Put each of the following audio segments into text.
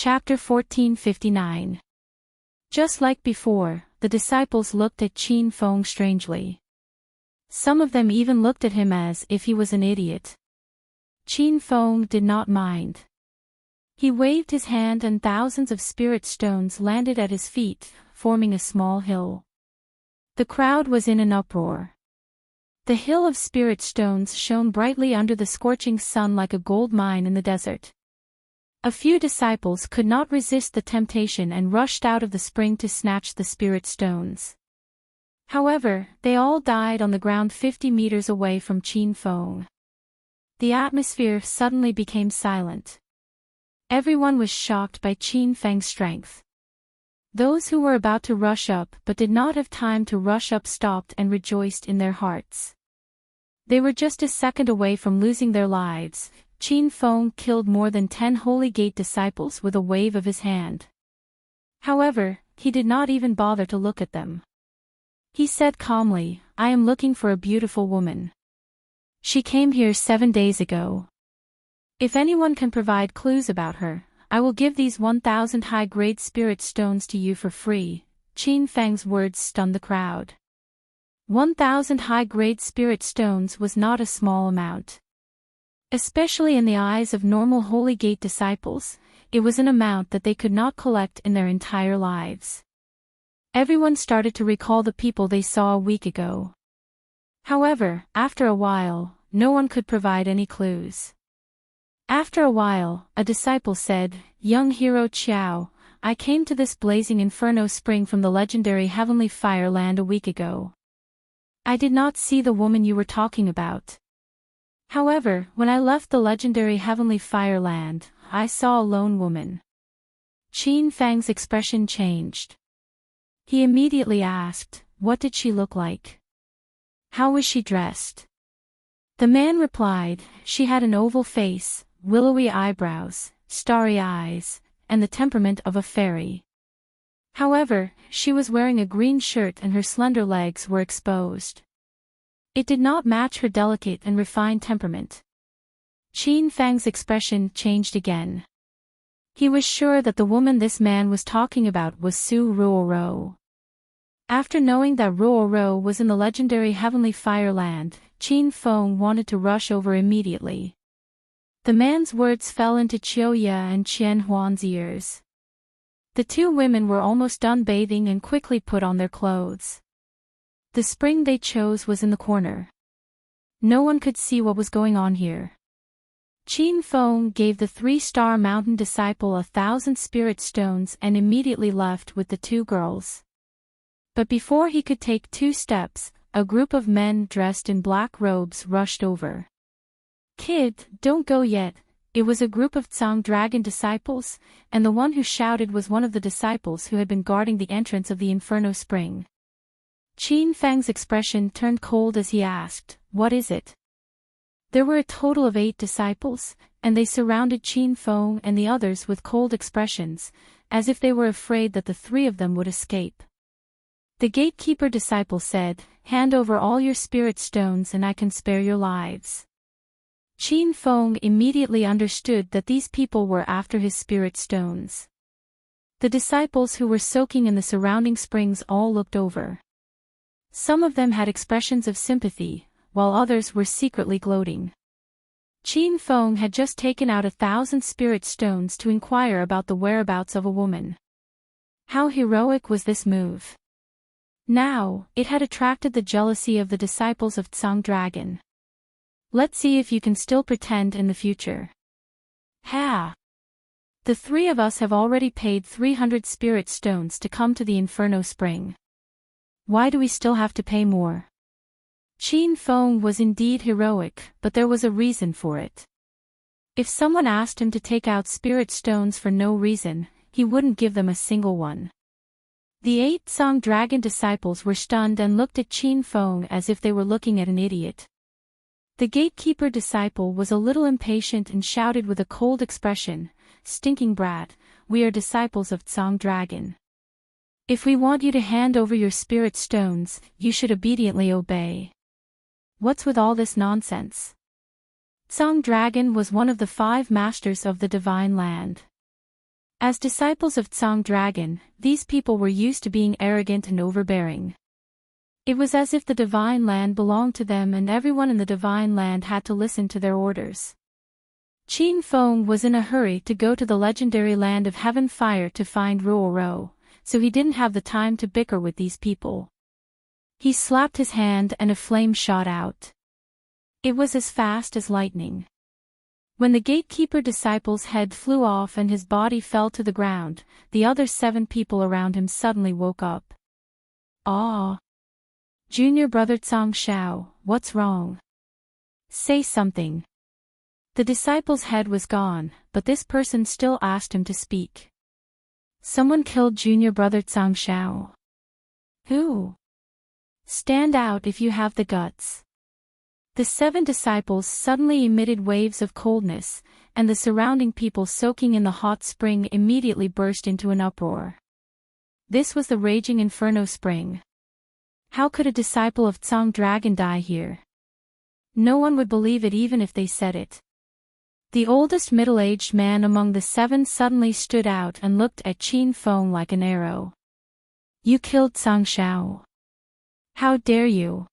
Chapter 1459. Just like before, the disciples looked at Qin Feng strangely. Some of them even looked at him as if he was an idiot. Qin Feng did not mind. He waved his hand and thousands of spirit stones landed at his feet, forming a small hill. The crowd was in an uproar. The hill of spirit stones shone brightly under the scorching sun like a gold mine in the desert. A few disciples could not resist the temptation and rushed out of the spring to snatch the spirit stones. However, they all died on the ground 50 meters away from Qin Feng. The atmosphere suddenly became silent. Everyone was shocked by Qin Feng's strength. Those who were about to rush up but did not have time to rush up stopped and rejoiced in their hearts. They were just a second away from losing their lives. Qin Feng killed more than 10 Holy Gate disciples with a wave of his hand. However, he did not even bother to look at them. He said calmly, "I am looking for a beautiful woman. She came here 7 days ago. If anyone can provide clues about her, I will give these 1,000 high-grade spirit stones to you for free." Qin Feng's words stunned the crowd. 1,000 high-grade spirit stones was not a small amount. Especially in the eyes of normal Holy Gate disciples, it was an amount that they could not collect in their entire lives. Everyone started to recall the people they saw a week ago. However, after a while, no one could provide any clues. After a while, a disciple said, "Young hero Qiao, I came to this blazing inferno spring from the legendary heavenly fire land a week ago. I did not see the woman you were talking about. However, when I left the legendary heavenly fire land, I saw a lone woman." Qin Feng's expression changed. He immediately asked, "What did she look like? How was she dressed?" The man replied, "She had an oval face, willowy eyebrows, starry eyes, and the temperament of a fairy. However, she was wearing a green shirt and her slender legs were exposed. It did not match her delicate and refined temperament." Qin Feng's expression changed again. He was sure that the woman this man was talking about was Su Ruoro. After knowing that Ruoro was in the legendary heavenly fire land, Qin Feng wanted to rush over immediately. The man's words fell into Qiuya and Qian Huan's ears. The two women were almost done bathing and quickly put on their clothes. The spring they chose was in the corner. No one could see what was going on here. Qin Feng gave the 3-star mountain disciple 1,000 spirit stones and immediately left with the two girls. But before he could take 2 steps, a group of men dressed in black robes rushed over. "Kid, don't go yet." It was a group of Tsang Dragon disciples, and the one who shouted was one of the disciples who had been guarding the entrance of the Inferno Spring. Qin Feng's expression turned cold as he asked, "What is it?" There were a total of 8 disciples, and they surrounded Qin Feng and the others with cold expressions, as if they were afraid that the 3 of them would escape. The gatekeeper disciple said, "Hand over all your spirit stones and I can spare your lives." Qin Feng immediately understood that these people were after his spirit stones. The disciples who were soaking in the surrounding springs all looked over. Some of them had expressions of sympathy, while others were secretly gloating. Qin Feng had just taken out 1,000 spirit stones to inquire about the whereabouts of a woman. How heroic was this move! Now, it had attracted the jealousy of the disciples of Tsang Dragon. "Let's see if you can still pretend in the future." "Ha! The 3 of us have already paid 300 spirit stones to come to the Inferno Spring. Why do we still have to pay more?" Qin Feng was indeed heroic, but there was a reason for it. If someone asked him to take out spirit stones for no reason, he wouldn't give them a single one. The 8 Tsang Dragon disciples were stunned and looked at Qin Feng as if they were looking at an idiot. The gatekeeper disciple was a little impatient and shouted with a cold expression, "Stinking brat, we are disciples of Tsang Dragon. If we want you to hand over your spirit stones, you should obediently obey. What's with all this nonsense?" Tsang Dragon was one of the 5 masters of the Divine Land. As disciples of Tsang Dragon, these people were used to being arrogant and overbearing. It was as if the divine land belonged to them and everyone in the divine land had to listen to their orders. Qin Feng was in a hurry to go to the legendary land of Heaven Fire to find Ruoro, so he didn't have the time to bicker with these people. He slapped his hand and a flame shot out. It was as fast as lightning. When the gatekeeper disciple's head flew off and his body fell to the ground, the other 7 people around him suddenly woke up. "Ah! Junior brother Tsang Shao, what's wrong? Say something." The disciple's head was gone, but this person still asked him to speak. "Someone killed junior brother Tsang Shao." "Who? Stand out if you have the guts." The 7 disciples suddenly emitted waves of coldness, and the surrounding people soaking in the hot spring immediately burst into an uproar. This was the raging inferno spring. How could a disciple of Tsang Dragon die here? No one would believe it even if they said it. The oldest middle-aged man among the 7 suddenly stood out and looked at Qin Feng like an arrow. "You killed Tsang Shao. How dare you?"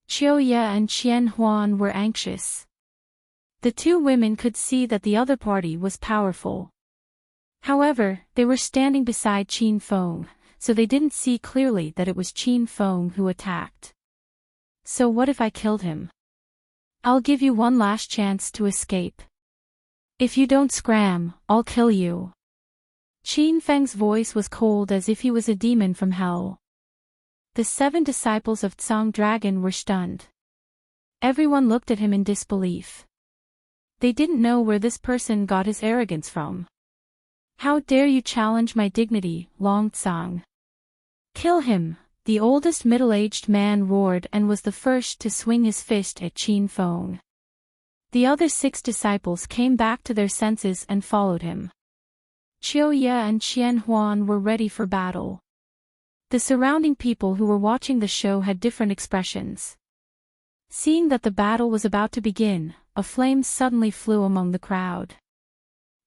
Qiu Ye and Qian Huan were anxious. The 2 women could see that the other party was powerful. However, they were standing beside Qin Feng, so they didn't see clearly that it was Qin Feng who attacked. "So what if I killed him? I'll give you one last chance to escape. If you don't scram, I'll kill you." Qin Feng's voice was cold as if he was a demon from hell. The 7 disciples of Tsang Dragon were stunned. Everyone looked at him in disbelief. They didn't know where this person got his arrogance from. "How dare you challenge my dignity, Long Tsang? Kill him!" The oldest middle-aged man roared and was the first to swing his fist at Qin Feng. The other 6 disciples came back to their senses and followed him. Qiu Ye and Qian Huan were ready for battle. The surrounding people who were watching the show had different expressions. Seeing that the battle was about to begin, a flame suddenly flew among the crowd.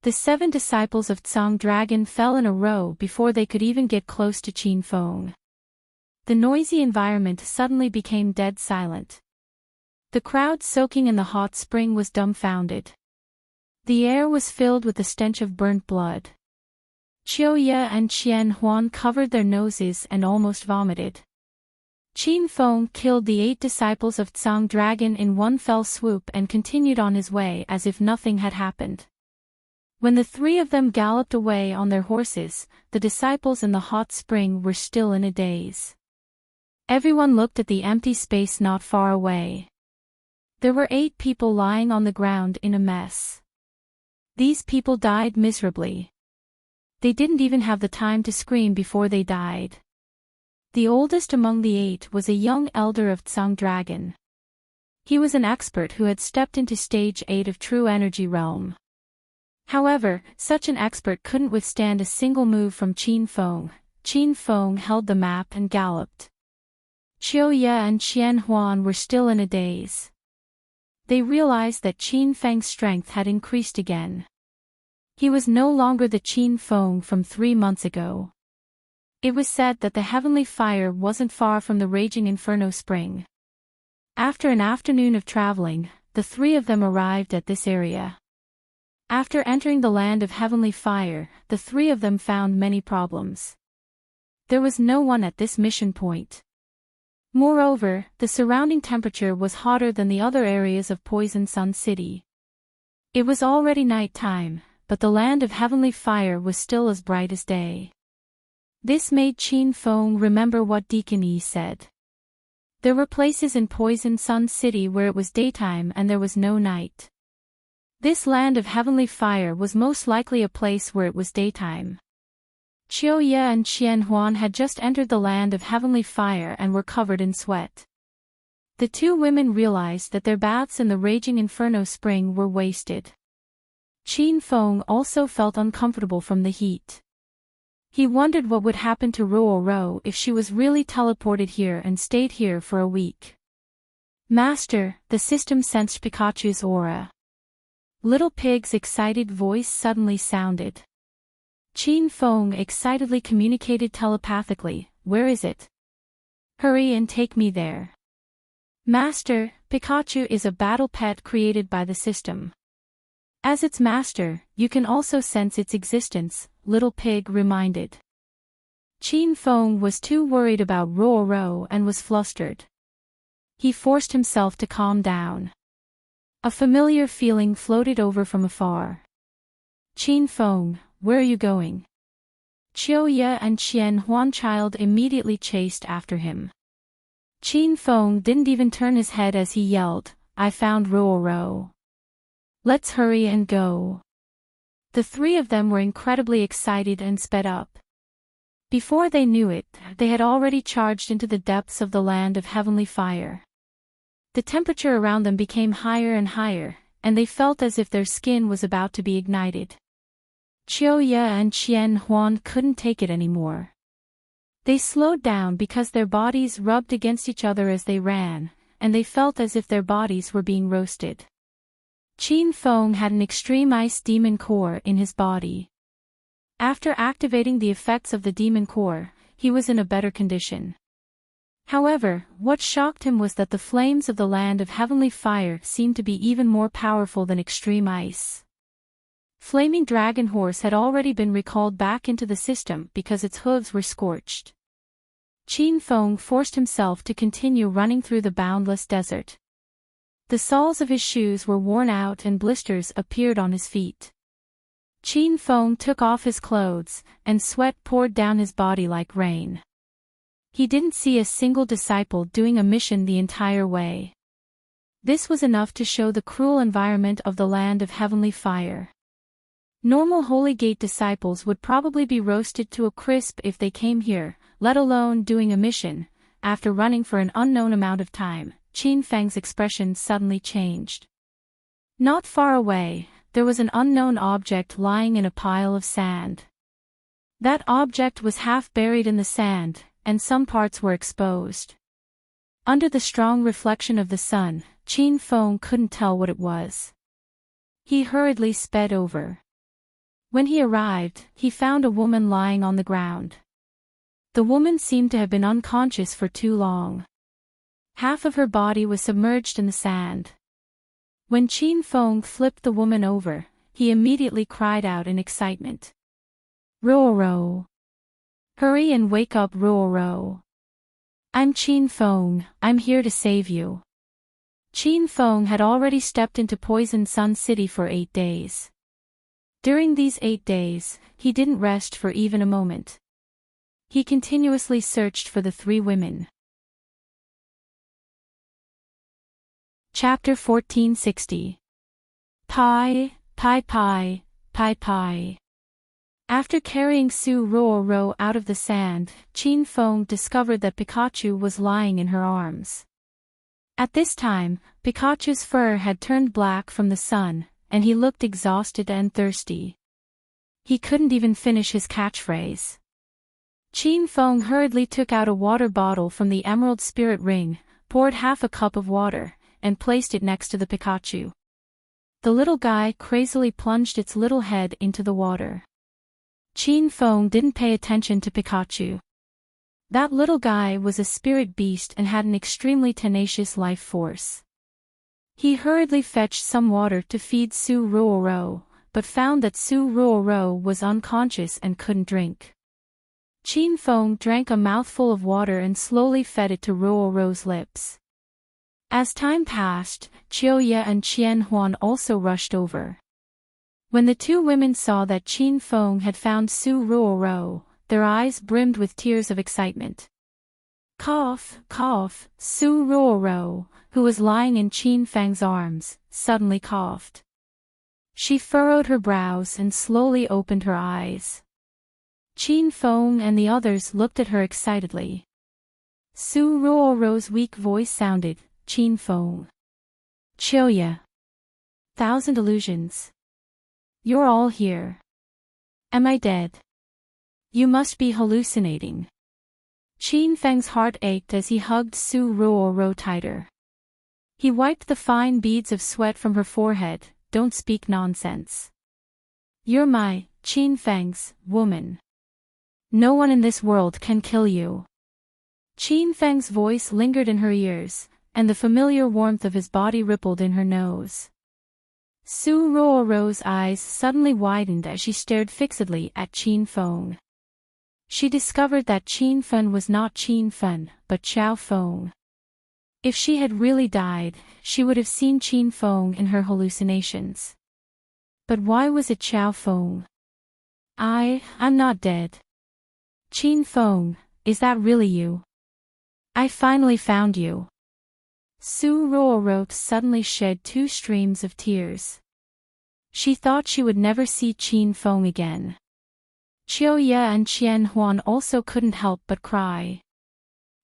The 7 disciples of Tsang Dragon fell in a row before they could even get close to Qin Feng. The noisy environment suddenly became dead silent. The crowd soaking in the hot spring was dumbfounded. The air was filled with the stench of burnt blood. Qiu Ye and Qian Huan covered their noses and almost vomited. Qin Feng killed the 8 disciples of Tsang Dragon in one fell swoop and continued on his way as if nothing had happened. When the 3 of them galloped away on their horses, the disciples in the hot spring were still in a daze. Everyone looked at the empty space not far away. There were 8 people lying on the ground in a mess. These people died miserably. They didn't even have the time to scream before they died. The oldest among the 8 was a young elder of Tsang Dragon. He was an expert who had stepped into stage 8 of True Energy Realm. However, such an expert couldn't withstand a single move from Qin Feng. Qin Feng held the map and galloped. Qiu Ye and Qian Huan were still in a daze. They realized that Qin Feng's strength had increased again. He was no longer the Qin Feng from 3 months ago. It was said that the heavenly fire wasn't far from the raging inferno spring. After an afternoon of traveling, the 3 of them arrived at this area. After entering the land of heavenly fire, the 3 of them found many problems. There was no one at this mission point. Moreover, the surrounding temperature was hotter than the other areas of Poison Sun City. It was already night time, but the land of heavenly fire was still as bright as day. This made Qin Feng remember what Deacon Yi said. There were places in Poison Sun City where it was daytime and there was no night. This land of heavenly fire was most likely a place where it was daytime. Qiu Ye and Qian Huan had just entered the land of heavenly fire and were covered in sweat. The 2 women realized that their baths in the raging inferno spring were wasted. Qin Feng also felt uncomfortable from the heat. He wondered what would happen to Ruoro if she was really teleported here and stayed here for a week. "Master," the system sensed Pikachu's aura. Little Pig's excited voice suddenly sounded. Qin Feng excitedly communicated telepathically, "Where is it? Hurry and take me there." Master, Pikachu is a battle pet created by the system. As its master, you can also sense its existence, Little Pig reminded. Qin Feng was too worried about Roro and was flustered. He forced himself to calm down. A familiar feeling floated over from afar. "Qin Feng, where are you going?" Chiuya and Qian Huanchild immediately chased after him. Qin Feng didn't even turn his head as he yelled, "I found Roro. Let's hurry and go." The three of them were incredibly excited and sped up. Before they knew it, they had already charged into the depths of the land of heavenly fire. The temperature around them became higher and higher, and they felt as if their skin was about to be ignited. Chiuya and Qian Huan couldn't take it anymore. They slowed down because their bodies rubbed against each other as they ran, and they felt as if their bodies were being roasted. Qin Feng had an extreme ice demon core in his body. After activating the effects of the demon core, he was in a better condition. However, what shocked him was that the flames of the land of heavenly fire seemed to be even more powerful than extreme ice. Flaming Dragon Horse had already been recalled back into the system because its hooves were scorched. Qin Feng forced himself to continue running through the boundless desert. The soles of his shoes were worn out and blisters appeared on his feet. Qin Feng took off his clothes, and sweat poured down his body like rain. He didn't see a single disciple doing a mission the entire way. This was enough to show the cruel environment of the land of heavenly fire. Normal Holy Gate disciples would probably be roasted to a crisp if they came here, let alone doing a mission. After running for an unknown amount of time, Qin Feng's expression suddenly changed. Not far away, there was an unknown object lying in a pile of sand. That object was half buried in the sand, and some parts were exposed. Under the strong reflection of the sun, Qin Feng couldn't tell what it was. He hurriedly sped over. When he arrived, he found a woman lying on the ground. The woman seemed to have been unconscious for too long. Half of her body was submerged in the sand. When Qin Feng flipped the woman over, he immediately cried out in excitement. "Roro! Hurry and wake up, Roro! I'm Qin Feng, I'm here to save you." Qin Feng had already stepped into Poison Sun City for 8 days. During these 8 days, he didn't rest for even a moment. He continuously searched for the three women. Chapter 1460. Pai, Pai Pai, Pai Pai. After carrying Su Roro out of the sand, Qin Feng discovered that Pikachu was lying in her arms. At this time, Pikachu's fur had turned black from the sun, and he looked exhausted and thirsty. He couldn't even finish his catchphrase. Qin Feng hurriedly took out a water bottle from the Emerald Spirit Ring, poured half a cup of water, and placed it next to the Pikachu. The little guy crazily plunged its little head into the water. Qin Feng didn't pay attention to Pikachu. That little guy was a spirit beast and had an extremely tenacious life force. He hurriedly fetched some water to feed Su Roro, but found that Su Roro was unconscious and couldn't drink. Qin Feng drank a mouthful of water and slowly fed it to Roro's lips. As time passed, Chiuya and Qian Huan also rushed over. When the two women saw that Qin Feng had found Su Roro, their eyes brimmed with tears of excitement. Cough, cough, Su Roro, who was lying in Qin Feng's arms, suddenly coughed. She furrowed her brows and slowly opened her eyes. Qin Feng and the others looked at her excitedly. Su Roro's weak voice sounded, "Qin Feng. Chiuya. 1,000 illusions. You're all here. Am I dead? You must be hallucinating." Qin Feng's heart ached as he hugged Su Roro tighter. He wiped the fine beads of sweat from her forehead. "Don't speak nonsense. You're my Qin Feng's, woman. No one in this world can kill you. Qin Feng's voice lingered in her ears, and the familiar warmth of his body rippled in her nose. Su Ruorou's eyes suddenly widened as she stared fixedly at Qin Feng. She discovered that Qin Feng was not Qin Feng, but Xiao Feng. If she had really died, she would have seen Qin Feng in her hallucinations. But why was it Xiao Feng? I'm not dead. Qin Feng, is that really you? I finally found you. Su Ruorou suddenly shed 2 streams of tears. She thought she would never see Qin Feng again. Qiu Ye and Qian Huan also couldn't help but cry.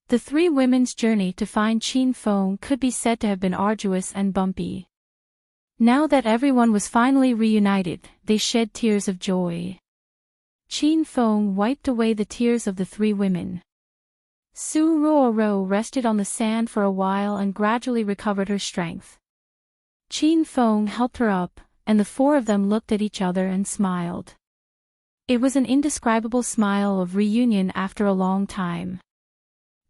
The 3 women's journey to find Qin Feng could be said to have been arduous and bumpy. Now that everyone was finally reunited, they shed tears of joy. Qin Feng wiped away the tears of the 3 women. Su Ruorou rested on the sand for a while and gradually recovered her strength. Qin Feng helped her up, and the 4 of them looked at each other and smiled. It was an indescribable smile of reunion after a long time.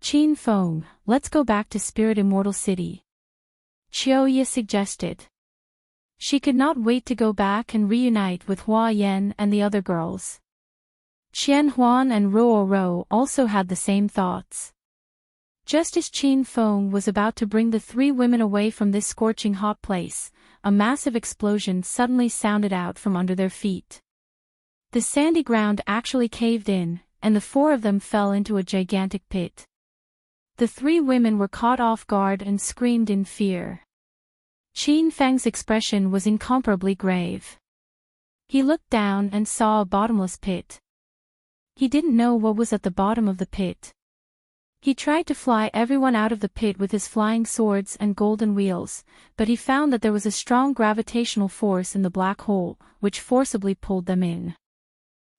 Qin Feng, let's go back to Spirit Immortal City. Qiu Ye suggested. She could not wait to go back and reunite with Hua Yan and the other girls. Qian Huan and Ruorou also had the same thoughts. Just as Qin Feng was about to bring the 3 women away from this scorching hot place, a massive explosion suddenly sounded out from under their feet. The sandy ground actually caved in, and the 4 of them fell into a gigantic pit. The 3 women were caught off guard and screamed in fear. Qin Feng's expression was incomparably grave. He looked down and saw a bottomless pit. He didn't know what was at the bottom of the pit. He tried to fly everyone out of the pit with his flying swords and golden wheels, but he found that there was a strong gravitational force in the black hole, which forcibly pulled them in.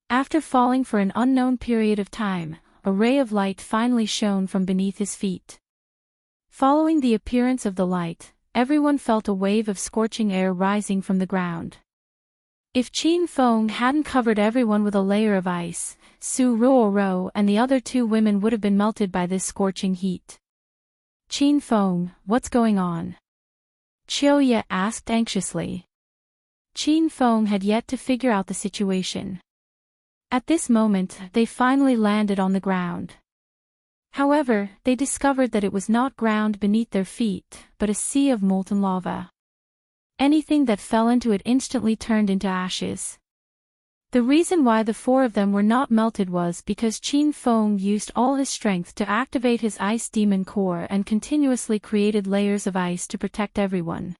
After falling for an unknown period of time, a ray of light finally shone from beneath his feet. Following the appearance of the light, everyone felt a wave of scorching air rising from the ground. If Qin Feng hadn't covered everyone with a layer of ice, Su Ruorou and the other 2 women would have been melted by this scorching heat. Qin Feng, what's going on? Qiu Ye asked anxiously. Qin Feng had yet to figure out the situation. At this moment, they finally landed on the ground. However, they discovered that it was not ground beneath their feet, but a sea of molten lava. Anything that fell into it instantly turned into ashes. The reason why the 4 of them were not melted was because Qin Feng used all his strength to activate his ice demon core and continuously created layers of ice to protect everyone.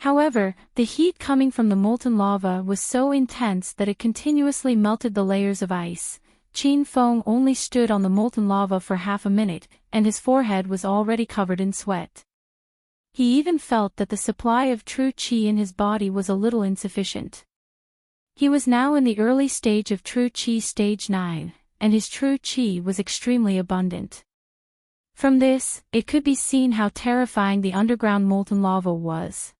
However, the heat coming from the molten lava was so intense that it continuously melted the layers of ice. Qin Feng only stood on the molten lava for half a minute, and his forehead was already covered in sweat. He even felt that the supply of true qi in his body was a little insufficient. He was now in the early stage of true qi stage 9, and his true qi was extremely abundant. From this, it could be seen how terrifying the underground molten lava was.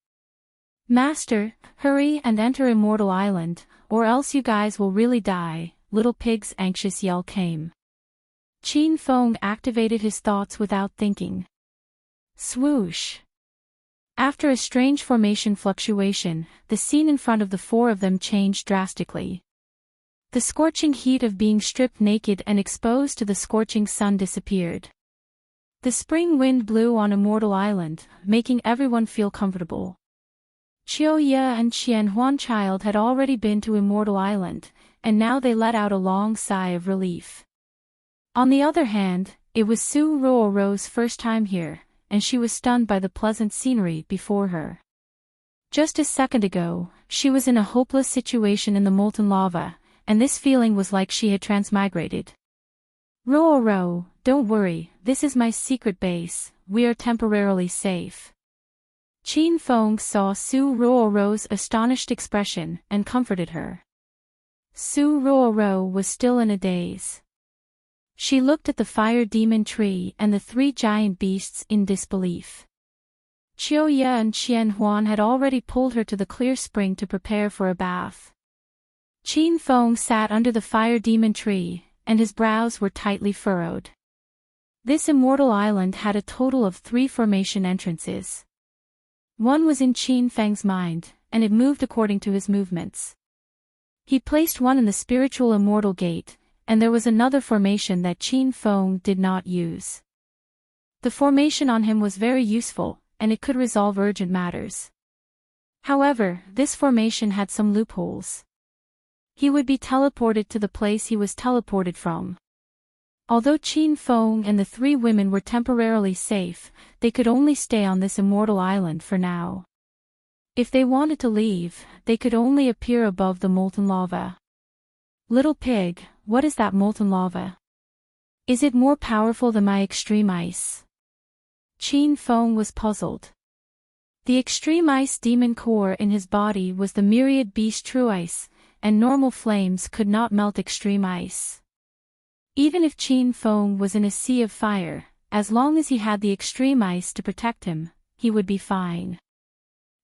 Master, hurry and enter Immortal Island, or else you guys will really die, Little Pig's anxious yell came. Qin Feng activated his thoughts without thinking. Swoosh! After a strange formation fluctuation, the scene in front of the 4 of them changed drastically. The scorching heat of being stripped naked and exposed to the scorching sun disappeared. The spring wind blew on Immortal Island, making everyone feel comfortable. Qiu Ye and Qian Huan Child had already been to Immortal Island, and now they let out a long sigh of relief. On the other hand, it was Su Ruorou's first time here, and she was stunned by the pleasant scenery before her. Just a second ago, she was in a hopeless situation in the molten lava, and this feeling was like she had transmigrated. Ruorou, don't worry, this is my secret base, we are temporarily safe. Qin Feng saw Su Ruorou's astonished expression and comforted her. Su Ruorou was still in a daze. She looked at the fire demon tree and the 3 giant beasts in disbelief. Qiu Ye and Qian Huan had already pulled her to the clear spring to prepare for a bath. Qin Feng sat under the fire demon tree, and his brows were tightly furrowed. This immortal island had a total of 3 formation entrances. One was in Qin Feng's mind, and it moved according to his movements. He placed one in the spiritual immortal gate, and there was another formation that Qin Feng did not use. The formation on him was very useful, and it could resolve urgent matters. However, this formation had some loopholes. He would be teleported to the place he was teleported from. Although Qin Feng and the 3 women were temporarily safe, they could only stay on this immortal island for now. If they wanted to leave, they could only appear above the molten lava. Little pig, what is that molten lava? Is it more powerful than my extreme ice? Qin Feng was puzzled. The extreme ice demon core in his body was the myriad beast true ice, and normal flames could not melt extreme ice. Even if Qin Feng was in a sea of fire, as long as he had the extreme ice to protect him, he would be fine.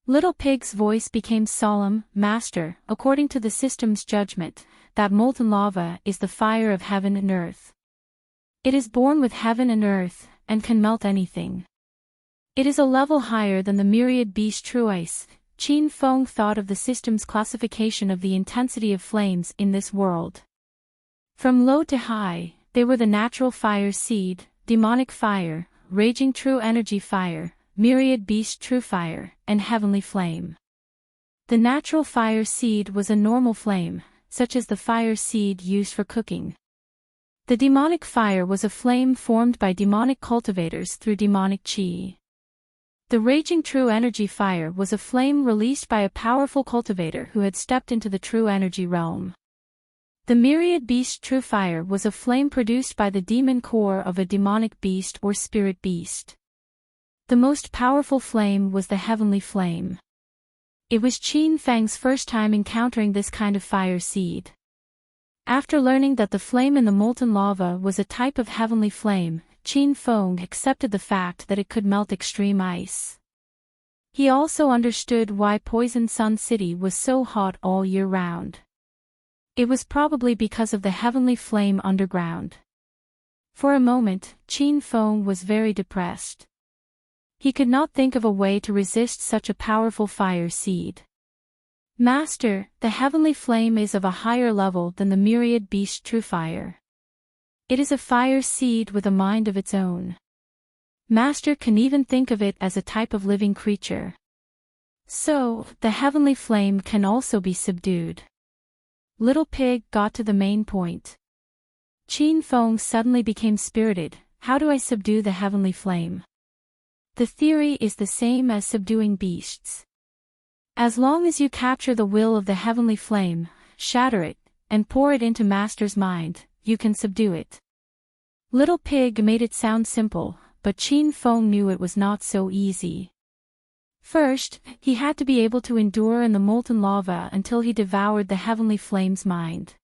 Little Pig's voice became solemn. Master, according to the system's judgment, that molten lava is the fire of heaven and earth. It is born with heaven and earth, and can melt anything. It is a level higher than the myriad beast true ice. Qin Feng thought of the system's classification of the intensity of flames in this world. From low to high, they were the natural fire seed, demonic fire, raging true energy fire, myriad beast true fire, and heavenly flame. The natural fire seed was a normal flame, such as the fire seed used for cooking. The demonic fire was a flame formed by demonic cultivators through demonic qi. The raging true energy fire was a flame released by a powerful cultivator who had stepped into the true energy realm. The myriad beast true fire was a flame produced by the demon core of a demonic beast or spirit beast. The most powerful flame was the heavenly flame. It was Qin Feng's first time encountering this kind of fire seed. After learning that the flame in the molten lava was a type of heavenly flame, Qin Feng accepted the fact that it could melt extreme ice. He also understood why Poison Sun City was so hot all year round. It was probably because of the heavenly flame underground. For a moment, Qin Feng was very depressed. He could not think of a way to resist such a powerful fire seed. Master, the heavenly flame is of a higher level than the myriad beast true fire. It is a fire seed with a mind of its own. Master can even think of it as a type of living creature. So, the heavenly flame can also be subdued. Little Pig got to the main point. Qin Feng suddenly became spirited. How do I subdue the heavenly flame? The theory is the same as subduing beasts. As long as you capture the will of the heavenly flame, shatter it, and pour it into Master's mind, you can subdue it. Little Pig made it sound simple, but Qin Feng knew it was not so easy. First, he had to be able to endure in the molten lava until he devoured the heavenly flame's mind.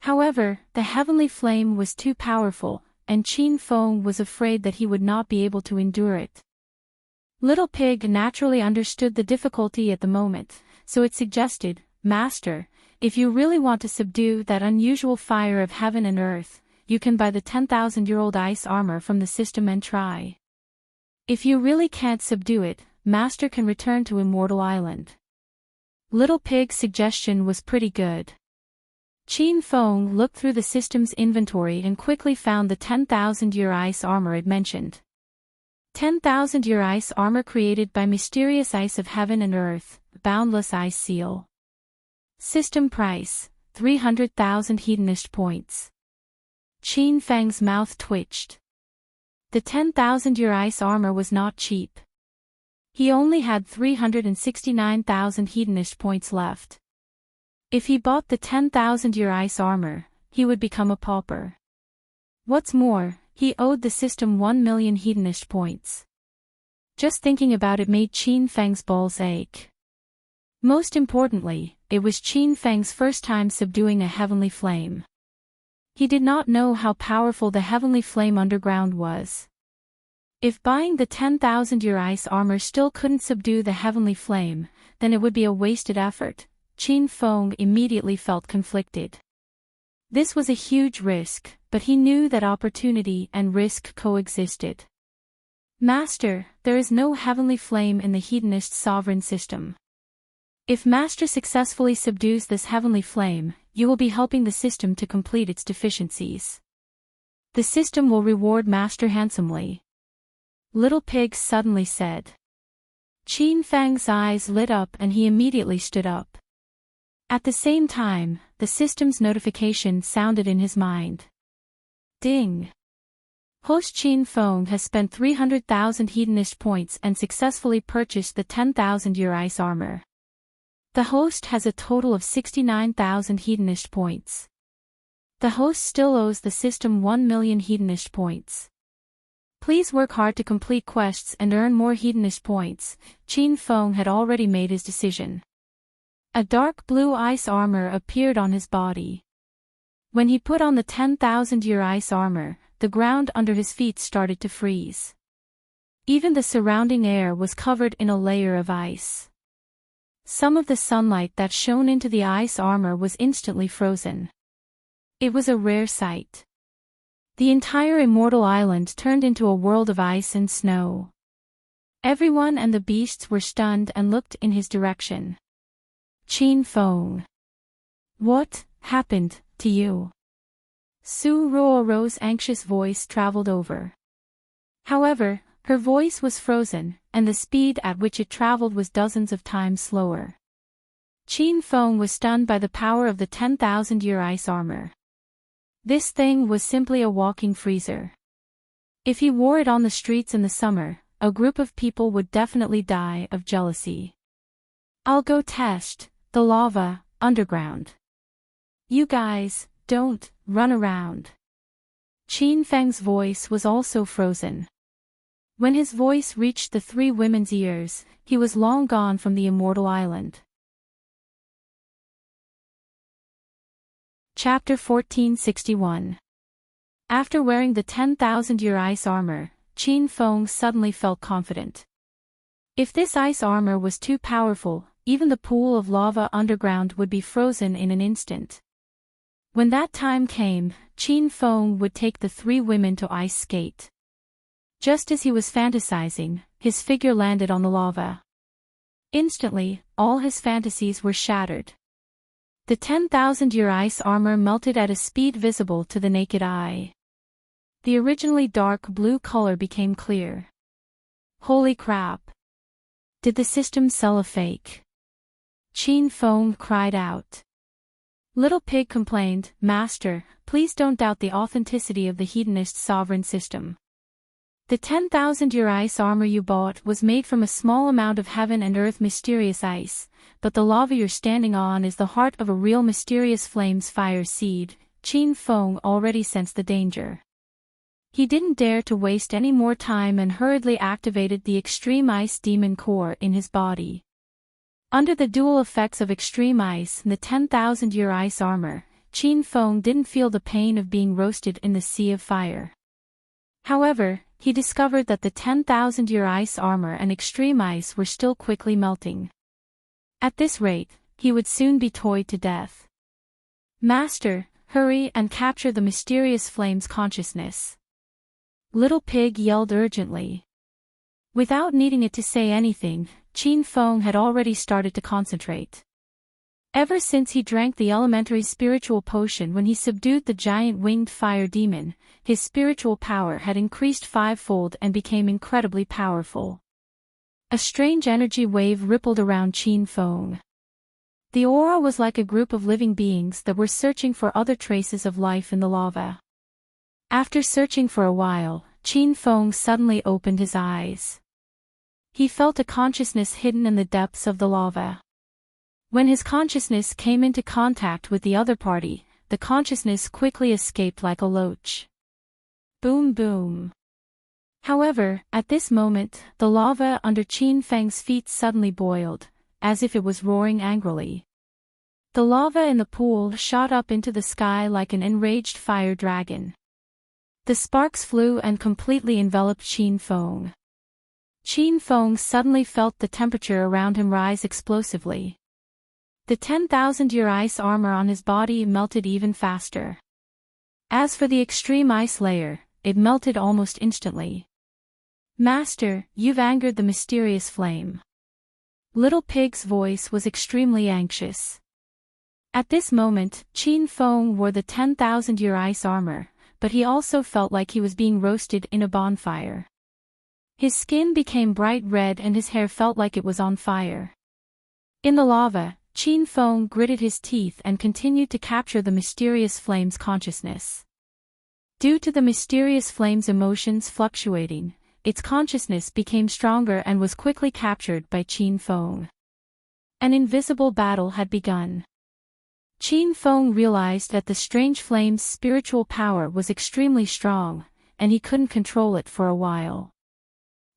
However, the heavenly flame was too powerful, and Qin Feng was afraid that he would not be able to endure it. Little Pig naturally understood the difficulty at the moment, so it suggested, Master, if you really want to subdue that unusual fire of heaven and earth, you can buy the 10,000-year-old ice armor from the system and try. If you really can't subdue it, Master can return to Immortal Island. Little Pig's suggestion was pretty good. Qin Feng looked through the system's inventory and quickly found the 10,000-year ice armor it mentioned. 10,000-year ice armor created by mysterious ice of heaven and earth, boundless ice seal. System price, 300,000 hedonist points. Qin Feng's mouth twitched. The 10,000-year ice armor was not cheap. He only had 369,000 hedonist points left. If he bought the 10,000-year ice armor, he would become a pauper. What's more, he owed the system 1 million hedonist points. Just thinking about it made Qin Feng's balls ache. Most importantly, it was Qin Feng's first time subduing a heavenly flame. He did not know how powerful the heavenly flame underground was. If buying the 10,000-year ice armor still couldn't subdue the heavenly flame, then it would be a wasted effort, Qin Feng immediately felt conflicted. This was a huge risk, but he knew that opportunity and risk coexisted. Master, there is no heavenly flame in the hedonist sovereign system. If Master successfully subdues this heavenly flame, you will be helping the system to complete its deficiencies. The system will reward Master handsomely. Little Pig suddenly said. Qin Feng's eyes lit up and he immediately stood up. At the same time, the system's notification sounded in his mind. Ding! Host Qin Feng has spent 300,000 hedonist points and successfully purchased the 10,000-year ice armor. The host has a total of 69,000 hedonist points. The host still owes the system 1 million hedonist points. Please work hard to complete quests and earn more hedonist points. Qin Feng had already made his decision. A dark blue ice armor appeared on his body. When he put on the 10,000-year ice armor, the ground under his feet started to freeze. Even the surrounding air was covered in a layer of ice. Some of the sunlight that shone into the ice armor was instantly frozen. It was a rare sight. The entire immortal island turned into a world of ice and snow. Everyone and the beasts were stunned and looked in his direction. Qin Feng. What happened to you? Su Ruoro's anxious voice traveled over. However, her voice was frozen, and the speed at which it traveled was dozens of times slower. Qin Feng was stunned by the power of the 10,000-year ice armor. This thing was simply a walking freezer. If he wore it on the streets in the summer, a group of people would definitely die of jealousy. I'll go test the lava underground. You guys, don't run around. Qin Feng's voice was also frozen. When his voice reached the three women's ears, he was long gone from the immortal island. Chapter 1461. After wearing the 10,000-year ice armor, Qin Feng suddenly felt confident. If this ice armor was too powerful, even the pool of lava underground would be frozen in an instant. When that time came, Qin Feng would take the three women to ice skate. Just as he was fantasizing, his figure landed on the lava. Instantly, all his fantasies were shattered. The 10,000-year ice armor melted at a speed visible to the naked eye. The originally dark blue color became clear. Holy crap! Did the system sell a fake? Qin Feng cried out. Little Pig complained, Master, please don't doubt the authenticity of the hedonist sovereign system. The 10,000-year ice armor you bought was made from a small amount of heaven and earth mysterious ice, but the lava you're standing on is the heart of a real mysterious flame's fire seed. Qin Feng already sensed the danger. He didn't dare to waste any more time and hurriedly activated the extreme ice demon core in his body. Under the dual effects of extreme ice and the 10,000-year ice armor, Qin Feng didn't feel the pain of being roasted in the sea of fire. However, he discovered that the 10,000-year ice armor and extreme ice were still quickly melting. At this rate, he would soon be toyed to death. Master, hurry and capture the mysterious flame's consciousness. Little Pig yelled urgently. Without needing it to say anything, Qin Feng had already started to concentrate. Ever since he drank the elementary spiritual potion when he subdued the giant winged fire demon, his spiritual power had increased fivefold and became incredibly powerful. A strange energy wave rippled around Qin Feng. The aura was like a group of living beings that were searching for other traces of life in the lava. After searching for a while, Qin Feng suddenly opened his eyes. He felt a consciousness hidden in the depths of the lava. When his consciousness came into contact with the other party, the consciousness quickly escaped like a loach. Boom boom. However, at this moment, the lava under Qin Feng's feet suddenly boiled, as if it was roaring angrily. The lava in the pool shot up into the sky like an enraged fire dragon. The sparks flew and completely enveloped Qin Feng. Qin Feng suddenly felt the temperature around him rise explosively. The 10,000-year ice armor on his body melted even faster. As for the extreme ice layer, it melted almost instantly. Master, you've angered the mysterious flame. Little Pig's voice was extremely anxious. At this moment, Qin Feng wore the 10,000-year ice armor, but he also felt like he was being roasted in a bonfire. His skin became bright red and his hair felt like it was on fire. In the lava, Qin Feng gritted his teeth and continued to capture the mysterious flame's consciousness. Due to the mysterious flame's emotions fluctuating, its consciousness became stronger and was quickly captured by Qin Feng. An invisible battle had begun. Qin Feng realized that the strange flame's spiritual power was extremely strong, and he couldn't control it for a while.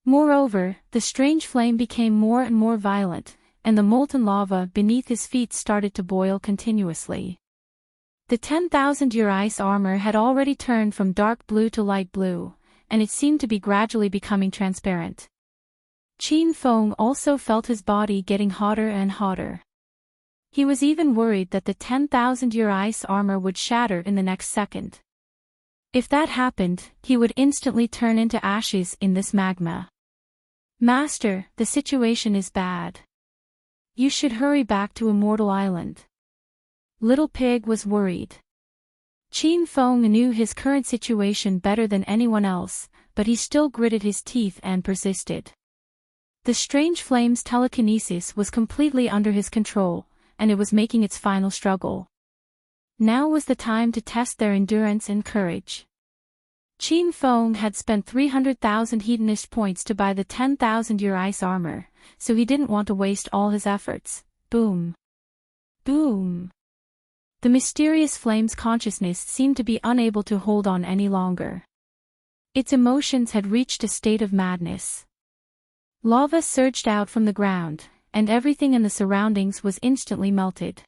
Moreover, the strange flame became more and more violent, and the molten lava beneath his feet started to boil continuously. The 10,000-year ice armor had already turned from dark blue to light blue, and it seemed to be gradually becoming transparent. Qin Feng also felt his body getting hotter and hotter. He was even worried that the 10,000-year ice armor would shatter in the next second. If that happened, he would instantly turn into ashes in this magma. Master, the situation is bad. You should hurry back to Immortal Island. Little Pig was worried. Qin Feng knew his current situation better than anyone else, but he still gritted his teeth and persisted. The strange flame's telekinesis was completely under his control, and it was making its final struggle. Now was the time to test their endurance and courage. Qin Feng had spent 300,000 hedonist points to buy the 10,000-year ice armor, so he didn't want to waste all his efforts. Boom! Boom! The mysterious flame's consciousness seemed to be unable to hold on any longer. Its emotions had reached a state of madness. Lava surged out from the ground, and everything in the surroundings was instantly melted.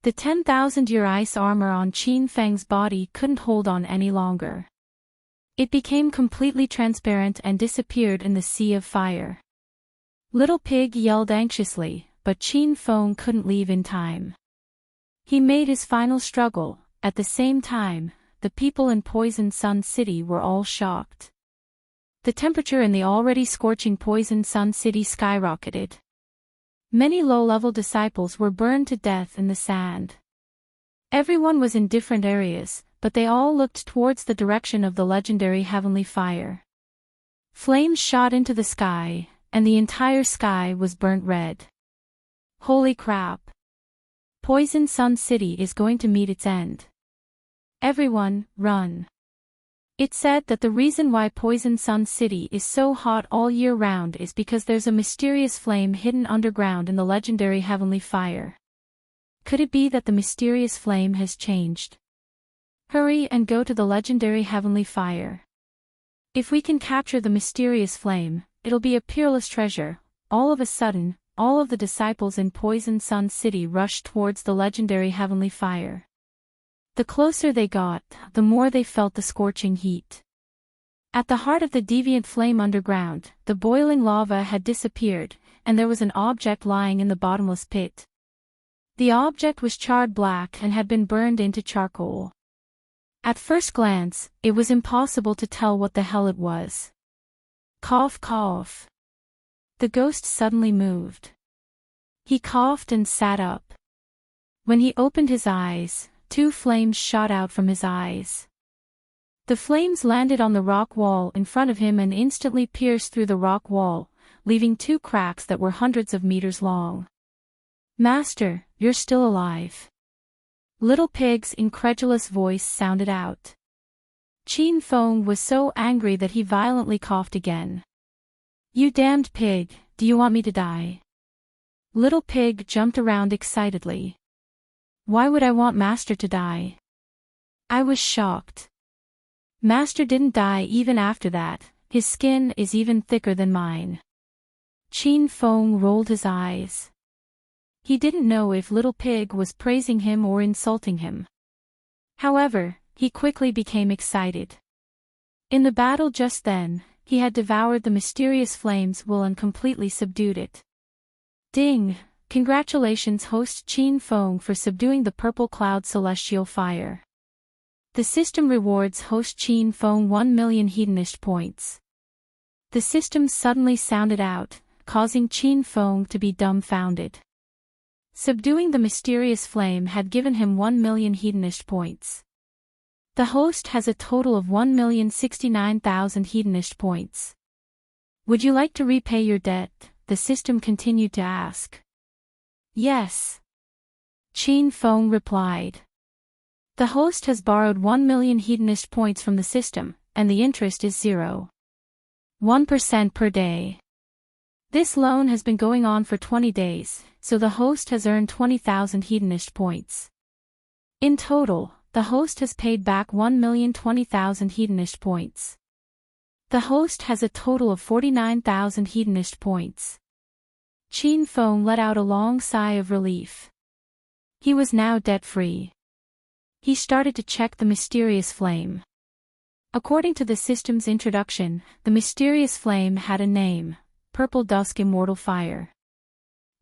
The 10,000-year ice armor on Qin Feng's body couldn't hold on any longer. It became completely transparent and disappeared in the sea of fire. Little Pig yelled anxiously, but Qin Feng couldn't leave in time. He made his final struggle. At the same time, the people in Poison Sun City were all shocked. The temperature in the already scorching Poison Sun City skyrocketed. Many low-level disciples were burned to death in the sand. Everyone was in different areas, but they all looked towards the direction of the legendary heavenly fire. Flames shot into the sky, and the entire sky was burnt red. Holy crap! Poison Sun City is going to meet its end. Everyone, run! It's said that the reason why Poison Sun City is so hot all year round is because there's a mysterious flame hidden underground in the legendary heavenly fire. Could it be that the mysterious flame has changed? Hurry and go to the legendary heavenly fire. If we can capture the mysterious flame, it'll be a peerless treasure. All of a sudden, all of the disciples in Poison Sun City rushed towards the legendary heavenly fire. The closer they got, the more they felt the scorching heat. At the heart of the deviant flame underground, the boiling lava had disappeared, and there was an object lying in the bottomless pit. The object was charred black and had been burned into charcoal. At first glance, it was impossible to tell what the hell it was. Cough, cough. The ghost suddenly moved. He coughed and sat up. When he opened his eyes, 2 flames shot out from his eyes. The flames landed on the rock wall in front of him and instantly pierced through the rock wall, leaving 2 cracks that were hundreds of meters long. Master, you're still alive. Little Pig's incredulous voice sounded out. Qin Feng was so angry that he violently coughed again. You damned pig, do you want me to die? Little Pig jumped around excitedly. Why would I want Master to die? I was shocked. Master didn't die even after that, his skin is even thicker than mine. Qin Feng rolled his eyes. He didn't know if Little Pig was praising him or insulting him. However, he quickly became excited. In the battle just then, he had devoured the mysterious flame's will and completely subdued it. Ding! Congratulations host Qin Feng for subduing the purple cloud celestial fire. The system rewards host Qin Feng 1 million hedonist points. The system suddenly sounded out, causing Qin Feng to be dumbfounded. Subduing the mysterious flame had given him 1 million hedonist points. The host has a total of 1,069,000 hedonist points. Would you like to repay your debt? The system continued to ask. Yes. Qin Feng replied. The host has borrowed 1 million hedonist points from the system, and the interest is 0.1% per day. This loan has been going on for 20 days, so the host has earned 20,000 hedonist points. In total, the host has paid back 1,020,000 hedonist points. The host has a total of 49,000 hedonist points. Qin Feng let out a long sigh of relief. He was now debt-free. He started to check the mysterious flame. According to the system's introduction, the mysterious flame had a name: Purple Dusk Immortal Fire.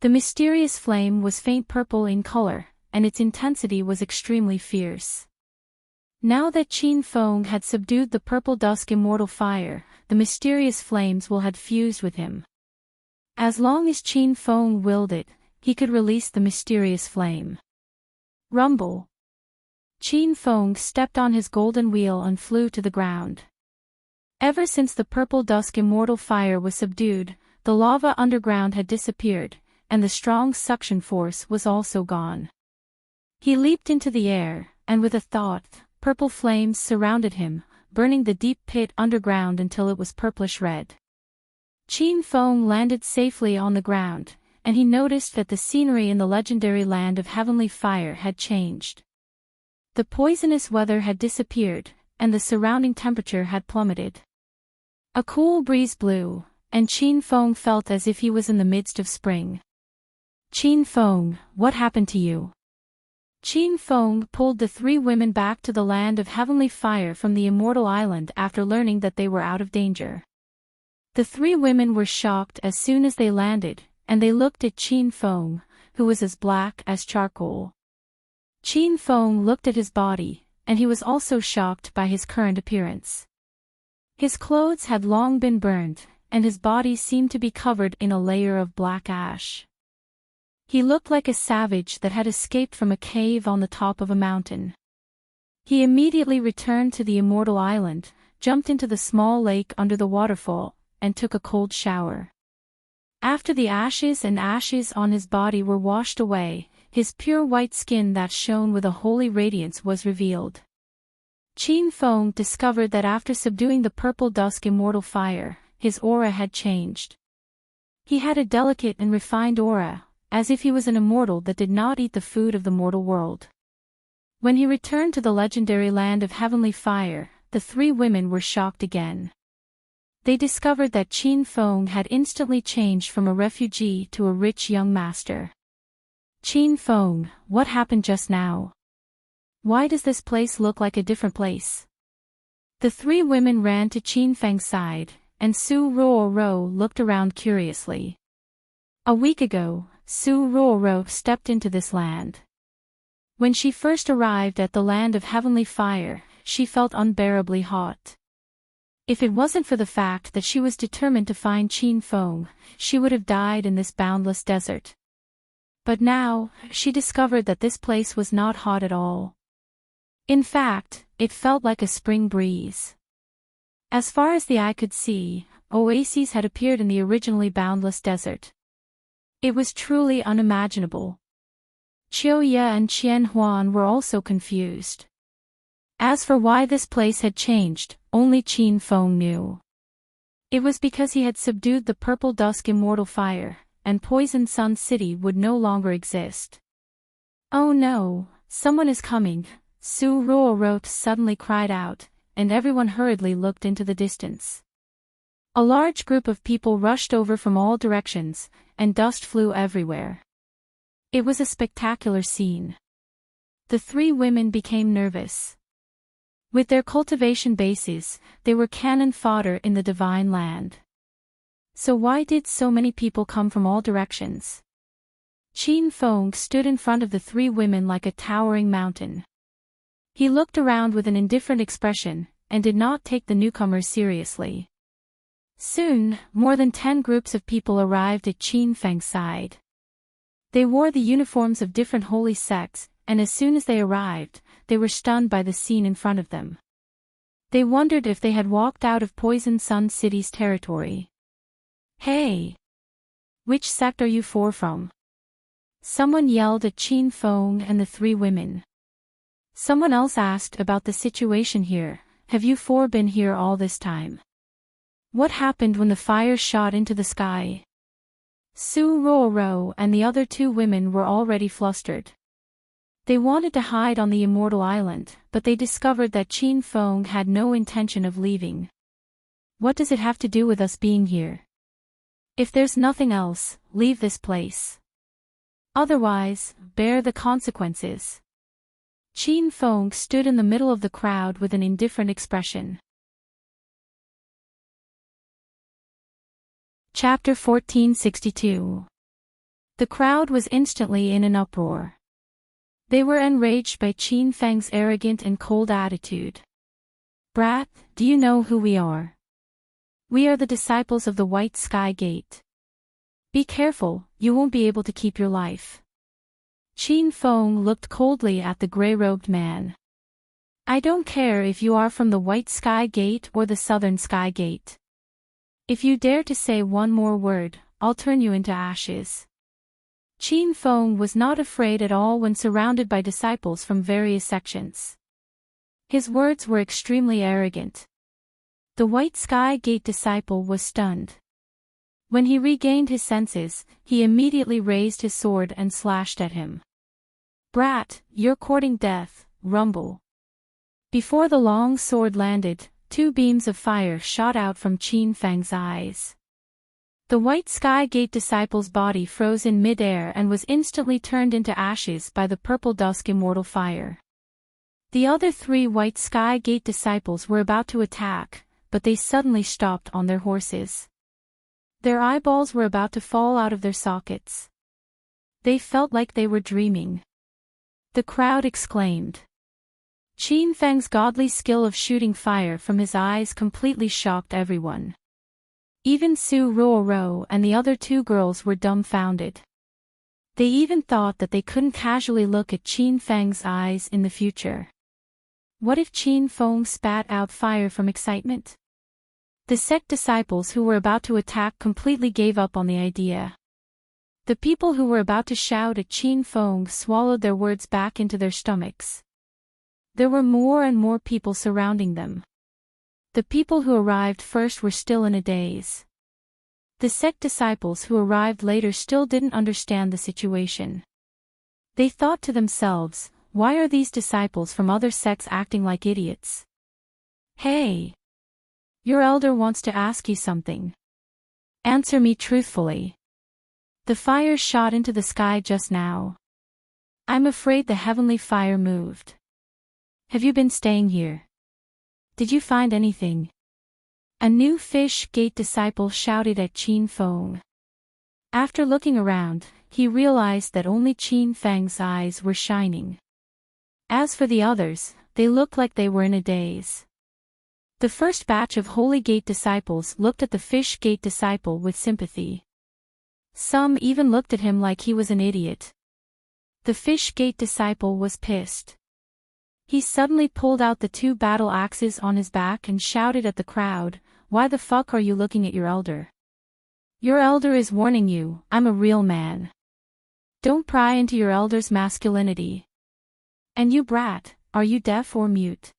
The mysterious flame was faint purple in color, and its intensity was extremely fierce. Now that Qin Feng had subdued the Purple Dusk Immortal Fire, the mysterious flames had fused with him. As long as Qin Feng willed it, he could release the mysterious flame. Rumble. Qin Feng stepped on his golden wheel and flew to the ground. Ever since the Purple Dusk Immortal Fire was subdued, the lava underground had disappeared, and the strong suction force was also gone. He leaped into the air, and with a thought, purple flames surrounded him, burning the deep pit underground until it was purplish red. Qin Feng landed safely on the ground, and he noticed that the scenery in the legendary land of heavenly fire had changed. The poisonous weather had disappeared, and the surrounding temperature had plummeted. A cool breeze blew, and Qin Feng felt as if he was in the midst of spring. Qin Feng, what happened to you? Qin Feng pulled the three women back to the land of heavenly fire from the immortal island after learning that they were out of danger. The three women were shocked as soon as they landed, and they looked at Qin Feng, who was as black as charcoal. Qin Feng looked at his body, and he was also shocked by his current appearance. His clothes had long been burned, and his body seemed to be covered in a layer of black ash. He looked like a savage that had escaped from a cave on the top of a mountain. He immediately returned to the immortal island, jumped into the small lake under the waterfall, and took a cold shower. After the ashes on his body were washed away, his pure white skin that shone with a holy radiance was revealed. Qin Feng discovered that after subduing the Purple Dusk Immortal Fire, his aura had changed. He had a delicate and refined aura, as if he was an immortal that did not eat the food of the mortal world. When he returned to the legendary land of heavenly fire, the three women were shocked again. They discovered that Qin Feng had instantly changed from a refugee to a rich young master. Qin Feng, what happened just now? Why does this place look like a different place? The three women ran to Qin Feng's side, and Su Ruoro looked around curiously. A week ago, Su Ruoro stepped into this land. When she first arrived at the land of heavenly fire, she felt unbearably hot. If it wasn't for the fact that she was determined to find Qin Feng, she would have died in this boundless desert. But now, she discovered that this place was not hot at all. In fact, it felt like a spring breeze. As far as the eye could see, oases had appeared in the originally boundless desert. It was truly unimaginable. Qiuye and Qian Huan were also confused. As for why this place had changed, only Qin Feng knew. It was because he had subdued the Purple Dusk Immortal Fire, and Poison Sun City would no longer exist. Oh no, someone is coming, Su Ruoro suddenly cried out, and everyone hurriedly looked into the distance. A large group of people rushed over from all directions, and dust flew everywhere. It was a spectacular scene. The three women became nervous. With their cultivation bases, they were cannon fodder in the divine land. So why did so many people come from all directions? Qin Feng stood in front of the three women like a towering mountain. He looked around with an indifferent expression, and did not take the newcomers seriously. Soon, more than 10 groups of people arrived at Qin Feng's side. They wore the uniforms of different holy sects, and as soon as they arrived, they were stunned by the scene in front of them. They wondered if they had walked out of Poison Sun City's territory. "Hey! Which sect are you four from?" Someone yelled at Qin Feng and the three women. Someone else asked about the situation here. "Have you four been here all this time? What happened when the fire shot into the sky?" Su Ruoro and the other two women were already flustered. They wanted to hide on the Immortal Island, but they discovered that Qin Feng had no intention of leaving. "What does it have to do with us being here? If there's nothing else, leave this place. Otherwise, bear the consequences." Qin Feng stood in the middle of the crowd with an indifferent expression. Chapter 1462. The crowd was instantly in an uproar. They were enraged by Qin Feng's arrogant and cold attitude. "Brat, do you know who we are? We are the disciples of the White Sky Gate. Be careful, you won't be able to keep your life." Qin Feng looked coldly at the gray-robed man. "I don't care if you are from the White Sky Gate or the Southern Sky Gate. If you dare to say one more word, I'll turn you into ashes." Qin Feng was not afraid at all when surrounded by disciples from various sections. His words were extremely arrogant. The White Sky Gate disciple was stunned. When he regained his senses, he immediately raised his sword and slashed at him. "Brat, you're courting death, rumble." Before the long sword landed, 2 beams of fire shot out from Qin Feng's eyes. The White Sky Gate disciple's body froze in mid-air and was instantly turned into ashes by the purple dusk immortal fire. The other 3 White Sky Gate disciples were about to attack, but they suddenly stopped on their horses. Their eyeballs were about to fall out of their sockets. They felt like they were dreaming. The crowd exclaimed. Qin Feng's godly skill of shooting fire from his eyes completely shocked everyone. Even Su Ruoro and the other 2 girls were dumbfounded. They even thought that they couldn't casually look at Qin Feng's eyes in the future. What if Qin Feng spat out fire from excitement? The sect disciples who were about to attack completely gave up on the idea. The people who were about to shout at Qin Feng swallowed their words back into their stomachs. There were more and more people surrounding them. The people who arrived first were still in a daze. The sect disciples who arrived later still didn't understand the situation. They thought to themselves, why are these disciples from other sects acting like idiots? "Hey! Your elder wants to ask you something. Answer me truthfully. The fire shot into the sky just now. I'm afraid the heavenly fire moved. Have you been staying here? Did you find anything?" A new Fish Gate disciple shouted at Qin Feng. After looking around, he realized that only Qin Feng's eyes were shining. As for the others, they looked like they were in a daze. The first batch of Holy Gate disciples looked at the Fish Gate disciple with sympathy. Some even looked at him like he was an idiot. The Fish Gate disciple was pissed. He suddenly pulled out the 2 battle axes on his back and shouted at the crowd, "Why the fuck are you looking at your elder? Your elder is warning you, I'm a real man. Don't pry into your elder's masculinity. And you brat, are you deaf or mute?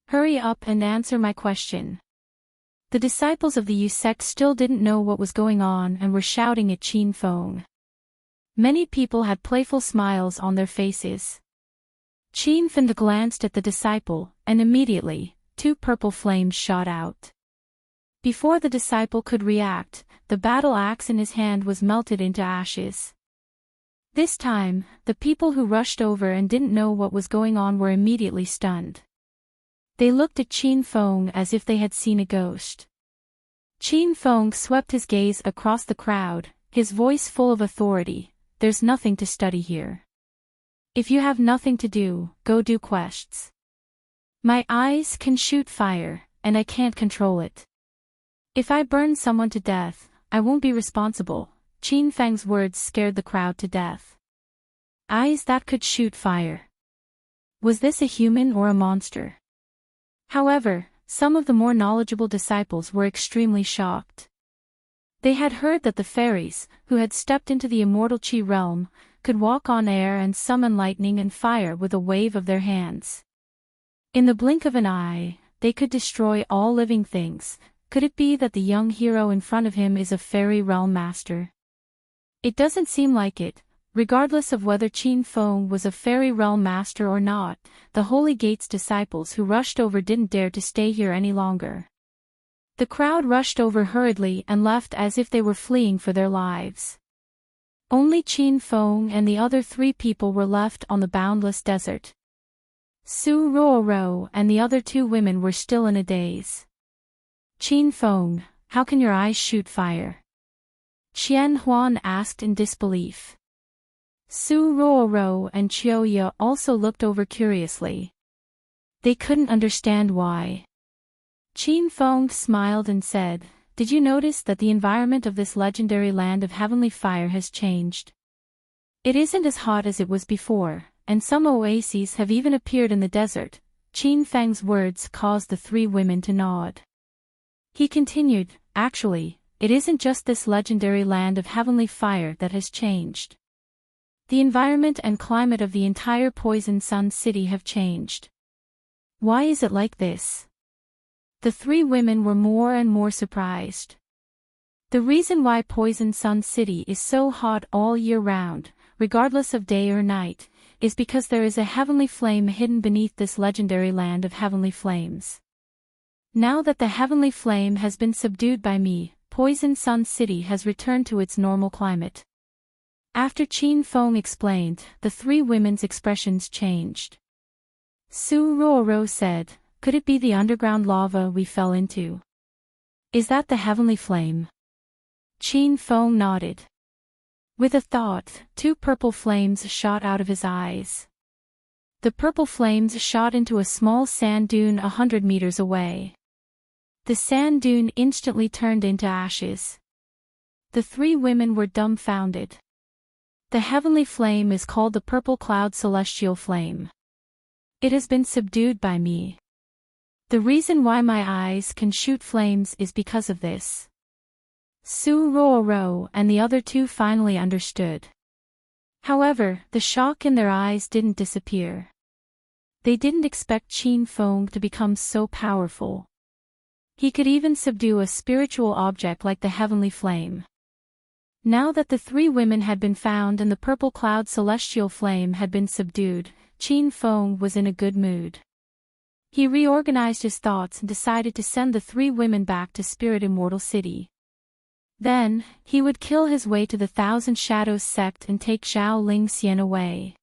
Hurry up and answer my question." The disciples of the Yu sect still didn't know what was going on and were shouting at Qin Feng. Many people had playful smiles on their faces. Qin Feng glanced at the disciple, and immediately, 2 purple flames shot out. Before the disciple could react, the battle axe in his hand was melted into ashes. This time, the people who rushed over and didn't know what was going on were immediately stunned. They looked at Qin Feng as if they had seen a ghost. Qin Feng swept his gaze across the crowd, his voice full of authority. there's nothing to study here. If you have nothing to do, go do quests. My eyes can shoot fire, and I can't control it. If I burn someone to death, I won't be responsible. Qin Fang's words scared the crowd to death. Eyes that could shoot fire. Was this a human or a monster? However, some of the more knowledgeable disciples were extremely shocked. They had heard that the fairies, who had stepped into the immortal Qi realm, could walk on air and summon lightning and fire with a wave of their hands. In the blink of an eye, they could destroy all living things. Could it be that the young hero in front of him is a fairy realm master? It doesn't seem like it. Regardless of whether Qin Feng was a fairy realm master or not, the Holy Gate's disciples who rushed over didn't dare to stay here any longer. The crowd rushed over hurriedly and left as if they were fleeing for their lives. Only Qin Feng and the other 3 people were left on the boundless desert. Su Ruoro and the other 2 women were still in a daze. Qin Feng, how can your eyes shoot fire? Qian Huan asked in disbelief. Su Ruoro and Qiuya also looked over curiously. They couldn't understand why. Qin Feng smiled and said, "Did you notice that the environment of this legendary land of heavenly fire has changed? It isn't as hot as it was before, and some oases have even appeared in the desert." Qin Feng's words caused the 3 women to nod. He continued, "Actually, it isn't just this legendary land of heavenly fire that has changed. The environment and climate of the entire Poison Sun City have changed." Why is it like this? The 3 women were more and more surprised. The reason why Poison Sun City is so hot all year round, regardless of day or night, is because there is a heavenly flame hidden beneath this legendary land of heavenly flames. Now that the heavenly flame has been subdued by me, Poison Sun City has returned to its normal climate. After Qin Feng explained, the 3 women's expressions changed. Su Ruoro said, "Could it be the underground lava we fell into? Is that the heavenly flame?" Qin Feng nodded. With a thought, 2 purple flames shot out of his eyes. The purple flames shot into a small sand dune 100 meters away. The sand dune instantly turned into ashes. The 3 women were dumbfounded. The heavenly flame is called the Purple Cloud Celestial Flame. It has been subdued by me. The reason why my eyes can shoot flames is because of this. Su Ruoro and the other 2 finally understood. However, the shock in their eyes didn't disappear. They didn't expect Qin Feng to become so powerful. He could even subdue a spiritual object like the heavenly flame. Now that the 3 women had been found and the Purple Cloud Celestial Flame had been subdued, Qin Feng was in a good mood. He reorganized his thoughts and decided to send the 3 women back to Spirit Immortal City. Then, he would kill his way to the Thousand Shadows sect and take Zhao Lingxian away.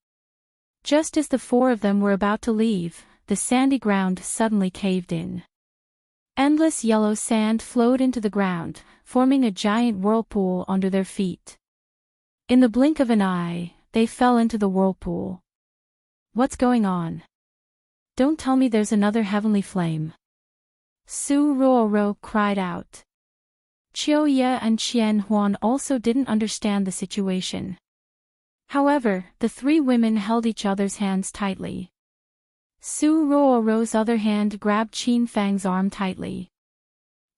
Just as the 4 of them were about to leave, the sandy ground suddenly caved in. Endless yellow sand flowed into the ground, forming a giant whirlpool under their feet. In the blink of an eye, they fell into the whirlpool. What's going on? Don't tell me there's another heavenly flame. Su Ruoro cried out. Qiuya and Qian Huan also didn't understand the situation. However, the 3 women held each other's hands tightly. Su Ruoro's other hand grabbed Qin Feng's arm tightly.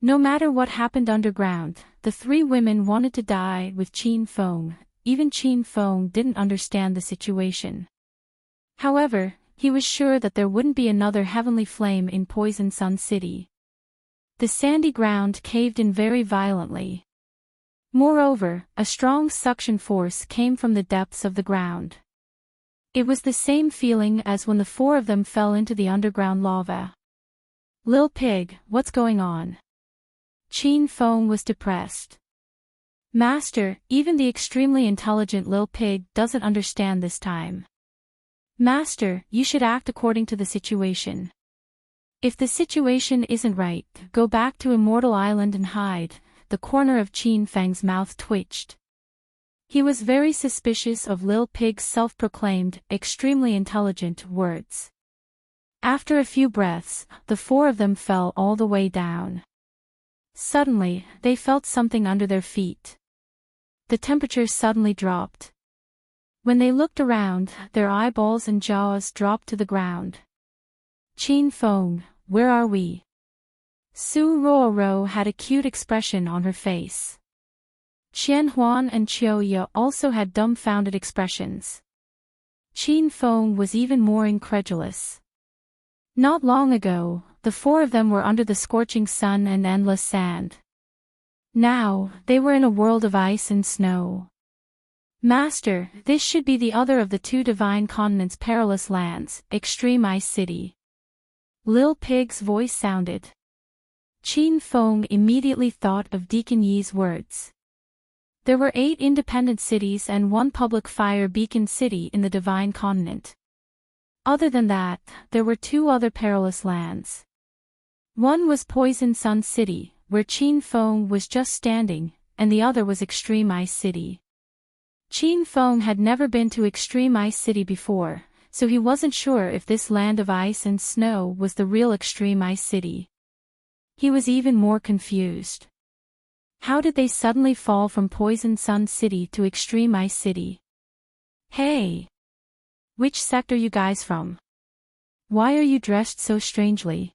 No matter what happened underground, the 3 women wanted to die with Qin Feng. Even Qin Feng didn't understand the situation. However, he was sure that there wouldn't be another heavenly flame in Poison Sun City. The sandy ground caved in very violently. Moreover, a strong suction force came from the depths of the ground. It was the same feeling as when the 4 of them fell into the underground lava. Lil Pig, what's going on? Qin Feng was depressed. Master, even the extremely intelligent Lil Pig doesn't understand this time. Master, you should act according to the situation. If the situation isn't right, go back to Immortal Island and hide. The corner of Qin Feng's mouth twitched. He was very suspicious of Lil Pig's self-proclaimed, extremely intelligent words. After a few breaths, the four of them fell all the way down. Suddenly, they felt something under their feet. The temperature suddenly dropped. When they looked around, their eyeballs and jaws dropped to the ground. Qin Feng, where are we? Su Ruoro had a cute expression on her face. Qian Huan and Qiu Ye also had dumbfounded expressions. Qin Feng was even more incredulous. Not long ago, the four of them were under the scorching sun and endless sand. Now, they were in a world of ice and snow. Master, this should be the other of the two divine continents' perilous lands, Extreme Ice City. Lil Pig's voice sounded. Qin Feng immediately thought of Deacon Yi's words. There were 8 independent cities and 1 public fire beacon city in the divine continent. Other than that, there were 2 other perilous lands. One was Poison Sun City, where Qin Feng was just standing, and the other was Extreme Ice City. Qin Feng had never been to Extreme Ice City before, so he wasn't sure if this land of ice and snow was the real Extreme Ice City. He was even more confused. How did they suddenly fall from Poison Sun City to Extreme Ice City? Hey! Which sect are you guys from? Why are you dressed so strangely?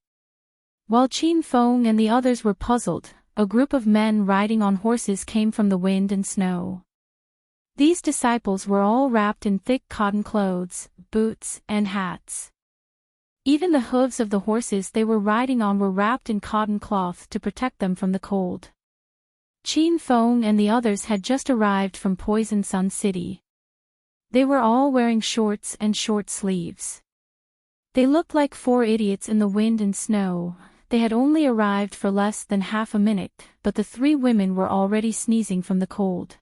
While Qin Feng and the others were puzzled, a group of men riding on horses came from the wind and snow. These disciples were all wrapped in thick cotton clothes, boots, and hats. Even the hooves of the horses they were riding on were wrapped in cotton cloth to protect them from the cold. Qin Feng and the others had just arrived from Poison Sun City. They were all wearing shorts and short sleeves. They looked like 4 idiots in the wind and snow. They had only arrived for less than half a minute, but the 3 women were already sneezing from the cold.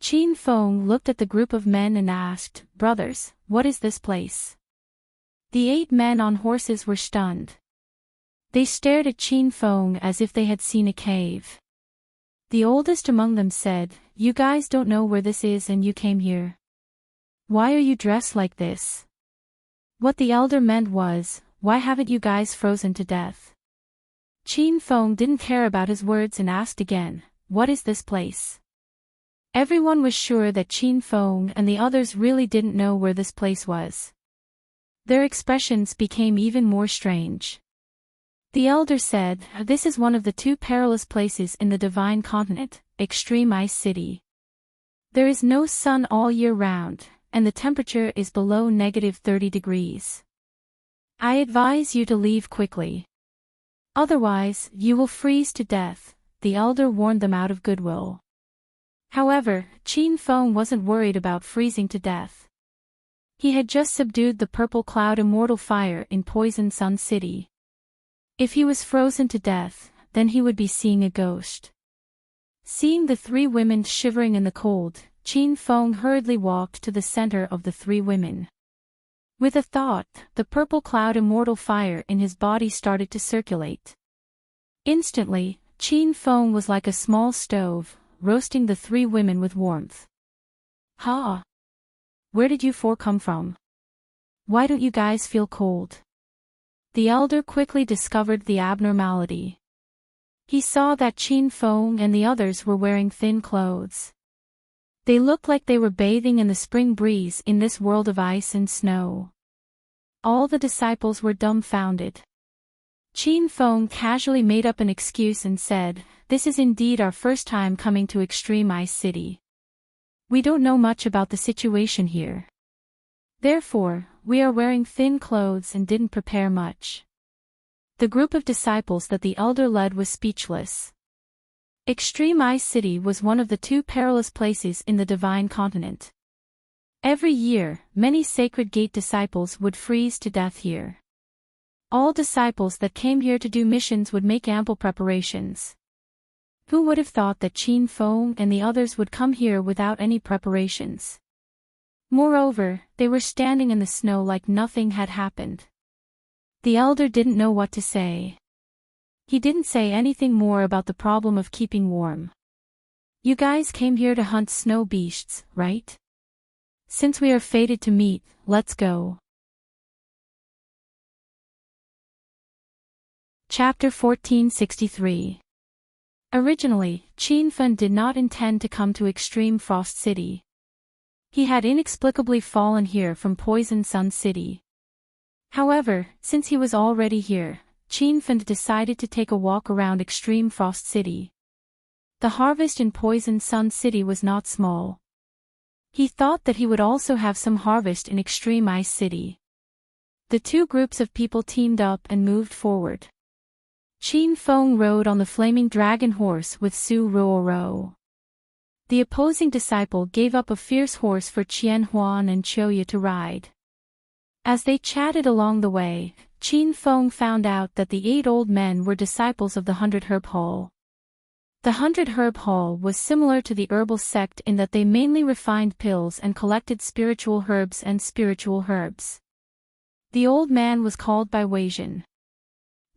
Qin Feng looked at the group of men and asked, "Brothers, what is this place?" The 8 men on horses were stunned. They stared at Qin Feng as if they had seen a cave. The oldest among them said, "You guys don't know where this is and you came here. Why are you dressed like this?" What the elder meant was, "Why haven't you guys frozen to death?" Qin Feng didn't care about his words and asked again, "What is this place?" Everyone was sure that Qin Feng and the others really didn't know where this place was. Their expressions became even more strange. The elder said, "This is one of the 2 perilous places in the divine continent, Extreme Ice City. There is no sun all year round, and the temperature is below -30 degrees. I advise you to leave quickly. Otherwise, you will freeze to death," the elder warned them out of goodwill. However, Qin Feng wasn't worried about freezing to death. He had just subdued the purple cloud immortal fire in Poison Sun City. If he was frozen to death, then he would be seeing a ghost. Seeing the 3 women shivering in the cold, Qin Feng hurriedly walked to the center of the 3 women. With a thought, the purple cloud immortal fire in his body started to circulate. Instantly, Qin Feng was like a small stove, roasting the 3 women with warmth. "Ha! Where did you 4 come from? Why don't you guys feel cold?" The elder quickly discovered the abnormality. He saw that Qin Feng and the others were wearing thin clothes. They looked like they were bathing in the spring breeze in this world of ice and snow. All the disciples were dumbfounded. Qin Feng casually made up an excuse and said, "This is indeed our first time coming to Extreme Ice City. We don't know much about the situation here. Therefore, we are wearing thin clothes and didn't prepare much." The group of disciples that the elder led was speechless. Extreme Ice City was one of the 2 perilous places in the divine continent. Every year, many Sacred Gate disciples would freeze to death here. All disciples that came here to do missions would make ample preparations. Who would have thought that Qin Feng and the others would come here without any preparations? Moreover, they were standing in the snow like nothing had happened. The elder didn't know what to say. He didn't say anything more about the problem of keeping warm. You guys came here to hunt snow beasts, right? Since we are fated to meet, let's go. Chapter 1463. Originally, Qianfen did not intend to come to Extreme Frost City. He had inexplicably fallen here from Poison Sun City. However, since he was already here, Qianfen decided to take a walk around Extreme Frost City. The harvest in Poison Sun City was not small. He thought that he would also have some harvest in Extreme Ice City. The two groups of people teamed up and moved forward. Qin Feng rode on the flaming dragon horse with Su Ruoro. The opposing disciple gave up a fierce horse for Qian Huan and Chouya to ride. As they chatted along the way, Qin Feng found out that the 8 old men were disciples of the 100 Herb Hall. The 100 Herb Hall was similar to the herbal sect in that they mainly refined pills and collected spiritual herbs and spiritual herbs. The old man was called by Weijin.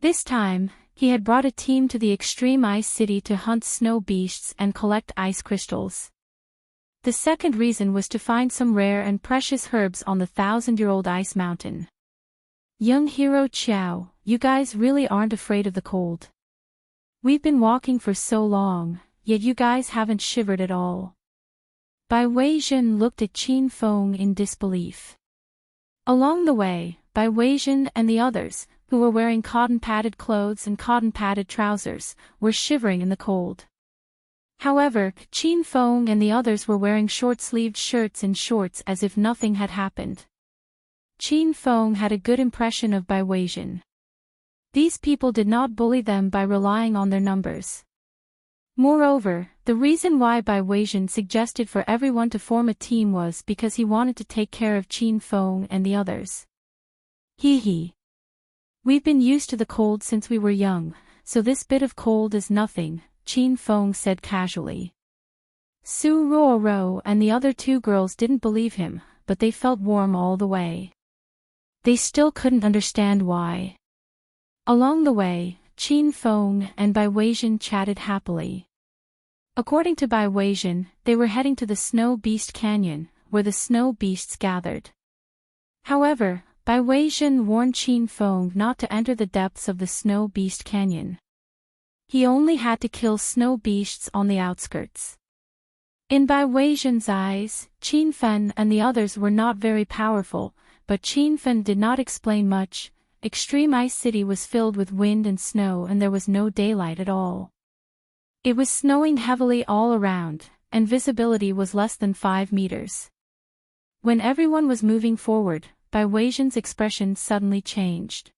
This time, he had brought a team to the Extreme Ice City to hunt snow beasts and collect ice crystals. The second reason was to find some rare and precious herbs on the 1,000-year-old ice mountain. Young hero Qiao, you guys really aren't afraid of the cold. We've been walking for so long, yet you guys haven't shivered at all. Bai Weijin looked at Qin Feng in disbelief. Along the way, Bai Weijin and the others, who were wearing cotton-padded clothes and cotton-padded trousers, were shivering in the cold. However, Qin Feng and the others were wearing short-sleeved shirts and shorts as if nothing had happened. Qin Feng had a good impression of Bai Weijin. These people did not bully them by relying on their numbers. Moreover, the reason why Bai Weijin suggested for everyone to form a team was because he wanted to take care of Qin Feng and the others. Hee. We've been used to the cold since we were young, so this bit of cold is nothing, Qin Feng said casually. Su Ruoro and the other 2 girls didn't believe him, but they felt warm all the way. They still couldn't understand why. Along the way, Qin Feng and Bai Weijin chatted happily. According to Bai Weijin, they were heading to the Snow Beast Canyon, where the snow beasts gathered. However, Bai Weijin warned Qin Feng not to enter the depths of the Snow Beast Canyon. He only had to kill snow beasts on the outskirts. In Bai Weijin's eyes, Qin Fen and the others were not very powerful, but Qin Fen did not explain much. Extreme Ice City was filled with wind and snow and there was no daylight at all. It was snowing heavily all around, and visibility was less than 5 meters. When everyone was moving forward, Bai Weijin's expression suddenly changed.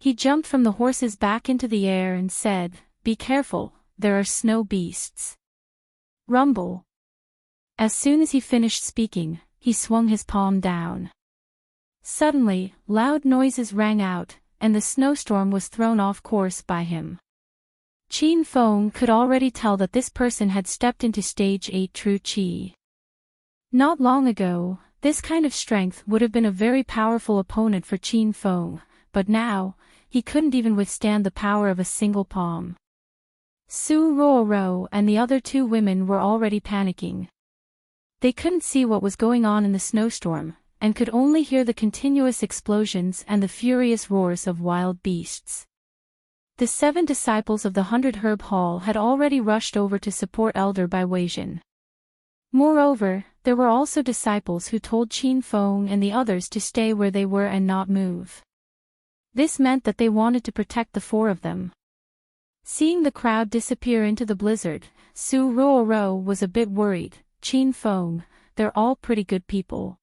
He jumped from the horse's back into the air and said, "Be careful, there are snow beasts." Rumble. As soon as he finished speaking, he swung his palm down. Suddenly, loud noises rang out, and the snowstorm was thrown off course by him. Qin Feng could already tell that this person had stepped into Stage 8 True Qi. Not long ago, this kind of strength would have been a very powerful opponent for Qin Feng, but now, he couldn't even withstand the power of a single palm. Su Ruoro and the other 2 women were already panicking. They couldn't see what was going on in the snowstorm, and could only hear the continuous explosions and the furious roars of wild beasts. The 7 disciples of the 100 Herb Hall had already rushed over to support Elder Bai Weijin. Moreover, there were also disciples who told Qin Feng and the others to stay where they were and not move. This meant that they wanted to protect the 4 of them. Seeing the crowd disappear into the blizzard, Su Ruoro was a bit worried. Qin Feng, they're all pretty good people.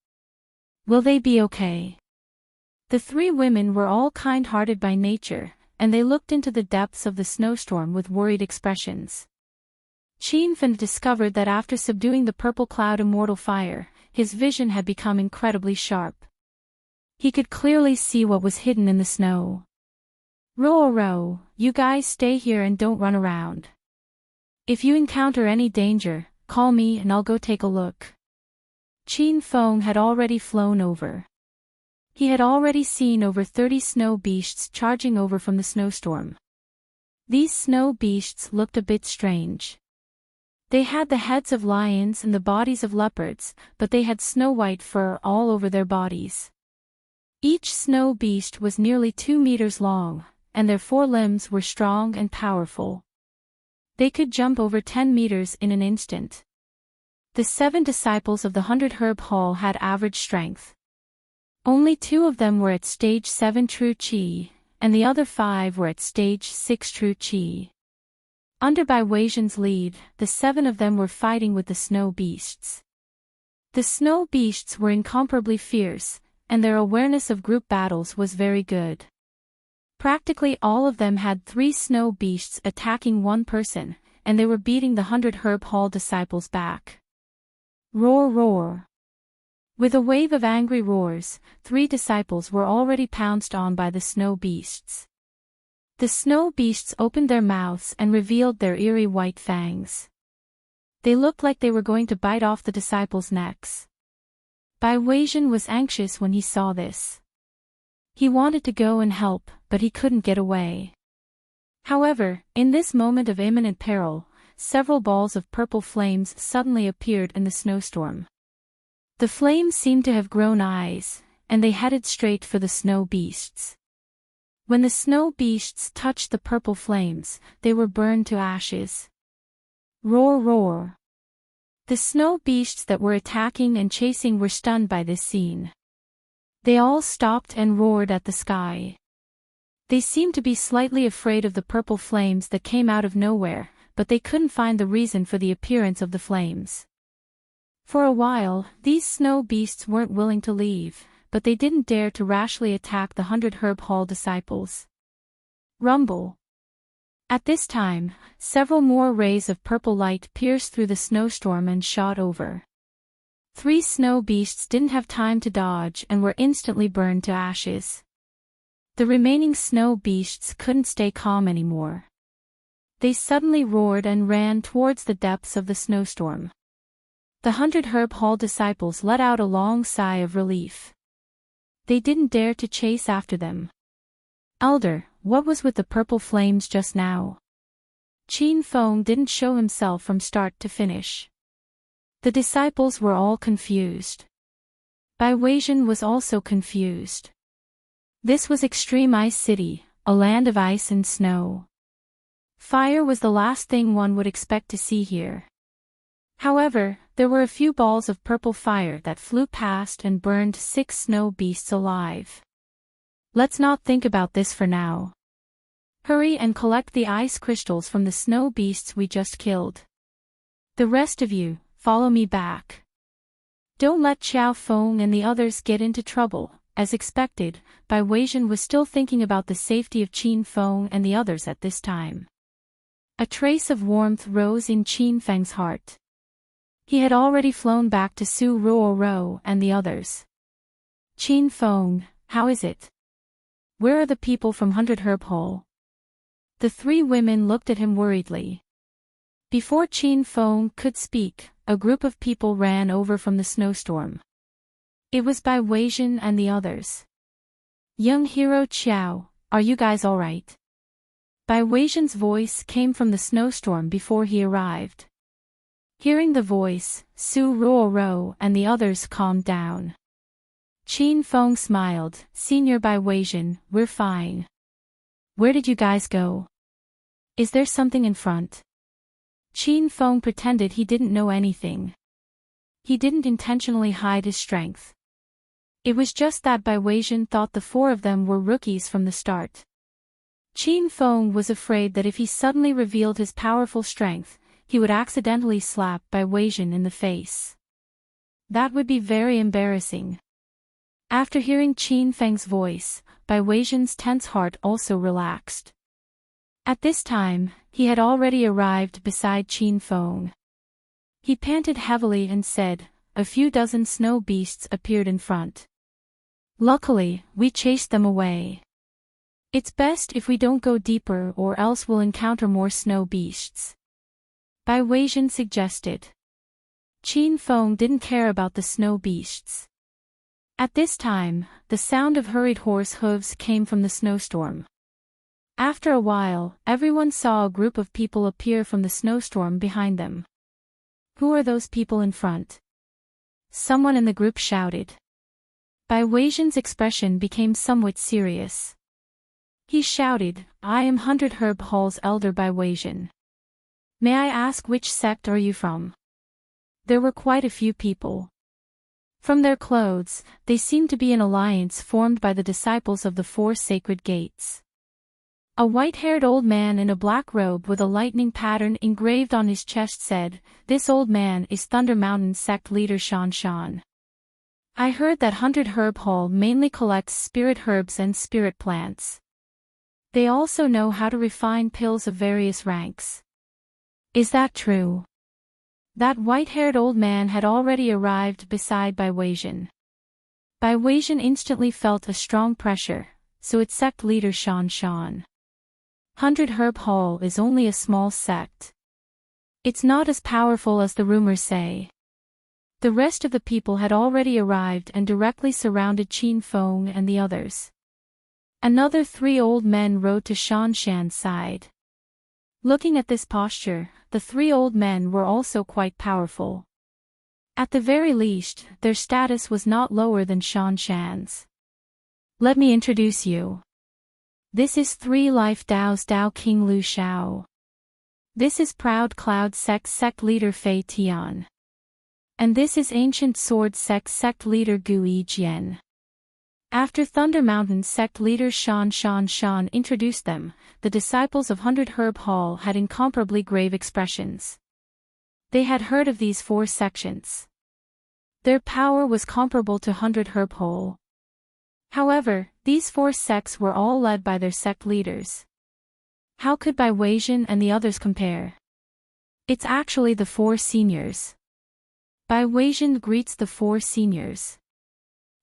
Will they be okay? The 3 women were all kind-hearted by nature, and they looked into the depths of the snowstorm with worried expressions. Qin Fen discovered that after subduing the purple cloud immortal fire, his vision had become incredibly sharp. He could clearly see what was hidden in the snow. Ruoro, you guys stay here and don't run around. If you encounter any danger, call me and I'll go take a look. Qin Feng had already flown over. He had already seen over 30 snow beasts charging over from the snowstorm. These snow beasts looked a bit strange. They had the heads of lions and the bodies of leopards, but they had snow-white fur all over their bodies. Each snow beast was nearly 2 meters long, and their 4 limbs were strong and powerful. They could jump over 10 meters in an instant. The 7 disciples of the 100 Herb Hall had average strength. Only 2 of them were at stage 7 true Qi, and the other 5 were at stage 6 true Qi. Under Bai Weijian's lead, the 7 of them were fighting with the snow beasts. The snow beasts were incomparably fierce, and their awareness of group battles was very good. Practically all of them had 3 snow beasts attacking one person, and they were beating the 100 Herb Hall disciples back. Roar, roar. With a wave of angry roars, 3 disciples were already pounced on by the snow beasts. The snow beasts opened their mouths and revealed their eerie white fangs. They looked like they were going to bite off the disciples' necks. Bai Weijian was anxious when he saw this. He wanted to go and help, but he couldn't get away. However, in this moment of imminent peril, several balls of purple flames suddenly appeared in the snowstorm. The flames seemed to have grown eyes, and they headed straight for the snow beasts. When the snow beasts touched the purple flames, they were burned to ashes. Roar, roar. The snow beasts that were attacking and chasing were stunned by this scene. They all stopped and roared at the sky. They seemed to be slightly afraid of the purple flames that came out of nowhere, but they couldn't find the reason for the appearance of the flames. For a while, these snow beasts weren't willing to leave, but they didn't dare to rashly attack the 100 Herb Hall disciples. Rumble. At this time, several more rays of purple light pierced through the snowstorm and shot over. 3 snow beasts didn't have time to dodge and were instantly burned to ashes. The remaining snow beasts couldn't stay calm anymore. They suddenly roared and ran towards the depths of the snowstorm. The 100 Herb Hall disciples let out a long sigh of relief. They didn't dare to chase after them. Elder, what was with the purple flames just now? Qin Feng didn't show himself from start to finish. The disciples were all confused. Bai Weijian was also confused. This was Extreme Ice City, a land of ice and snow. Fire was the last thing one would expect to see here. However, there were a few balls of purple fire that flew past and burned 6 snow beasts alive. Let's not think about this for now. Hurry and collect the ice crystals from the snow beasts we just killed. The rest of you, follow me back. Don't let Qiao Feng and the others get into trouble. As expected, Bai Weijian was still thinking about the safety of Qin Feng and the others at this time. A trace of warmth rose in Qin Feng's heart. He had already flown back to Su Ruoro and the others. Qin Feng, how is it? Where are the people from 100 Herb Hall? The 3 women looked at him worriedly. Before Qin Feng could speak, a group of people ran over from the snowstorm. It was Bai Weijian and the others. Young hero Qiao, are you guys all right? Bai Weijian's voice came from the snowstorm before he arrived. Hearing the voice, Su Ruoro and the others calmed down. Qin Feng smiled. Senior Bai Weijian, we're fine. Where did you guys go? Is there something in front? Qin Feng pretended he didn't know anything. He didn't intentionally hide his strength. It was just that Bai Weijian thought the 4 of them were rookies from the start. Qin Feng was afraid that if he suddenly revealed his powerful strength, he would accidentally slap Bai Weijian in the face. That would be very embarrassing. After hearing Qin Feng's voice, Bai Weijian's tense heart also relaxed. At this time, he had already arrived beside Qin Feng. He panted heavily and said, a few dozen snow beasts appeared in front. Luckily, we chased them away. It's best if we don't go deeper or else we'll encounter more snow beasts. Bai Weijian suggested. Qin Feng didn't care about the snow beasts. At this time, the sound of hurried horse hooves came from the snowstorm. After a while, everyone saw a group of people appear from the snowstorm behind them. Who are those people in front? Someone in the group shouted. Bai Weijian's expression became somewhat serious. He shouted, I am 100 Herb Hall's elder Bai Weijian. May I ask which sect are you from? There were quite a few people. From their clothes, they seemed to be an alliance formed by the disciples of the four sacred gates. A white-haired old man in a black robe with a lightning pattern engraved on his chest said, This old man is Thunder Mountain sect leader Shan Shan. I heard that 100 Herb Hall mainly collects spirit herbs and spirit plants. They also know how to refine pills of various ranks. Is that true? That white-haired old man had already arrived beside Bai Weijian. Bai Weijian instantly felt a strong pressure, so its sect leader Shan Shan. 100 Herb Hall is only a small sect. It's not as powerful as the rumors say. The rest of the people had already arrived and directly surrounded Qin Feng and the others. Another 3 old men rode to Shan Shan's side. Looking at this posture, the 3 old men were also quite powerful. At the very least, their status was not lower than Shan Shan's. Let me introduce you. This is 3 Life Dao's Dao King Lu Shao. This is Proud Cloud sect leader Fei Tian. And this is Ancient Sword sect leader Gu Yijian. After Thunder Mountain sect leader Shan introduced them, the disciples of 100 Herb Hall had incomparably grave expressions. They had heard of these 4 sections. Their power was comparable to 100 Herb Hall. However, these 4 sects were all led by their sect leaders. How could Bai Weijian and the others compare? It's actually the 4 seniors. Bai Weijian greets the 4 seniors.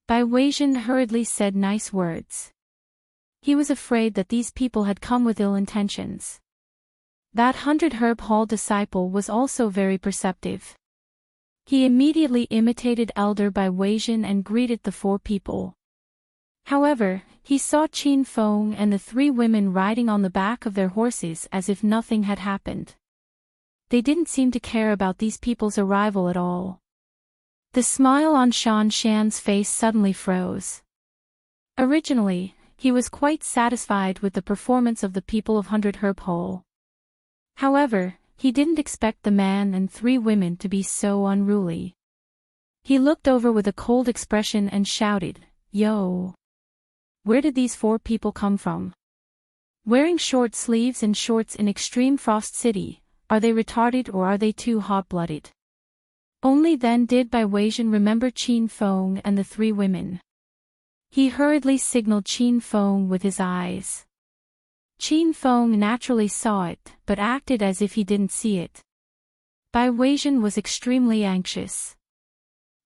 Bai Weijian hurriedly said nice words. He was afraid that these people had come with ill intentions. That 100 Herb Hall disciple was also very perceptive. He immediately imitated Elder Bai Weijian and greeted the 4 people. However, he saw Qin Feng and the 3 women riding on the back of their horses as if nothing had happened. They didn't seem to care about these people's arrival at all. The smile on Shan Shan's face suddenly froze. Originally, he was quite satisfied with the performance of the people of 100 Herb Hall. However, he didn't expect the man and 3 women to be so unruly. He looked over with a cold expression and shouted, Yo! Where did these 4 people come from? Wearing short sleeves and shorts in extreme Frost City, are they retarded or are they too hot-blooded? Only then did Bai Weijian remember Qin Feng and the 3 women. He hurriedly signaled Qin Feng with his eyes. Qin Feng naturally saw it, but acted as if he didn't see it. Bai Weijian was extremely anxious.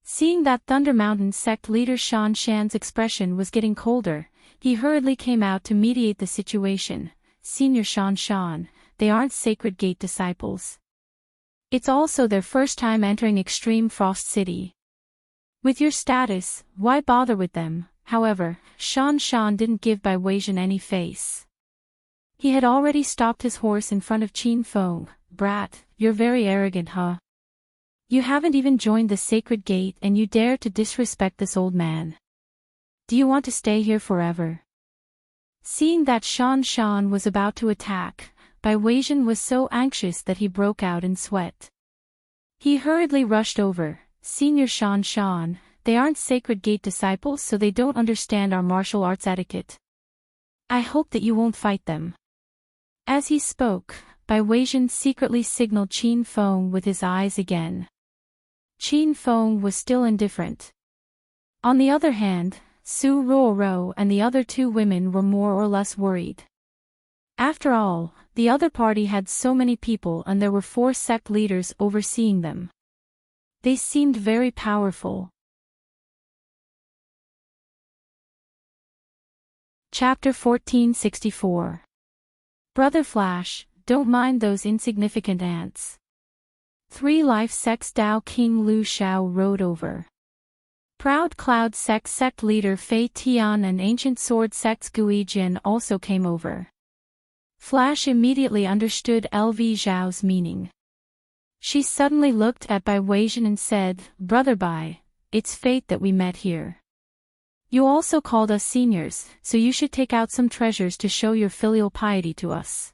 Seeing that Thunder Mountain sect leader Shan Shan's expression was getting colder, he hurriedly came out to mediate the situation. Senior Shan Shan, they aren't Sacred Gate disciples. It's also their first time entering Extreme Frost City. With your status, why bother with them? However, Shan Shan didn't give Bai Weijian any face. He had already stopped his horse in front of Qin Feng. Brat, you're very arrogant, huh? You haven't even joined the Sacred Gate and you dare to disrespect this old man. Do you want to stay here forever? Seeing that Shan Shan was about to attack, Bai Weijian was so anxious that he broke out in sweat. He hurriedly rushed over. Senior Shan Shan, they aren't Sacred Gate disciples so they don't understand our martial arts etiquette. I hope that you won't fight them. As he spoke, Bai Weijian secretly signaled Qin Feng with his eyes again. Qin Feng was still indifferent. On the other hand, Su Ruoro and the other 2 women were more or less worried. After all, the other party had so many people and there were 4 sect leaders overseeing them. They seemed very powerful. Chapter 1464. Brother Flash, don't mind those insignificant ants. 3 Life sects Dao King Lu Shao rode over. Proud Cloud sect leader Fei Tian and Ancient Sword sect's Gu Yijian also came over. Flash immediately understood LV Zhao's meaning. She suddenly looked at Bai Weijian and said, "Brother Bai, it's fate that we met here. You also called us seniors, so you should take out some treasures to show your filial piety to us.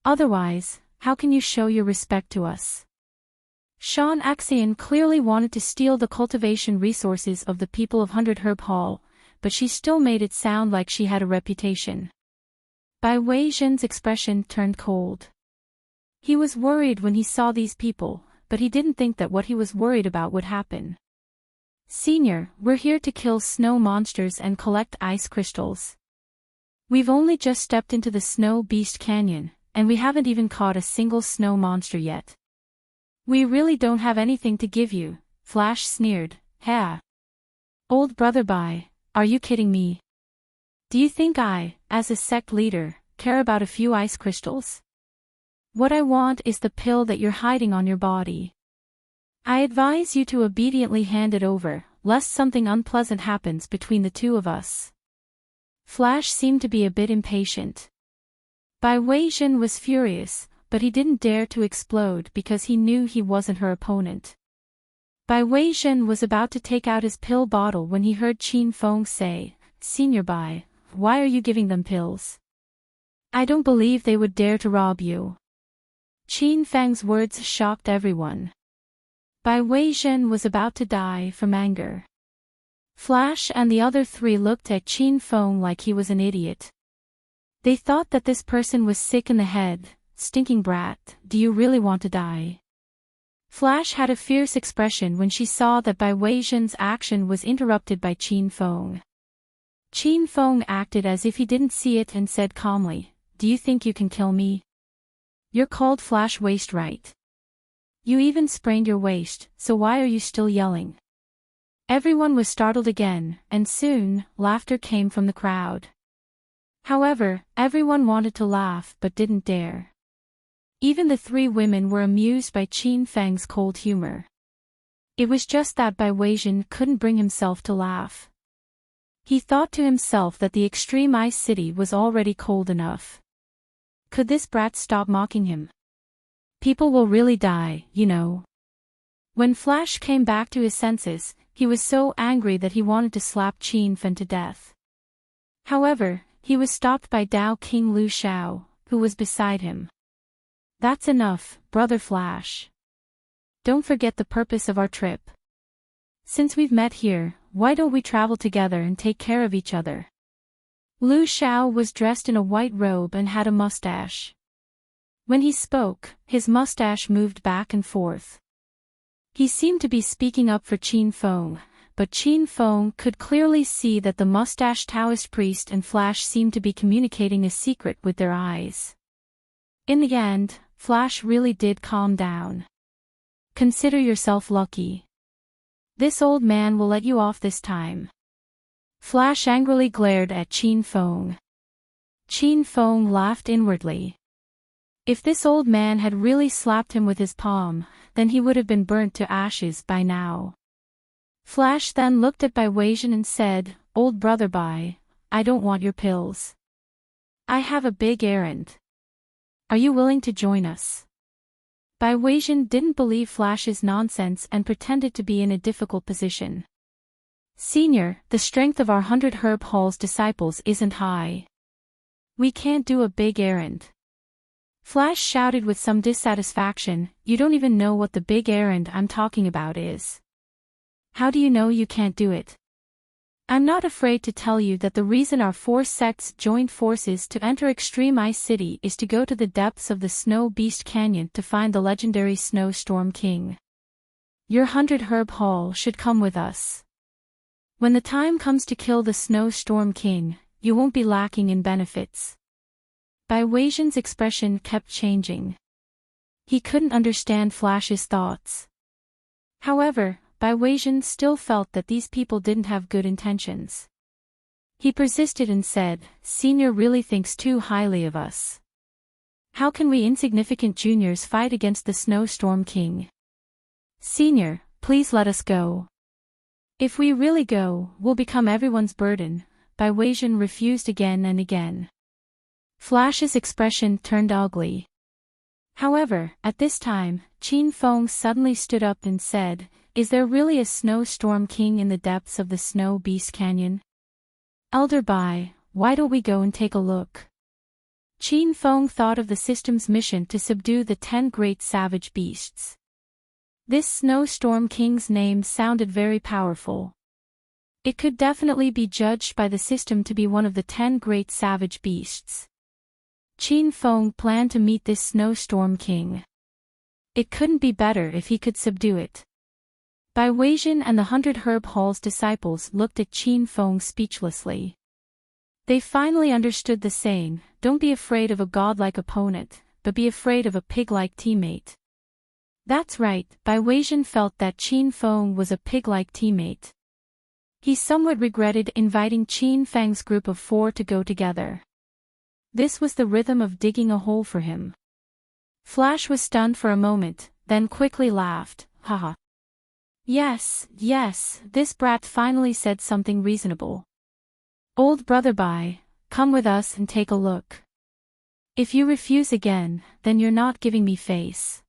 Otherwise, how can you show your respect to us?" Shan Axian clearly wanted to steal the cultivation resources of the people of 100 Herb Hall, but she still made it sound like she had a reputation. Bai Weijian's expression turned cold. He was worried when he saw these people, but he didn't think that what he was worried about would happen. "Senior, we're here to kill snow monsters and collect ice crystals. We've only just stepped into the Snow Beast Canyon, and we haven't even caught a single snow monster yet. We really don't have anything to give you," Flash sneered. "Ha! Old brother Bai, are you kidding me? Do you think I, as a sect leader, care about a few ice crystals? What I want is the pill that you're hiding on your body. I advise you to obediently hand it over, lest something unpleasant happens between the two of us." Flash seemed to be a bit impatient. Bai Weijian was furious, but he didn't dare to explode because he knew he wasn't her opponent. Bai Weijian was about to take out his pill bottle when he heard Qin Feng say, "Senior Bai, why are you giving them pills? I don't believe they would dare to rob you." Qin Feng's words shocked everyone. Bai Weijian was about to die from anger. Flash and the other three looked at Qin Feng like he was an idiot. They thought that this person was sick in the head. "Stinking brat, do you really want to die?" Flash had a fierce expression when she saw that Bai Weijian's action was interrupted by Qin Feng. Qin Feng acted as if he didn't see it and said calmly, "Do you think you can kill me? You're called Flash Waist, right? You even sprained your waist, so why are you still yelling?" Everyone was startled again, and soon, laughter came from the crowd. However, everyone wanted to laugh but didn't dare. Even the three women were amused by Qin Feng's cold humor. It was just that Bai Weijian couldn't bring himself to laugh. He thought to himself that the extreme ice city was already cold enough. Could this brat stop mocking him? People will really die, you know. When Flash came back to his senses, he was so angry that he wanted to slap Qin Feng to death. However, he was stopped by Dao King Lu Xiao, who was beside him. "That's enough, Brother Flash. Don't forget the purpose of our trip. Since we've met here, why don't we travel together and take care of each other?" Lu Xiao was dressed in a white robe and had a mustache. When he spoke, his mustache moved back and forth. He seemed to be speaking up for Qin Feng, but Qin Feng could clearly see that the mustached Taoist priest and Flash seemed to be communicating a secret with their eyes. In the end, Flash really did calm down. "Consider yourself lucky. This old man will let you off this time." Flash angrily glared at Qin Feng. Qin Feng laughed inwardly. If this old man had really slapped him with his palm, then he would have been burnt to ashes by now. Flash then looked at Bai Weijian and said, "Old brother Bai, I don't want your pills. I have a big errand. Are you willing to join us?" Bai Weijian didn't believe Flash's nonsense and pretended to be in a difficult position. "Senior, the strength of our 100 Herb Hall's disciples isn't high. We can't do a big errand." Flash shouted with some dissatisfaction, "You don't even know what the big errand I'm talking about is. How do you know you can't do it? I'm not afraid to tell you that the reason our 4 sects joined forces to enter Extreme Ice City is to go to the depths of the Snow Beast Canyon to find the legendary Snowstorm King. Your 100 Herb Hall should come with us. When the time comes to kill the Snowstorm King, you won't be lacking in benefits." Bai Weijian's expression kept changing. He couldn't understand Flash's thoughts. However, Bai Weijian still felt that these people didn't have good intentions. He persisted and said, "Senior really thinks too highly of us. How can we insignificant juniors fight against the Snowstorm King? Senior, please let us go. If we really go, we'll become everyone's burden." Bai Weijian refused again and again. Flash's expression turned ugly. However, at this time, Qin Feng suddenly stood up and said, "Is there really a snowstorm king in the depths of the Snow Beast Canyon? Elder Bai, why don't we go and take a look?" Qin Feng thought of the system's mission to subdue the 10 great savage beasts. This snowstorm king's name sounded very powerful. It could definitely be judged by the system to be one of the 10 great savage beasts. Qin Feng planned to meet this snowstorm king. It couldn't be better if he could subdue it. Bai Weijin and the 100 Herb Hall's disciples looked at Qin Feng speechlessly. They finally understood the saying, "Don't be afraid of a godlike opponent, but be afraid of a pig-like teammate." That's right, Bai Weijin felt that Qin Feng was a pig-like teammate. He somewhat regretted inviting Qin Feng's group of 4 to go together. This was the rhythm of digging a hole for him. Flash was stunned for a moment, then quickly laughed, "Haha. Yes, this brat finally said something reasonable. Old brother Bai, come with us and take a look. If you refuse again, then you're not giving me face."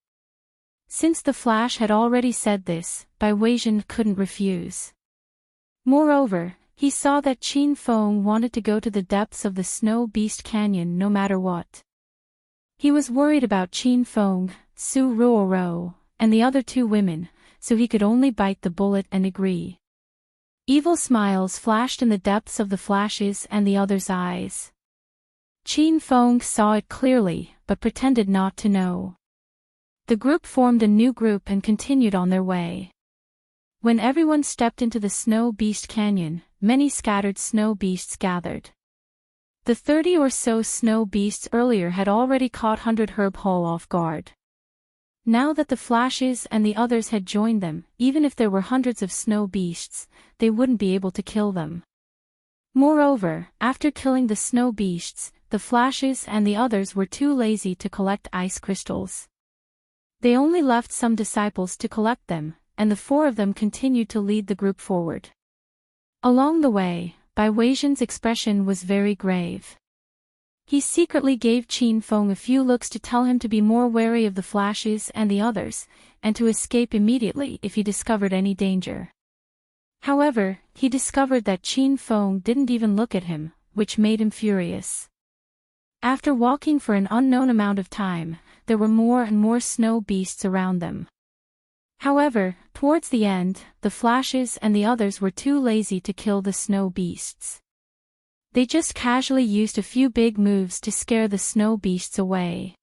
Since the Flash had already said this, Bai Weijin couldn't refuse. Moreover, he saw that Qin Feng wanted to go to the depths of the Snow Beast Canyon no matter what. He was worried about Qin Feng, Su Ruoro, and the other 2 women, so he could only bite the bullet and agree. Evil smiles flashed in the depths of the Flash's and the others' eyes. Qin Feng saw it clearly, but pretended not to know. The group formed a new group and continued on their way. When everyone stepped into the Snow Beast Canyon, many scattered snow beasts gathered. The 30 or so snow beasts earlier had already caught 100 Herb Hall off guard. Now that the Flashes and the others had joined them, even if there were hundreds of snow beasts, they wouldn't be able to kill them. Moreover, after killing the snow beasts, the Flashes and the others were too lazy to collect ice crystals. They only left some disciples to collect them, and the 4 of them continued to lead the group forward. Along the way, Bai Weijin's expression was very grave. He secretly gave Qin Feng a few looks to tell him to be more wary of the Flashes and the others, and to escape immediately if he discovered any danger. However, he discovered that Qin Feng didn't even look at him, which made him furious. After walking for an unknown amount of time, there were more and more snow beasts around them. However, towards the end, the Flashes and the others were too lazy to kill the snow beasts. They just casually used a few big moves to scare the snow beasts away.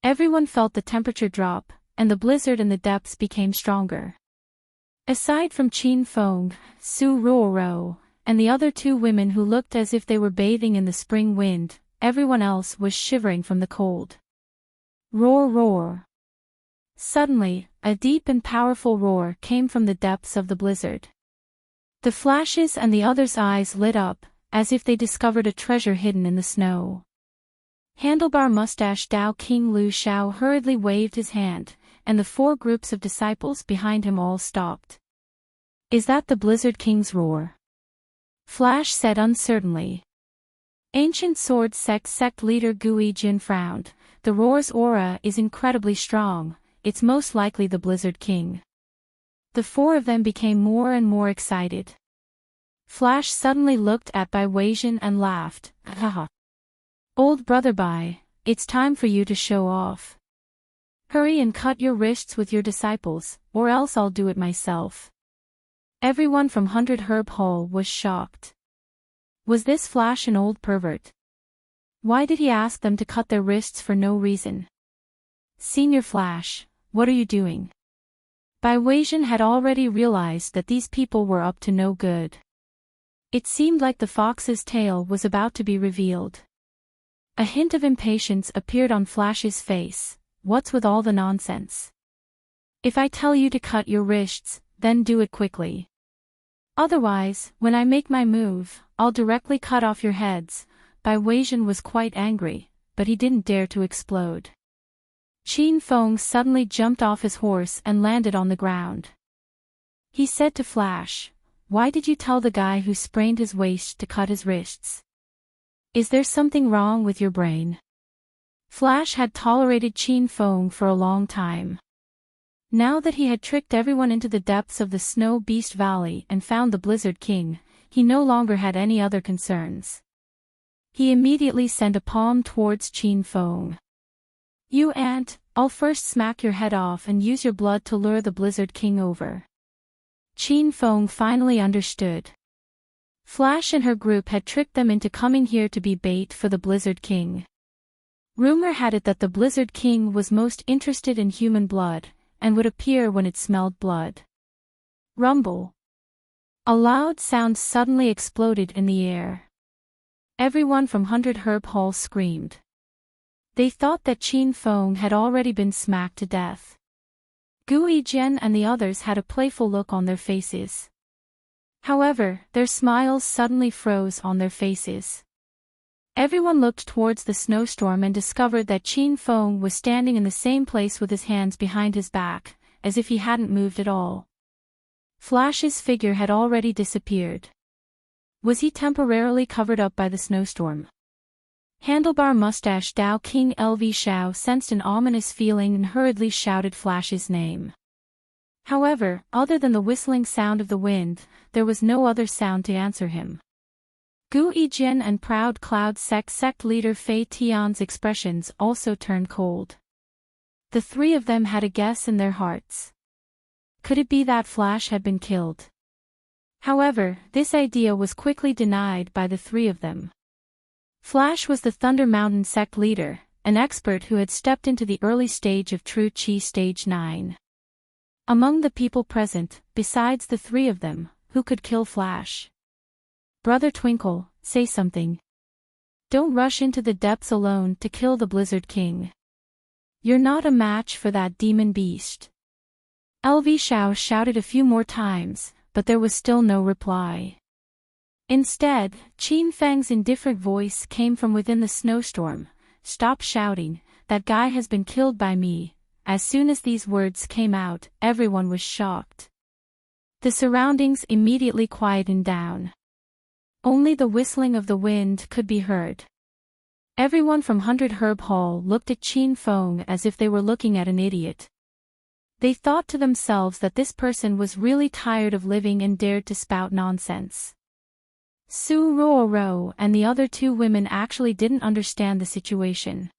Everyone felt the temperature drop, and the blizzard in the depths became stronger. Aside from Qin Feng, Su Ruoro, and the other 2 women who looked as if they were bathing in the spring wind, everyone else was shivering from the cold. Roar, roar. Suddenly, a deep and powerful roar came from the depths of the blizzard. The Flashes and the others' eyes lit up, as if they discovered a treasure hidden in the snow. Handlebar Mustache Dao King Lu Shao hurriedly waved his hand, and the 4 groups of disciples behind him all stopped. "Is that the Blizzard King's roar?" Flash said uncertainly. Ancient Sword Sect leader Gui Jin frowned. "The roar's aura is incredibly strong, it's most likely the Blizzard King." The 4 of them became more and more excited. Flash suddenly looked at Bai Weijin and laughed, "Haha. Old brother Bai, it's time for you to show off. Hurry and cut your wrists with your disciples, or else I'll do it myself." Everyone from 100 Herb Hall was shocked. Was this Flash an old pervert? Why did he ask them to cut their wrists for no reason? "Senior Flash, what are you doing?" Bai Weijin had already realized that these people were up to no good. It seemed like the fox's tail was about to be revealed. A hint of impatience appeared on Flash's face. "What's with all the nonsense? If I tell you to cut your wrists, then do it quickly. Otherwise, when I make my move, I'll directly cut off your heads." Bai Weijin was quite angry, but he didn't dare to explode. Qin Feng suddenly jumped off his horse and landed on the ground. He said to Flash, "Why did you tell the guy who sprained his waist to cut his wrists? Is there something wrong with your brain?" Flash had tolerated Qin Feng for a long time. Now that he had tricked everyone into the depths of the Snow Beast Valley and found the Blizzard King, he no longer had any other concerns. He immediately sent a palm towards Qin Feng. "You ant, I'll first smack your head off and use your blood to lure the Blizzard King over." Qin Feng finally understood. Flash and her group had tricked them into coming here to be bait for the Blizzard King. Rumor had it that the Blizzard King was most interested in human blood, and would appear when it smelled blood. Rumble. A loud sound suddenly exploded in the air. Everyone from 100 Herb Hall screamed. They thought that Qin Feng had already been smacked to death. Gu Yijian and the others had a playful look on their faces. However, their smiles suddenly froze on their faces. Everyone looked towards the snowstorm and discovered that Qin Feng was standing in the same place with his hands behind his back, as if he hadn't moved at all. Flash's figure had already disappeared. Was he temporarily covered up by the snowstorm? Handlebar Mustache Dao King LV Xiao sensed an ominous feeling and hurriedly shouted Flash's name. However, other than the whistling sound of the wind, there was no other sound to answer him. Gu Yijian and Proud Cloud sect leader Fei Tian's expressions also turned cold. The three of them had a guess in their hearts. Could it be that Flash had been killed? However, this idea was quickly denied by the three of them. Flash was the Thunder Mountain sect leader, an expert who had stepped into the early stage of True Qi Stage 9. Among the people present, besides the three of them, who could kill Flash? Brother Twinkle, say something. Don't rush into the depths alone to kill the Blizzard King. You're not a match for that demon beast. LV Xiao shouted a few more times, but there was still no reply. Instead, Qin Feng's indifferent voice came from within the snowstorm. "Stop shouting, that guy has been killed by me." As soon as these words came out, everyone was shocked. The surroundings immediately quietened down. Only the whistling of the wind could be heard. Everyone from 100 Herb Hall looked at Qin Feng as if they were looking at an idiot. They thought to themselves that this person was really tired of living and dared to spout nonsense. Su Ruoro and the other two women actually didn't understand the situation.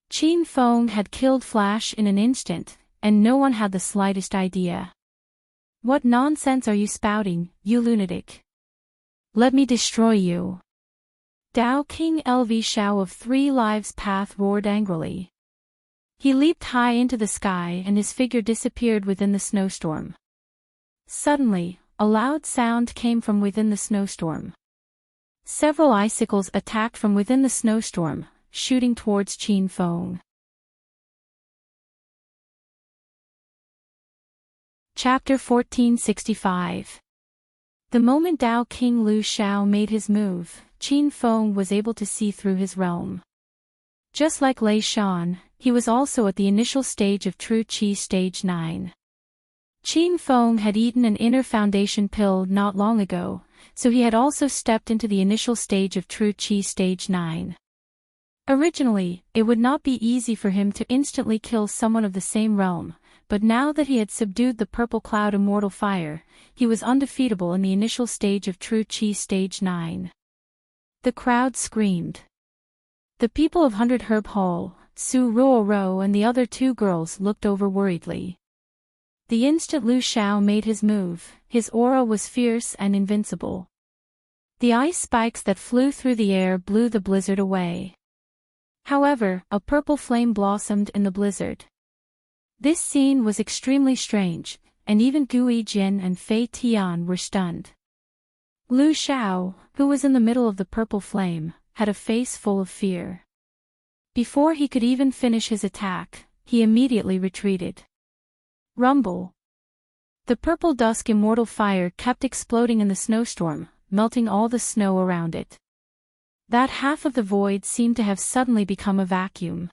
Qin Feng had killed Flash in an instant, and no one had the slightest idea. "What nonsense are you spouting, you lunatic? Let me destroy you." Dao King LV Xiao of 3 Lives Path roared angrily. He leaped high into the sky and his figure disappeared within the snowstorm. Suddenly, a loud sound came from within the snowstorm. Several icicles attacked from within the snowstorm, shooting towards Qin Feng. Chapter 1465. The moment Dao King Lu Xiao made his move, Qin Feng was able to see through his realm. Just like Lei Shan, he was also at the initial stage of True Qi Stage 9. Qin Feng had eaten an inner foundation pill not long ago, so he had also stepped into the initial stage of True Qi Stage 9. Originally, it would not be easy for him to instantly kill someone of the same realm, but now that he had subdued the Purple Cloud Immortal Fire, he was undefeatable in the initial stage of True Qi Stage 9. The crowd screamed. The people of 100 Herb Hall, Su Ruoro and the other two girls looked over worriedly. The instant Lu Xiao made his move, his aura was fierce and invincible. The ice spikes that flew through the air blew the blizzard away. However, a purple flame blossomed in the blizzard. This scene was extremely strange, and even Gu Yijian and Fei Tian were stunned. Lu Xiao, who was in the middle of the purple flame, had a face full of fear. Before he could even finish his attack, he immediately retreated. Rumble. The purple dusk immortal fire kept exploding in the snowstorm, melting all the snow around it. That half of the void seemed to have suddenly become a vacuum.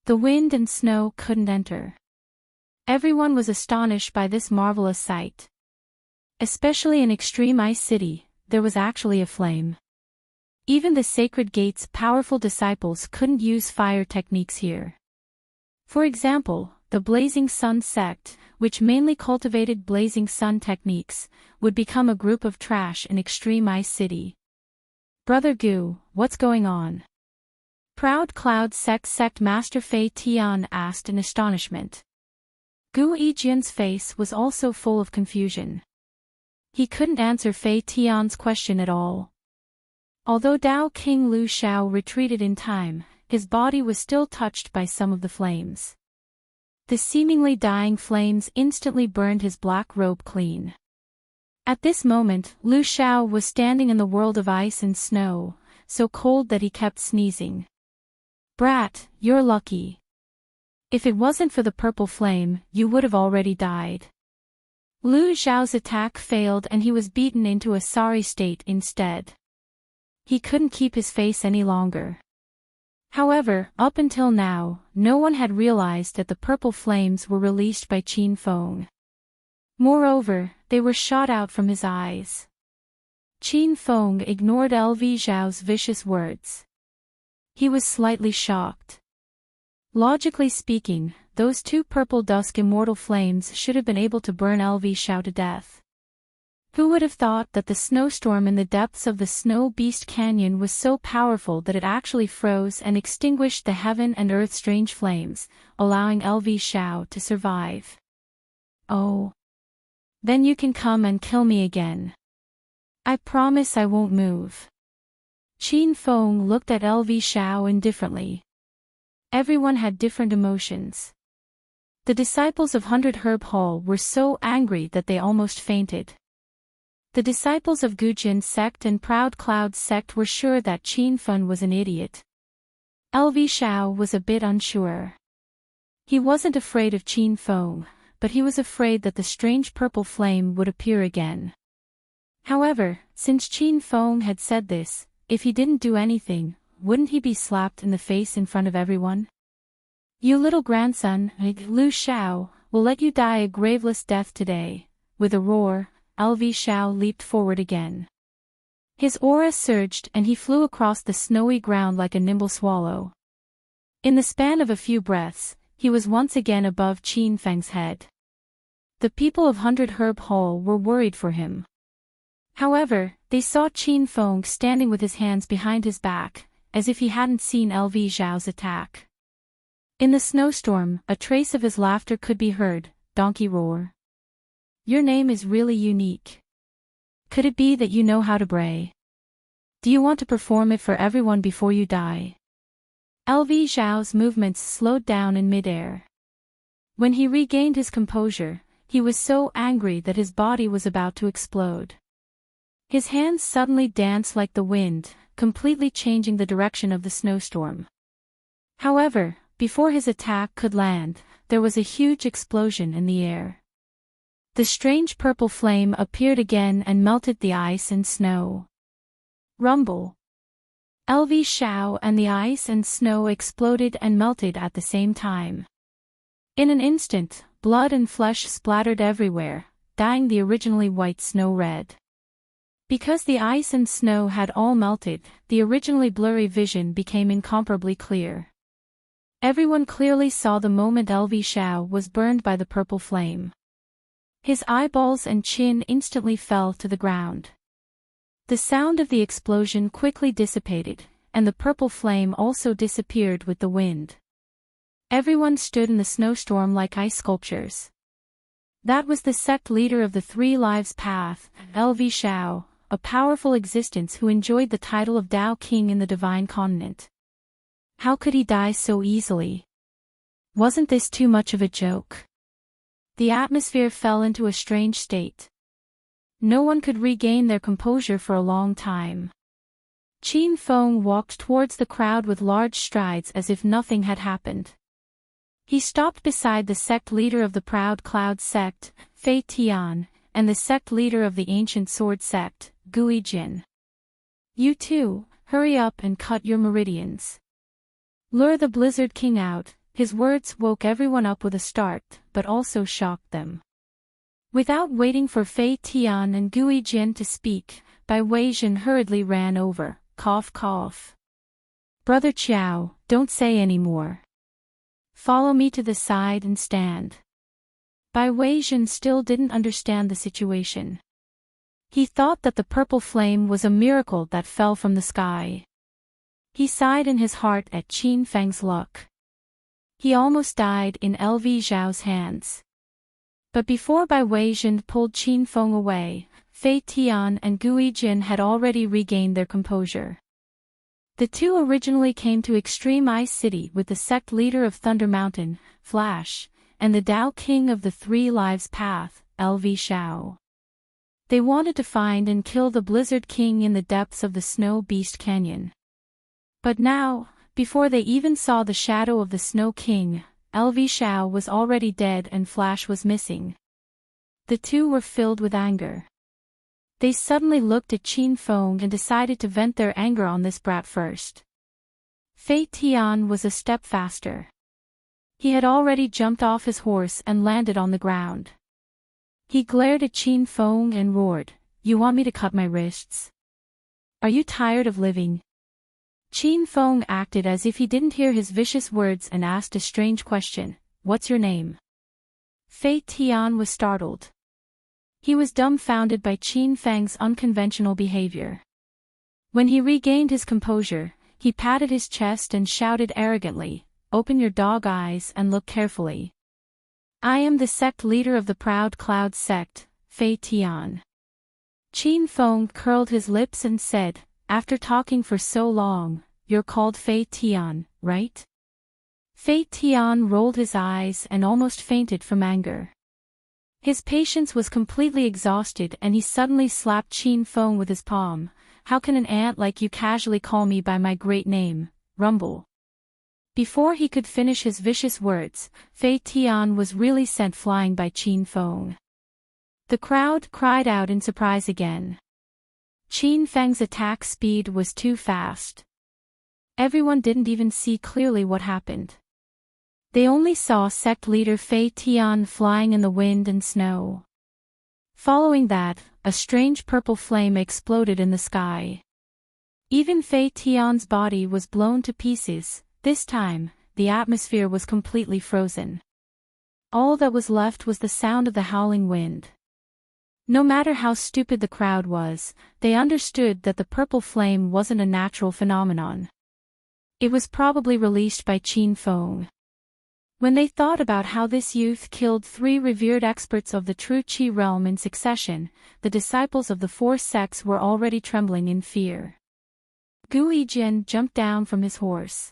The wind and snow couldn't enter. Everyone was astonished by this marvelous sight. Especially in Extreme Ice City, there was actually a flame. Even the Sacred Gate's powerful disciples couldn't use fire techniques here. For example, the Blazing Sun sect, which mainly cultivated Blazing Sun techniques, would become a group of trash in Extreme Ice City. Brother Gu, what's going on? Proud Cloud sect Master Fei Tian asked in astonishment. Gu Yijian's face was also full of confusion. He couldn't answer Fei Tian's question at all. Although Dao King Lu Xiao retreated in time, his body was still touched by some of the flames. The seemingly dying flames instantly burned his black robe clean. At this moment, Lu Xiao was standing in the world of ice and snow, so cold that he kept sneezing. Brat, you're lucky. If it wasn't for the purple flame, you would have already died. Lu Xiao's attack failed and he was beaten into a sorry state instead. He couldn't keep his face any longer. However, up until now, no one had realized that the purple flames were released by Qin Feng. Moreover, they were shot out from his eyes. Qin Feng ignored LV Zhao's vicious words. He was slightly shocked. Logically speaking, those two purple dusk immortal flames should have been able to burn LV Zhao to death. Who would have thought that the snowstorm in the depths of the Snow Beast Canyon was so powerful that it actually froze and extinguished the heaven and earth strange flames, allowing LV Zhao to survive? Oh. Then you can come and kill me again. I promise I won't move. Qin Feng looked at LV Zhao indifferently. Everyone had different emotions. The disciples of 100 Herb Hall were so angry that they almost fainted. The disciples of Gujin sect and Proud Cloud sect were sure that Qin Feng was an idiot. LV Zhao was a bit unsure. He wasn't afraid of Qin Feng, but he was afraid that the strange purple flame would appear again. However, since Qin Feng had said this, if he didn't do anything, wouldn't he be slapped in the face in front of everyone? You little grandson, Lu Xiao, will let you die a graveless death today. With a roar, LV Zhao leaped forward again. His aura surged and he flew across the snowy ground like a nimble swallow. In the span of a few breaths, he was once again above Qin Feng's head. The people of 100 Herb Hall were worried for him. However, they saw Qin Feng standing with his hands behind his back, as if he hadn't seen LV Zhao's attack. In the snowstorm, a trace of his laughter could be heard. Donkey roar. Your name is really unique. Could it be that you know how to bray? Do you want to perform it for everyone before you die? LV Zhao's movements slowed down in midair. When he regained his composure, he was so angry that his body was about to explode. His hands suddenly danced like the wind, completely changing the direction of the snowstorm. However, before his attack could land, there was a huge explosion in the air. The strange purple flame appeared again and melted the ice and snow. Rumble. LV Zhao and the ice and snow exploded and melted at the same time. In an instant, blood and flesh splattered everywhere, dyeing the originally white snow red. Because the ice and snow had all melted, the originally blurry vision became incomparably clear. Everyone clearly saw the moment LV Zhao was burned by the purple flame. His eyeballs and chin instantly fell to the ground. The sound of the explosion quickly dissipated, and the purple flame also disappeared with the wind. Everyone stood in the snowstorm like ice sculptures. That was the sect leader of the Three Lives Path, LV Zhao, a powerful existence who enjoyed the title of Dao King in the Divine Continent. How could he die so easily? Wasn't this too much of a joke? The atmosphere fell into a strange state. No one could regain their composure for a long time. Qin Feng walked towards the crowd with large strides as if nothing had happened. He stopped beside the sect leader of the Proud Cloud sect, Fei Tian, and the sect leader of the Ancient Sword sect, Gui Jin. You two, hurry up and cut your meridians. Lure the Blizzard King out. His words woke everyone up with a start, but also shocked them. Without waiting for Fei Tian and Gui Jin to speak, Bai Weijin hurriedly ran over. cough cough. Brother Chiao, don't say any more. Follow me to the side and stand. Bai Weijin still didn't understand the situation. He thought that the purple flame was a miracle that fell from the sky. He sighed in his heart at Qin Feng's luck. He almost died in LV Zhao's hands. But before Bai Weijin pulled Qin Feng away, Fei Tian and Gui Jin had already regained their composure. The two originally came to Extreme Ice City with the sect leader of Thunder Mountain, Flash, and the Dao King of the Three Lives Path, LV Xiao. They wanted to find and kill the Blizzard King in the depths of the Snow Beast Canyon. But now, before they even saw the shadow of the Snow King, LV Xiao was already dead and Flash was missing. The two were filled with anger. They suddenly looked at Qin Feng and decided to vent their anger on this brat first. Fei Tian was a step faster. He had already jumped off his horse and landed on the ground. He glared at Qin Feng and roared, "You want me to cut my wrists? Are you tired of living?" Qin Feng acted as if he didn't hear his vicious words and asked a strange question, "What's your name?" Fei Tian was startled. He was dumbfounded by Qin Feng's unconventional behavior. When he regained his composure, he patted his chest and shouted arrogantly, "Open your dog eyes and look carefully. I am the sect leader of the Proud Cloud sect, Fei Tian." Qin Feng curled his lips and said, "After talking for so long, you're called Fei Tian, right?" Fei Tian rolled his eyes and almost fainted from anger. His patience was completely exhausted and he suddenly slapped Qin Feng with his palm. "How can an ant like you casually call me by my great name, Rumble?" Before he could finish his vicious words, Fei Tian was really sent flying by Qin Feng. The crowd cried out in surprise again. Qin Feng's attack speed was too fast. Everyone didn't even see clearly what happened. They only saw sect leader Fei Tian flying in the wind and snow. Following that, a strange purple flame exploded in the sky. Even Fei Tian's body was blown to pieces. This time, the atmosphere was completely frozen. All that was left was the sound of the howling wind. No matter how stupid the crowd was, they understood that the purple flame wasn't a natural phenomenon. It was probably released by Qin Feng. When they thought about how this youth killed 3 revered experts of the true Qi realm in succession, the disciples of the 4 sects were already trembling in fear. Gu Yijian jumped down from his horse.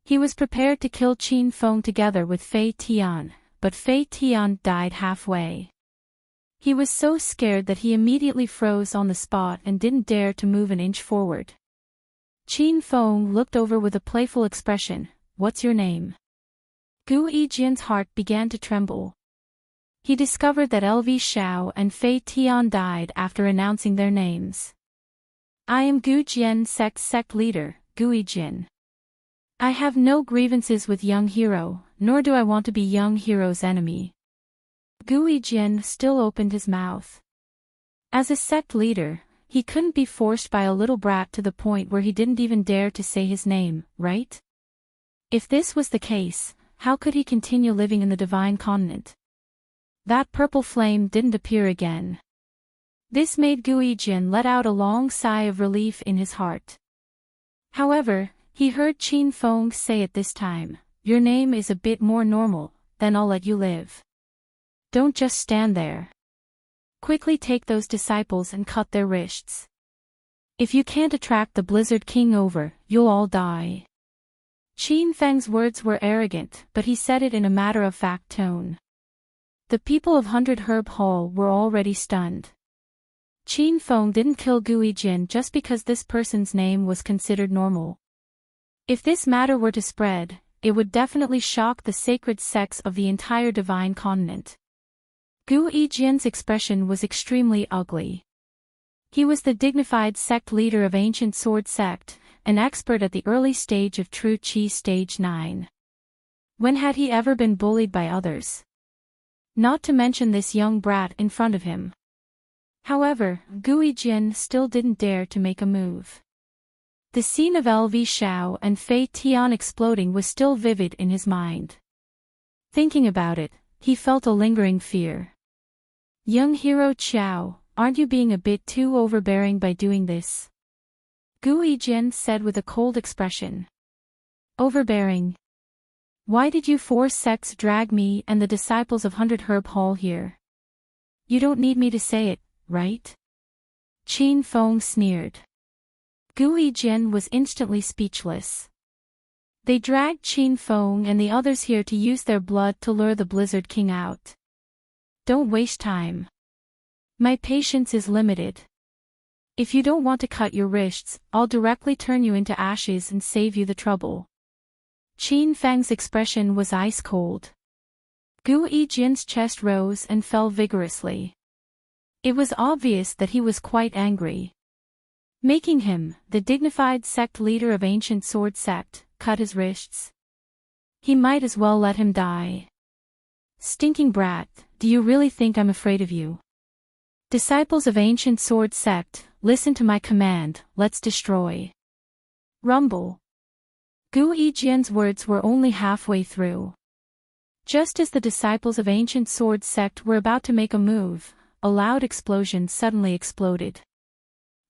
He was prepared to kill Qin Feng together with Fei Tian, but Fei Tian died halfway. He was so scared that he immediately froze on the spot and didn't dare to move an inch forward. Qin Feng looked over with a playful expression, "What's your name?" Gu Yijian's heart began to tremble. He discovered that LV Xiao and Fei Tian died after announcing their names. "I am Gu Jian sect leader, Gu Yijin. I have no grievances with Young Hero, nor do I want to be Young Hero's enemy." Gu Yijian still opened his mouth. As a sect leader, he couldn't be forced by a little brat to the point where he didn't even dare to say his name, right? If this was the case, how could he continue living in the Divine Continent? That purple flame didn't appear again. This made Gu Yijian let out a long sigh of relief in his heart. However, he heard Qin Feng say at this time, "Your name is a bit more normal, then I'll let you live. Don't just stand there. Quickly take those disciples and cut their wrists. If you can't attract the Blizzard King over, you'll all die." Qin Feng's words were arrogant, but he said it in a matter-of-fact tone. The people of 100 Herb Hall were already stunned. Qin Feng didn't kill Gu Yijin just because this person's name was considered normal. If this matter were to spread, it would definitely shock the sacred sects of the entire Divine Continent. Gu Yijin's expression was extremely ugly. He was the dignified sect leader of Ancient Sword Sect, an expert at the early stage of True Qi Stage 9. When had he ever been bullied by others? Not to mention this young brat in front of him. However, Gu Yijin still didn't dare to make a move. The scene of LV Xiao and Fei Tian exploding was still vivid in his mind. Thinking about it, he felt a lingering fear. Young hero Qiao, aren't you being a bit too overbearing by doing this? Gu Yijian said with a cold expression. Overbearing? Why did you four sects drag me and the disciples of 100 Herb Hall here? You don't need me to say it, right? Qin Feng sneered. Gu Yijian was instantly speechless. They dragged Qin Feng and the others here to use their blood to lure the Blizzard King out. Don't waste time. My patience is limited. If you don't want to cut your wrists, I'll directly turn you into ashes and save you the trouble. Qin Feng's expression was ice-cold. Gu Yijian's chest rose and fell vigorously. It was obvious that he was quite angry. Making him, the dignified sect leader of ancient sword sect, cut his wrists. He might as well let him die. Stinking brat, do you really think I'm afraid of you? Disciples of ancient sword sect, listen to my command, let's destroy. Rumble. Gu Yijian's words were only halfway through. Just as the disciples of ancient sword sect were about to make a move, a loud explosion suddenly exploded.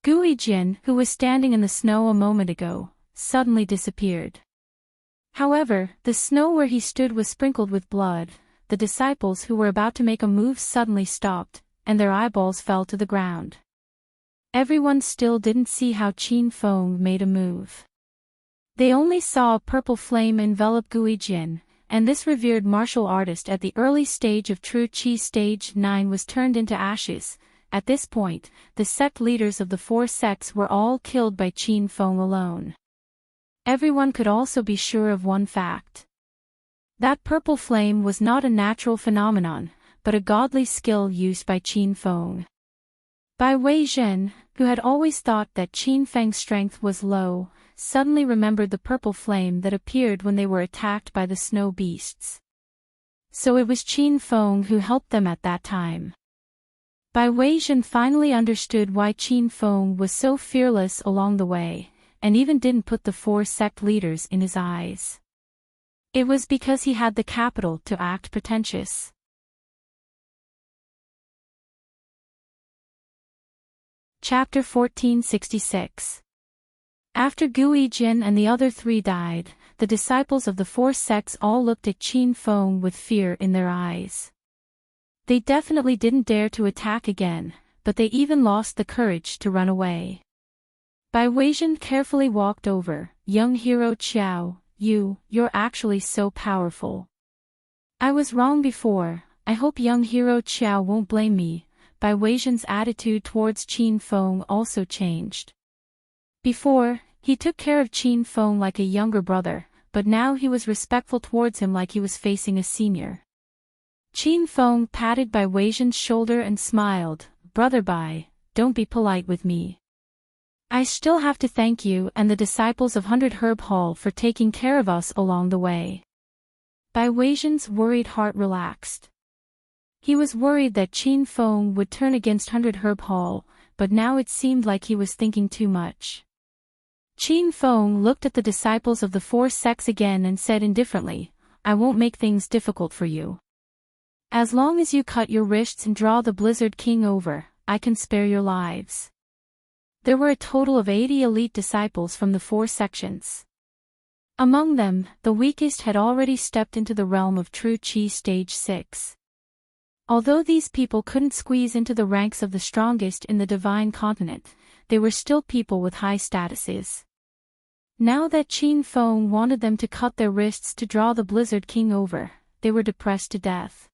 Gu Yijian, who was standing in the snow a moment ago, suddenly disappeared. However, the snow where he stood was sprinkled with blood. The disciples who were about to make a move suddenly stopped, and their eyeballs fell to the ground. Everyone still didn't see how Qin Feng made a move. They only saw a purple flame envelop Gu Yijian, and this revered martial artist at the early stage of True Qi Stage 9 was turned into ashes. At this point, the sect leaders of the four sects were all killed by Qin Feng alone. Everyone could also be sure of one fact. That purple flame was not a natural phenomenon, but a godly skill used by Qin Feng. Bai Weizhen, who had always thought that Qin Feng's strength was low, suddenly remembered the purple flame that appeared when they were attacked by the snow beasts. So it was Qin Feng who helped them at that time. Bai Weizhen finally understood why Qin Feng was so fearless along the way, and even didn't put the four sect leaders in his eyes. It was because he had the capital to act pretentious. Chapter 1466. After Gu Yijian and the other three died, the disciples of the four sects all looked at Qin Feng with fear in their eyes. They definitely didn't dare to attack again, but they even lost the courage to run away. Bai Weizhen carefully walked over. Young hero Qiao, you're actually so powerful. I was wrong before. I hope young hero Qiao won't blame me. Bai Weizhen's attitude towards Qin Feng also changed. Before, he took care of Qin Feng like a younger brother, but now he was respectful towards him like he was facing a senior. Qin Feng patted Bai Weizhen's shoulder and smiled. Brother Bai, don't be polite with me. I still have to thank you and the disciples of 100 Herb Hall for taking care of us along the way. Bai Weizhen's worried heart relaxed. He was worried that Qin Feng would turn against 100 Herb Hall, but now it seemed like he was thinking too much. Qin Feng looked at the disciples of the four sects again and said indifferently, I won't make things difficult for you. As long as you cut your wrists and draw the Blizzard King over, I can spare your lives. There were a total of 80 elite disciples from the four sections. Among them, the weakest had already stepped into the realm of True Qi Stage 6. Although these people couldn't squeeze into the ranks of the strongest in the Divine Continent, they were still people with high statuses. Now that Qin Feng wanted them to cut their wrists to draw the Blizzard King over, they were depressed to death.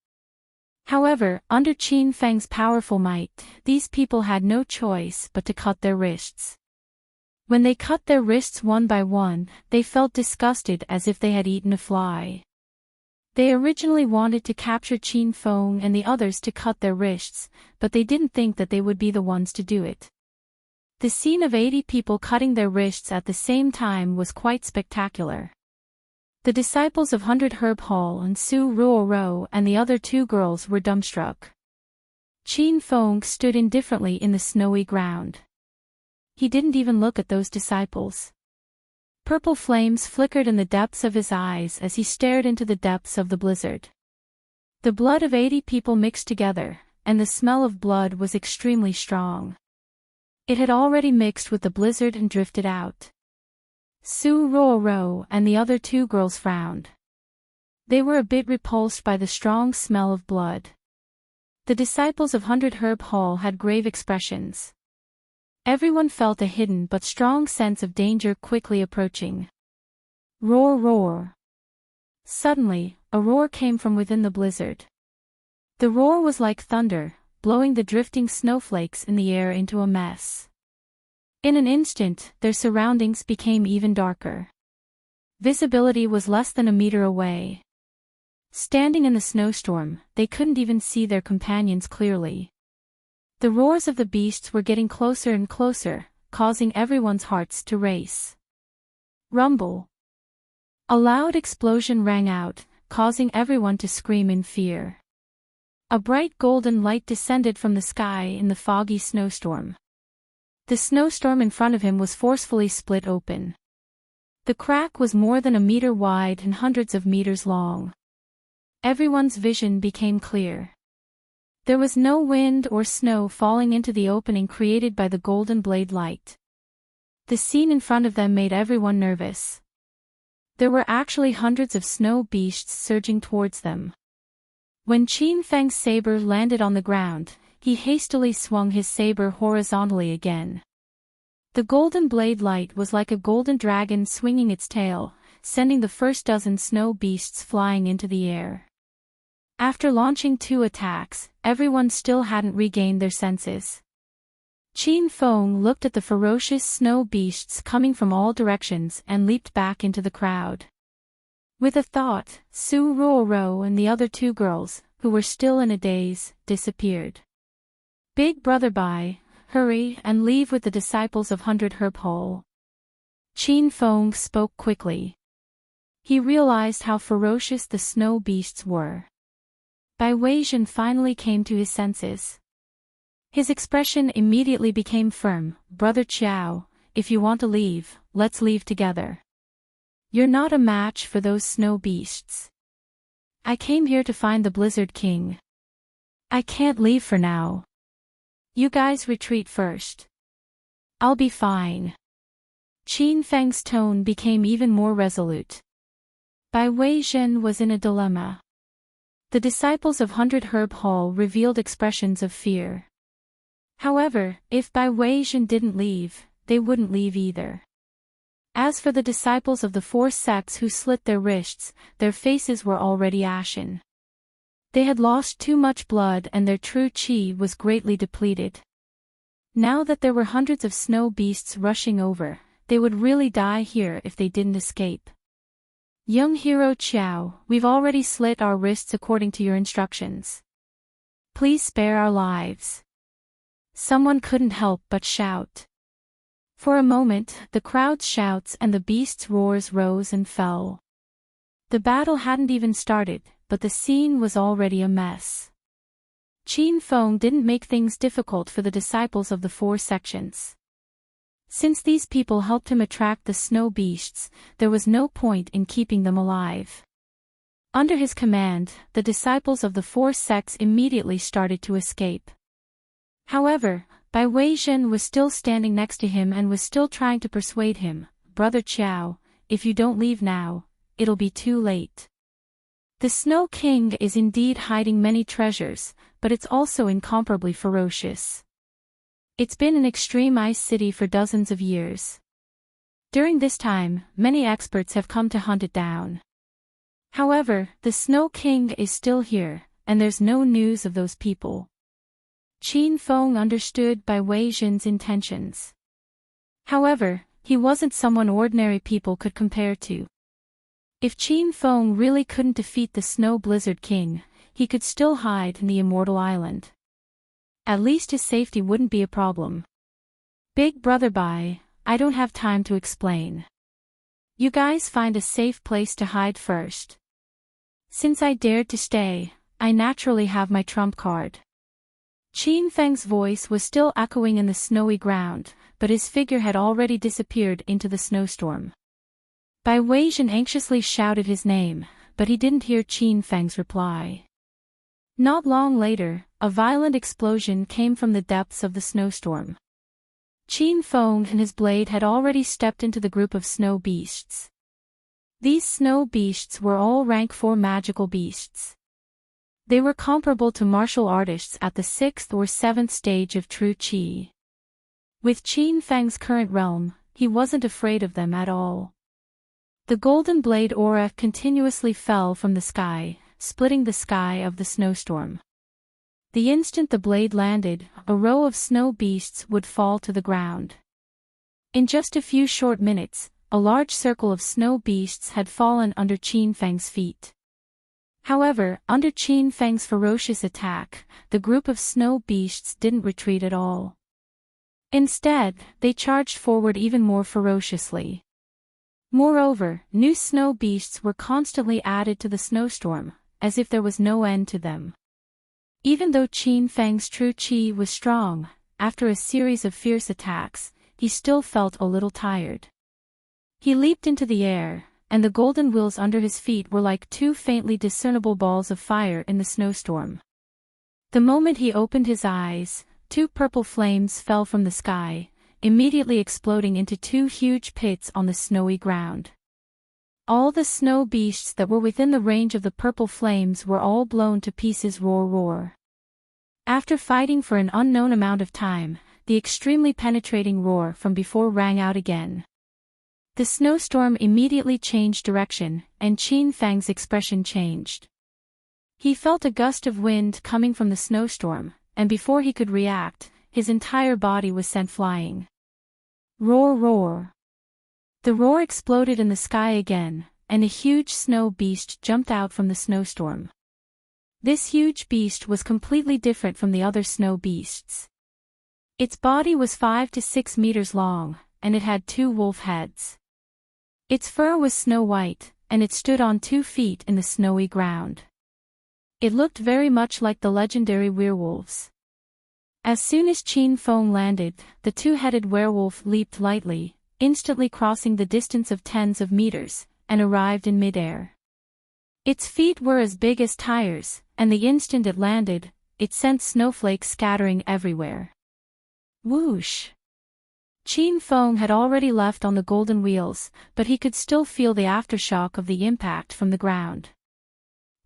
However, under Qin Feng's powerful might, these people had no choice but to cut their wrists. When they cut their wrists one by one, they felt disgusted as if they had eaten a fly. They originally wanted to capture Qin Feng and the others to cut their wrists, but they didn't think that they would be the ones to do it. The scene of 80 people cutting their wrists at the same time was quite spectacular. The disciples of 100 Herb Hall and Su Ruoro and the other two girls were dumbstruck. Qin Feng stood indifferently in the snowy ground. He didn't even look at those disciples. Purple flames flickered in the depths of his eyes as he stared into the depths of the blizzard. The blood of 80 people mixed together, and the smell of blood was extremely strong. It had already mixed with the blizzard and drifted out. Su-ro-ro and the other 2 girls frowned. They were a bit repulsed by the strong smell of blood. The disciples of 100 Herb Hall had grave expressions. Everyone felt a hidden but strong sense of danger quickly approaching. Roar, roar. Suddenly, a roar came from within the blizzard. The roar was like thunder, blowing the drifting snowflakes in the air into a mess. In an instant, their surroundings became even darker. Visibility was less than a meter away. Standing in the snowstorm, they couldn't even see their companions clearly. The roars of the beasts were getting closer and closer, causing everyone's hearts to race. Rumble. A loud explosion rang out, causing everyone to scream in fear. A bright golden light descended from the sky in the foggy snowstorm. The snowstorm in front of him was forcefully split open. The crack was more than a meter wide and hundreds of meters long. Everyone's vision became clear. There was no wind or snow falling into the opening created by the golden blade light. The scene in front of them made everyone nervous. There were actually hundreds of snow beasts surging towards them. When Qin Feng's saber landed on the ground, he hastily swung his saber horizontally again. The golden blade light was like a golden dragon swinging its tail, sending the first dozen snow beasts flying into the air. After launching 2 attacks, everyone still hadn't regained their senses. Qin Feng looked at the ferocious snow beasts coming from all directions and leaped back into the crowd. With a thought, Su-ro-ro and the other 2 girls, who were still in a daze, disappeared. Big brother Bai, hurry and leave with the disciples of 100 Herb Hall. Qin Feng spoke quickly. He realized how ferocious the snow beasts were. Bai Weijian finally came to his senses. His expression immediately became firm. Brother Qiao, if you want to leave, let's leave together. You're not a match for those snow beasts. I came here to find the Blizzard King. I can't leave for now. You guys retreat first. I'll be fine. Qin Feng's tone became even more resolute. Bai Weijian was in a dilemma. The disciples of 100 Herb Hall revealed expressions of fear. However, if Bai Weijian didn't leave, they wouldn't leave either. As for the disciples of the 4 sects who slit their wrists, their faces were already ashen. They had lost too much blood and their true qi was greatly depleted. Now that there were hundreds of snow beasts rushing over, they would really die here if they didn't escape. Young hero Qiao, we've already slit our wrists according to your instructions. Please spare our lives. Someone couldn't help but shout. For a moment, the crowd's shouts and the beasts' roars rose and fell. The battle hadn't even started, but the scene was already a mess. Qin Feng didn't make things difficult for the disciples of the 4 sections. Since these people helped him attract the snow beasts, there was no point in keeping them alive. Under his command, the disciples of the 4 sects immediately started to escape. However, Bai Weijian was still standing next to him and was still trying to persuade him, Brother Qiao, if you don't leave now, it'll be too late. The Snow King is indeed hiding many treasures, but it's also incomparably ferocious. It's been an extreme ice city for dozens of years. During this time, many experts have come to hunt it down. However, the Snow King is still here, and there's no news of those people. Qin Feng understood Bai Weijian's intentions. However, he wasn't someone ordinary people could compare to. If Qin Feng really couldn't defeat the Snow Blizzard King, he could still hide in the Immortal Island. At least his safety wouldn't be a problem. Big brother Bai, I don't have time to explain. You guys find a safe place to hide first. Since I dared to stay, I naturally have my trump card. Qin Feng's voice was still echoing in the snowy ground, but his figure had already disappeared into the snowstorm. Bai Weizhen anxiously shouted his name, but he didn't hear Qin Feng's reply. Not long later, a violent explosion came from the depths of the snowstorm. Qin Feng and his blade had already stepped into the group of snow beasts. These snow beasts were all rank 4 magical beasts. They were comparable to martial artists at the 6th or 7th stage of true qi. With Qin Feng's current realm, he wasn't afraid of them at all. The golden blade aura continuously fell from the sky, splitting the sky of the snowstorm. The instant the blade landed, a row of snow beasts would fall to the ground. In just a few short minutes, a large circle of snow beasts had fallen under Qin Feng's feet. However, under Qin Feng's ferocious attack, the group of snow beasts didn't retreat at all. Instead, they charged forward even more ferociously. Moreover, new snow beasts were constantly added to the snowstorm, as if there was no end to them. Even though Qin Feng's true qi was strong, after a series of fierce attacks, he still felt a little tired. He leaped into the air, and the golden wheels under his feet were like 2 faintly discernible balls of fire in the snowstorm. The moment he opened his eyes, 2 purple flames fell from the sky, immediately exploding into 2 huge pits on the snowy ground. All the snow beasts that were within the range of the purple flames were all blown to pieces. Roar roar. After fighting for an unknown amount of time, the extremely penetrating roar from before rang out again. The snowstorm immediately changed direction, and Qin Feng's expression changed. He felt a gust of wind coming from the snowstorm, and before he could react, his entire body was sent flying. Roar roar. The roar exploded in the sky again, and a huge snow beast jumped out from the snowstorm. This huge beast was completely different from the other snow beasts. Its body was 5 to 6 meters long, and it had 2 wolf heads. Its fur was snow white, and it stood on 2 feet in the snowy ground. It looked very much like the legendary werewolves. As soon as Qin Feng landed, the 2-headed werewolf leaped lightly, instantly crossing the distance of tens of meters, and arrived in midair. Its feet were as big as tires, and the instant it landed, it sent snowflakes scattering everywhere. Whoosh! Qin Feng had already left on the golden wheels, but he could still feel the aftershock of the impact from the ground.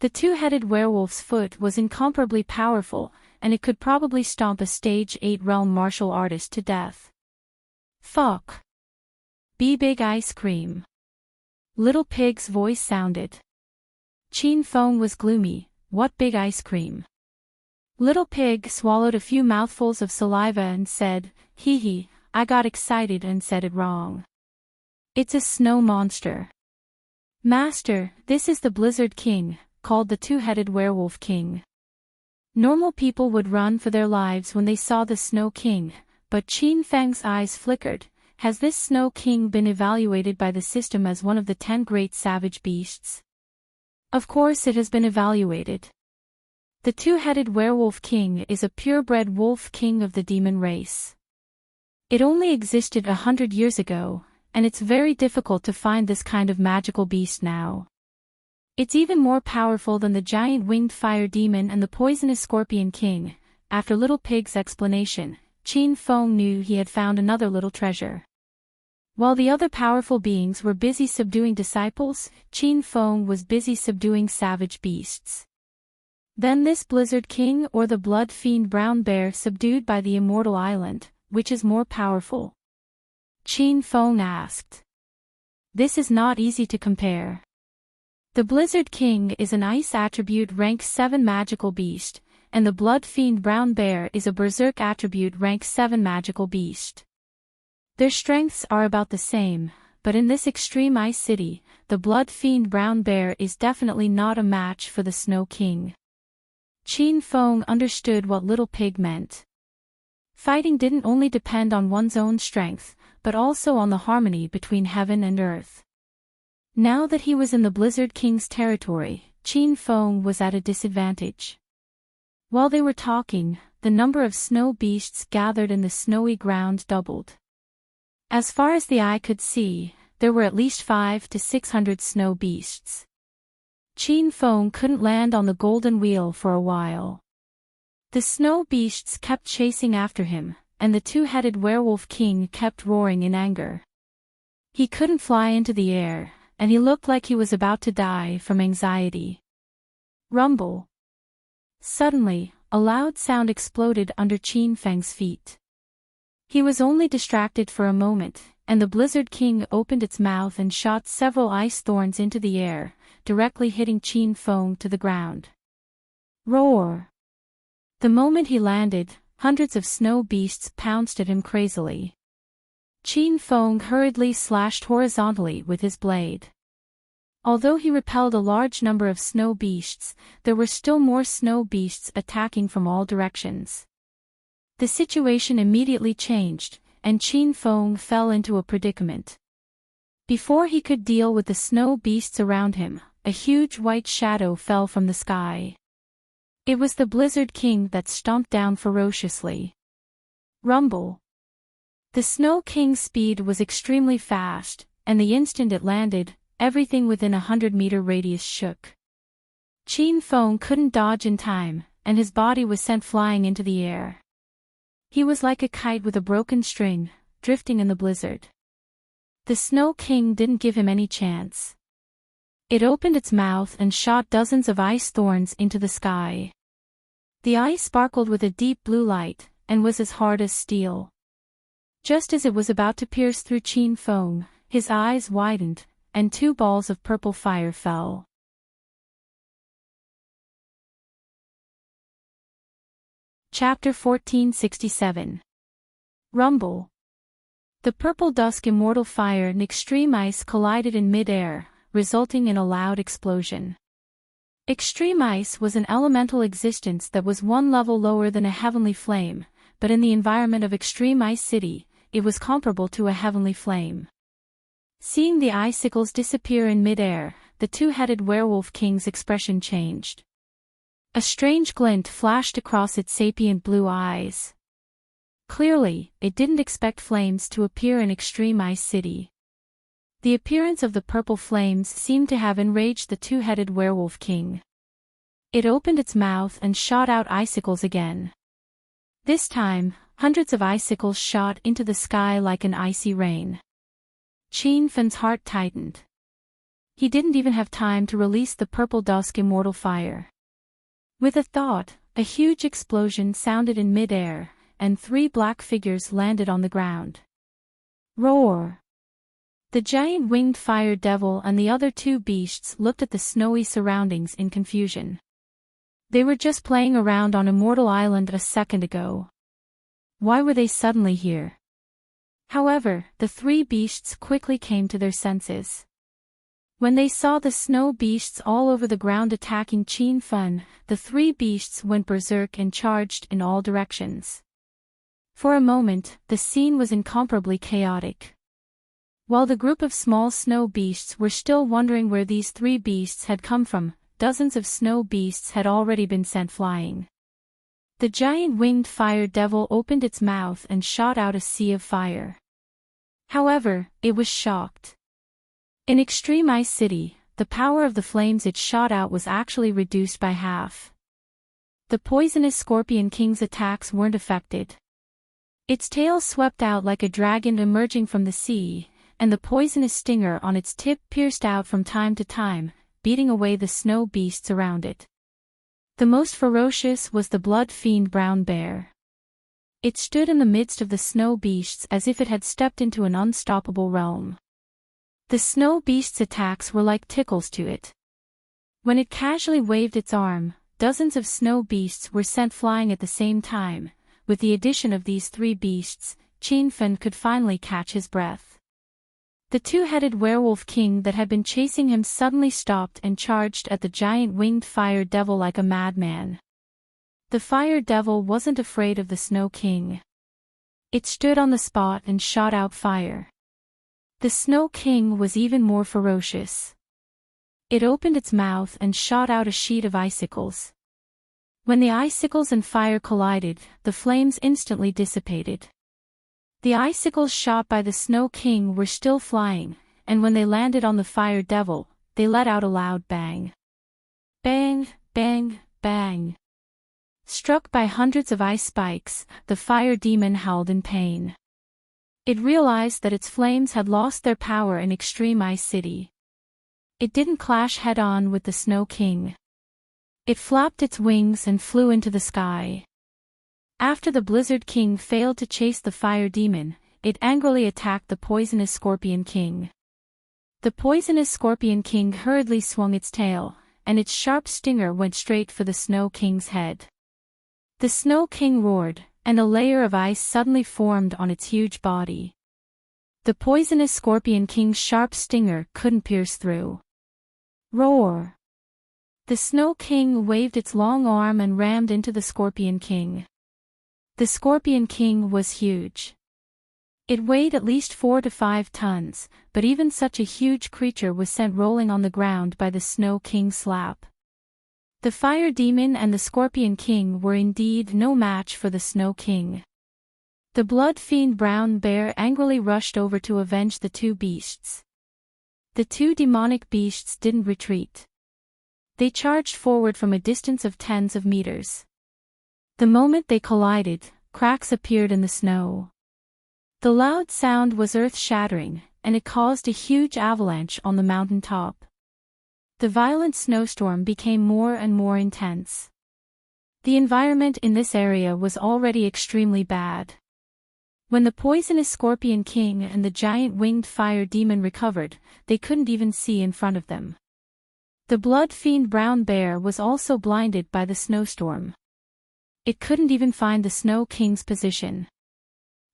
The 2-headed werewolf's foot was incomparably powerful, and it could probably stomp a stage 8 realm martial artist to death. Fuck. Be big ice cream. Little Pig's voice sounded. Qin Feng was gloomy. What big ice cream? Little Pig swallowed a few mouthfuls of saliva and said, hee hee, I got excited and said it wrong. It's a snow monster. Master, this is the Blizzard King, called the 2-headed werewolf king. Normal people would run for their lives when they saw the Snow King, but Qin Feng's eyes flickered. Has this Snow King been evaluated by the system as one of the 10 great savage beasts? Of course it has been evaluated. The 2-headed werewolf king is a purebred wolf king of the demon race. It only existed 100 years ago, and it's very difficult to find this kind of magical beast now. It's even more powerful than the giant winged fire demon and the poisonous scorpion king. After Little Pig's explanation, Qin Feng knew he had found another little treasure. While the other powerful beings were busy subduing disciples, Qin Feng was busy subduing savage beasts. Then this Blizzard King or the Blood Fiend Brown Bear subdued by the Immortal Island, which is more powerful? Qin Feng asked. This is not easy to compare. The Blizzard King is an Ice attribute rank 7 magical beast, and the Blood Fiend Brown Bear is a Berserk attribute rank 7 magical beast. Their strengths are about the same, but in this extreme ice city, the Blood Fiend Brown Bear is definitely not a match for the Snow King. Qin Feng understood what Little Pig meant. Fighting didn't only depend on one's own strength, but also on the harmony between heaven and earth. Now that he was in the Blizzard King's territory, Qin Feng was at a disadvantage. While they were talking, the number of snow beasts gathered in the snowy ground doubled. As far as the eye could see, there were at least 500 to 600 snow beasts. Qin Feng couldn't land on the golden wheel for a while. The snow beasts kept chasing after him, and the two-headed werewolf king kept roaring in anger. He couldn't fly into the air, and he looked like he was about to die from anxiety. Rumble. Suddenly, a loud sound exploded under Qin Feng's feet. He was only distracted for a moment, and the Blizzard King opened its mouth and shot several ice thorns into the air, directly hitting Qin Feng to the ground. Roar! The moment he landed, hundreds of snow beasts pounced at him crazily. Qin Feng hurriedly slashed horizontally with his blade. Although he repelled a large number of snow beasts, there were still more snow beasts attacking from all directions. The situation immediately changed, and Qin Feng fell into a predicament. Before he could deal with the snow beasts around him, a huge white shadow fell from the sky. It was the Blizzard King that stomped down ferociously. Rumble. The Snow King's speed was extremely fast, and the instant it landed, everything within a 100-meter radius shook. Qin Feng couldn't dodge in time, and his body was sent flying into the air. He was like a kite with a broken string, drifting in the blizzard. The Snow King didn't give him any chance. It opened its mouth and shot dozens of ice thorns into the sky. The ice sparkled with a deep blue light, and was as hard as steel. Just as it was about to pierce through Qin Feng, his eyes widened, and 2 balls of purple fire fell. Chapter 1467. Rumble. The purple dusk immortal fire and extreme ice collided in mid-air, resulting in a loud explosion. Extreme ice was an elemental existence that was one level lower than a heavenly flame, but in the environment of Extreme Ice City, it was comparable to a heavenly flame. Seeing the icicles disappear in mid-air, the two-headed werewolf king's expression changed. A strange glint flashed across its sapient blue eyes. Clearly, it didn't expect flames to appear in Extreme Ice City. The appearance of the purple flames seemed to have enraged the two-headed werewolf king. It opened its mouth and shot out icicles again. This time, hundreds of icicles shot into the sky like an icy rain. Qin Feng's heart tightened. He didn't even have time to release the purple dusk immortal fire. With a thought, a huge explosion sounded in mid-air, and 3 black figures landed on the ground. Roar! The giant winged fire devil and the other 2 beasts looked at the snowy surroundings in confusion. They were just playing around on Immortal Island a second ago. Why were they suddenly here? However, the 3 beasts quickly came to their senses. When they saw the snow beasts all over the ground attacking Qin Feng, the 3 beasts went berserk and charged in all directions. For a moment, the scene was incomparably chaotic. While the group of small snow beasts were still wondering where these 3 beasts had come from, dozens of snow beasts had already been sent flying. The giant winged fire devil opened its mouth and shot out a sea of fire. However, it was shocked. In Extreme Ice City, the power of the flames it shot out was actually reduced by half. The poisonous Scorpion King's attacks weren't affected. Its tail swept out like a dragon emerging from the sea, and the poisonous stinger on its tip pierced out from time to time, beating away the snow beasts around it. The most ferocious was the blood fiend brown bear. It stood in the midst of the snow beasts as if it had stepped into an unstoppable realm. The snow beast's attacks were like tickles to it. When it casually waved its arm, dozens of snow beasts were sent flying at the same time. With the addition of these 3 beasts, Qin Feng could finally catch his breath. The two-headed werewolf king that had been chasing him suddenly stopped and charged at the giant winged fire devil like a madman. The fire devil wasn't afraid of the Snow King. It stood on the spot and shot out fire. The Snow King was even more ferocious. It opened its mouth and shot out a sheet of icicles. When the icicles and fire collided, the flames instantly dissipated. The icicles shot by the Snow King were still flying, and when they landed on the fire devil, they let out a loud bang. Bang, bang, bang. Struck by hundreds of ice spikes, the fire demon howled in pain. It realized that its flames had lost their power in Extreme Ice City. It didn't clash head-on with the Snow King. It flapped its wings and flew into the sky. After the Blizzard King failed to chase the fire demon, it angrily attacked the poisonous Scorpion King. The poisonous Scorpion King hurriedly swung its tail, and its sharp stinger went straight for the Snow King's head. The Snow King roared, and a layer of ice suddenly formed on its huge body. The poisonous Scorpion King's sharp stinger couldn't pierce through. Roar! The Snow King waved its long arm and rammed into the Scorpion King. The Scorpion King was huge. It weighed at least 4 to 5 tons, but even such a huge creature was sent rolling on the ground by the Snow King's slap. The Fire Demon and the Scorpion King were indeed no match for the Snow King. The blood fiend Brown Bear angrily rushed over to avenge the two beasts. The two demonic beasts didn't retreat. They charged forward from a distance of tens of meters. The moment they collided, cracks appeared in the snow. The loud sound was earth-shattering, and it caused a huge avalanche on the mountain top. The violent snowstorm became more and more intense. The environment in this area was already extremely bad. When the poisonous Scorpion King and the giant winged fire demon recovered, they couldn't even see in front of them. The blood fiend Brown Bear was also blinded by the snowstorm. It couldn't even find the Snow King's position.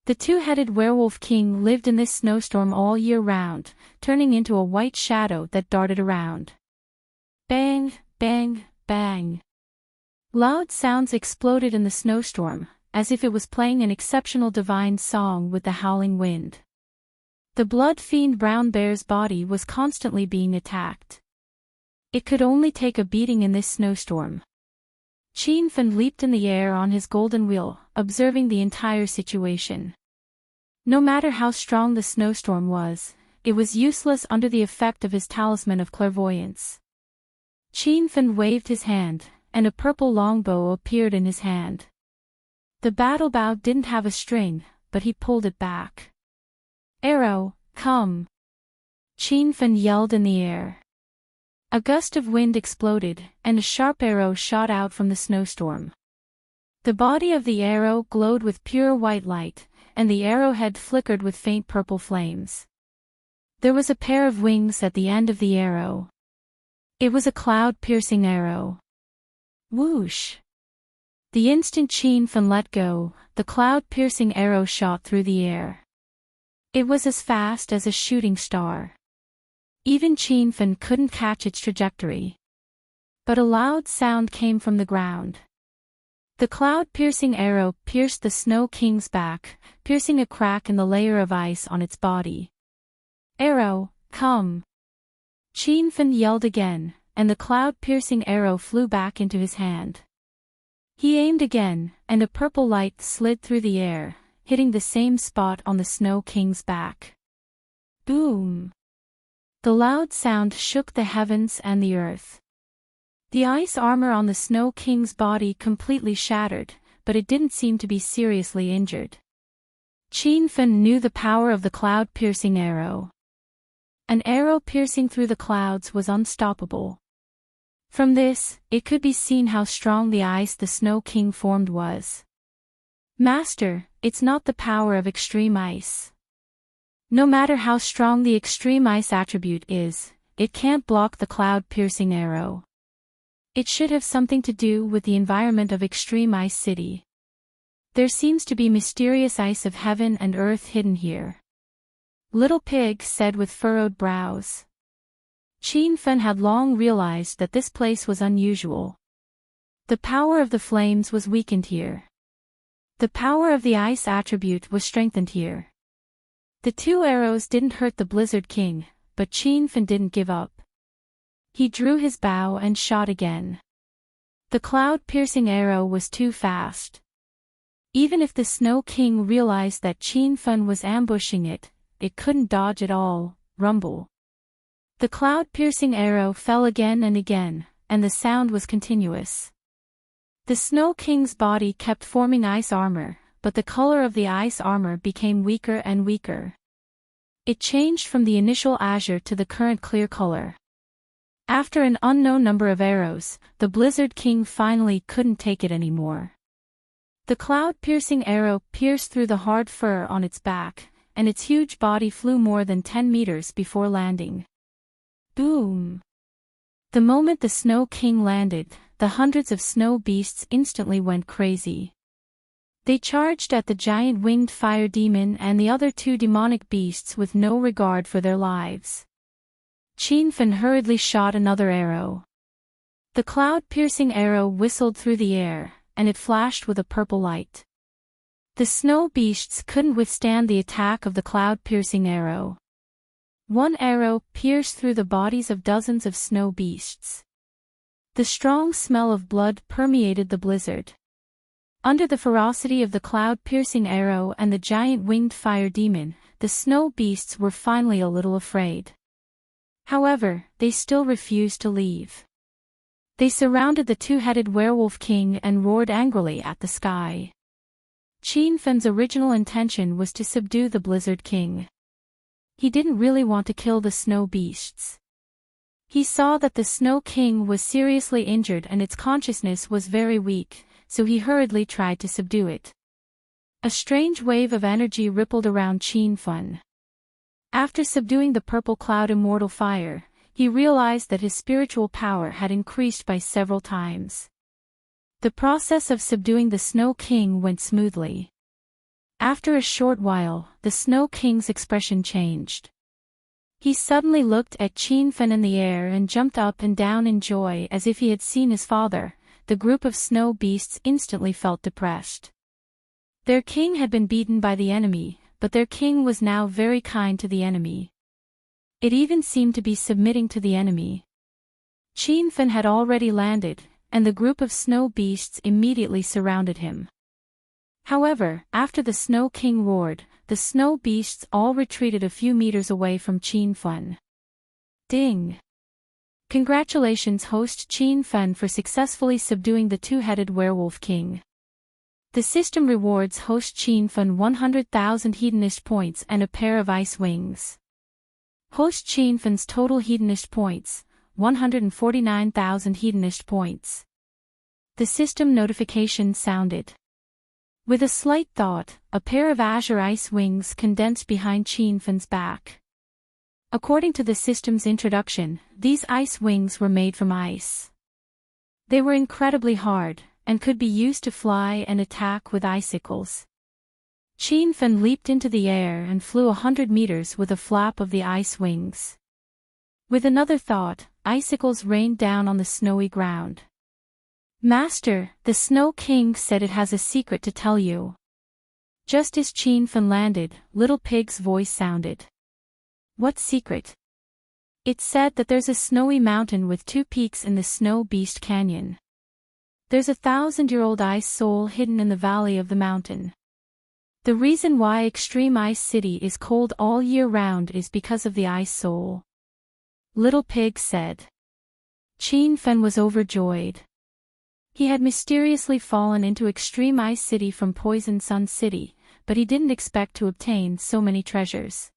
The two-headed werewolf king lived in this snowstorm all year round, turning into a white shadow that darted around. Bang, bang, bang. Loud sounds exploded in the snowstorm, as if it was playing an exceptional divine song with the howling wind. The blood fiend Brown Bear's body was constantly being attacked. It could only take a beating in this snowstorm. Qianfen leaped in the air on his golden wheel, observing the entire situation. No matter how strong the snowstorm was, it was useless under the effect of his talisman of clairvoyance. Qianfen waved his hand, and a purple longbow appeared in his hand. The battle bow didn't have a string, but he pulled it back. Arrow, come! Qianfen yelled in the air. A gust of wind exploded, and a sharp arrow shot out from the snowstorm. The body of the arrow glowed with pure white light, and the arrowhead flickered with faint purple flames. There was a pair of wings at the end of the arrow. It was a cloud-piercing arrow. Whoosh! The instant Qianfen let go, the cloud-piercing arrow shot through the air. It was as fast as a shooting star. Even Qianfen couldn't catch its trajectory. But a loud sound came from the ground. The cloud-piercing arrow pierced the Snow King's back, piercing a crack in the layer of ice on its body. Arrow, come! Qianfen yelled again, and the cloud-piercing arrow flew back into his hand. He aimed again, and a purple light slid through the air, hitting the same spot on the Snow King's back. Boom! The loud sound shook the heavens and the earth. The ice armor on the Snow King's body completely shattered, but it didn't seem to be seriously injured. Qianfen knew the power of the cloud-piercing arrow. An arrow piercing through the clouds was unstoppable. From this, it could be seen how strong the ice the Snow King formed was. Master, it's not the power of extreme ice. No matter how strong the extreme ice attribute is, it can't block the cloud-piercing arrow. It should have something to do with the environment of Extreme Ice City. There seems to be mysterious ice of heaven and earth hidden here. Little Pig said with furrowed brows. Qianfen had long realized that this place was unusual. The power of the flames was weakened here. The power of the ice attribute was strengthened here. The two arrows didn't hurt the Blizzard King, but Qianfen didn't give up. He drew his bow and shot again. The cloud-piercing arrow was too fast. Even if the Snow King realized that Qianfen was ambushing it, it couldn't dodge at all, rumble. The cloud-piercing arrow fell again and again, and the sound was continuous. The Snow King's body kept forming ice armor, but the color of the ice armor became weaker and weaker. It changed from the initial azure to the current clear color. After an unknown number of arrows, the Blizzard King finally couldn't take it anymore. The cloud-piercing arrow pierced through the hard fur on its back, and its huge body flew more than 10 meters before landing. Boom! The moment the Snow King landed, the hundreds of snow beasts instantly went crazy. They charged at the giant winged fire demon and the other two demonic beasts with no regard for their lives. Qianfen hurriedly shot another arrow. The cloud-piercing arrow whistled through the air, and it flashed with a purple light. The snow beasts couldn't withstand the attack of the cloud-piercing arrow. One arrow pierced through the bodies of dozens of snow beasts. The strong smell of blood permeated the blizzard. Under the ferocity of the cloud-piercing arrow and the giant winged fire demon, the snow beasts were finally a little afraid. However, they still refused to leave. They surrounded the two-headed werewolf king and roared angrily at the sky. Qianfen's original intention was to subdue the Blizzard King. He didn't really want to kill the snow beasts. He saw that the Snow King was seriously injured and its consciousness was very weak, so he hurriedly tried to subdue it. A strange wave of energy rippled around Qianfen. After subduing the purple cloud immortal fire, he realized that his spiritual power had increased by several times. The process of subduing the Snow King went smoothly. After a short while, the Snow King's expression changed. He suddenly looked at Qianfen in the air and jumped up and down in joy as if he had seen his father. The group of snow beasts instantly felt depressed. Their king had been beaten by the enemy, but their king was now very kind to the enemy. It even seemed to be submitting to the enemy. Qianfen had already landed, and the group of snow beasts immediately surrounded him. However, after the Snow King roared, the snow beasts all retreated a few meters away from Qianfen. Ding! Congratulations, host Qianfen, for successfully subduing the two-headed werewolf king. The system rewards host Qianfen 100,000 hedonist points and a pair of ice wings. Host Qianfen's total hedonist points, 149,000 hedonist points. The system notification sounded. With a slight thought, a pair of azure ice wings condensed behind Qianfen's back. According to the system's introduction, these ice wings were made from ice. They were incredibly hard, and could be used to fly and attack with icicles. Qianfen leaped into the air and flew 100 meters with a flap of the ice wings. With another thought, icicles rained down on the snowy ground. Master, the Snow King said it has a secret to tell you. Just as Qianfen landed, Little Pig's voice sounded. What secret? It said that there's a snowy mountain with two peaks in the Snow Beast Canyon. There's a 1,000-year-old ice soul hidden in the valley of the mountain. The reason why Extreme Ice City is cold all year round is because of the ice soul. Little Pig said. Qianfen was overjoyed. He had mysteriously fallen into Extreme Ice City from Poison Sun City, but he didn't expect to obtain so many treasures.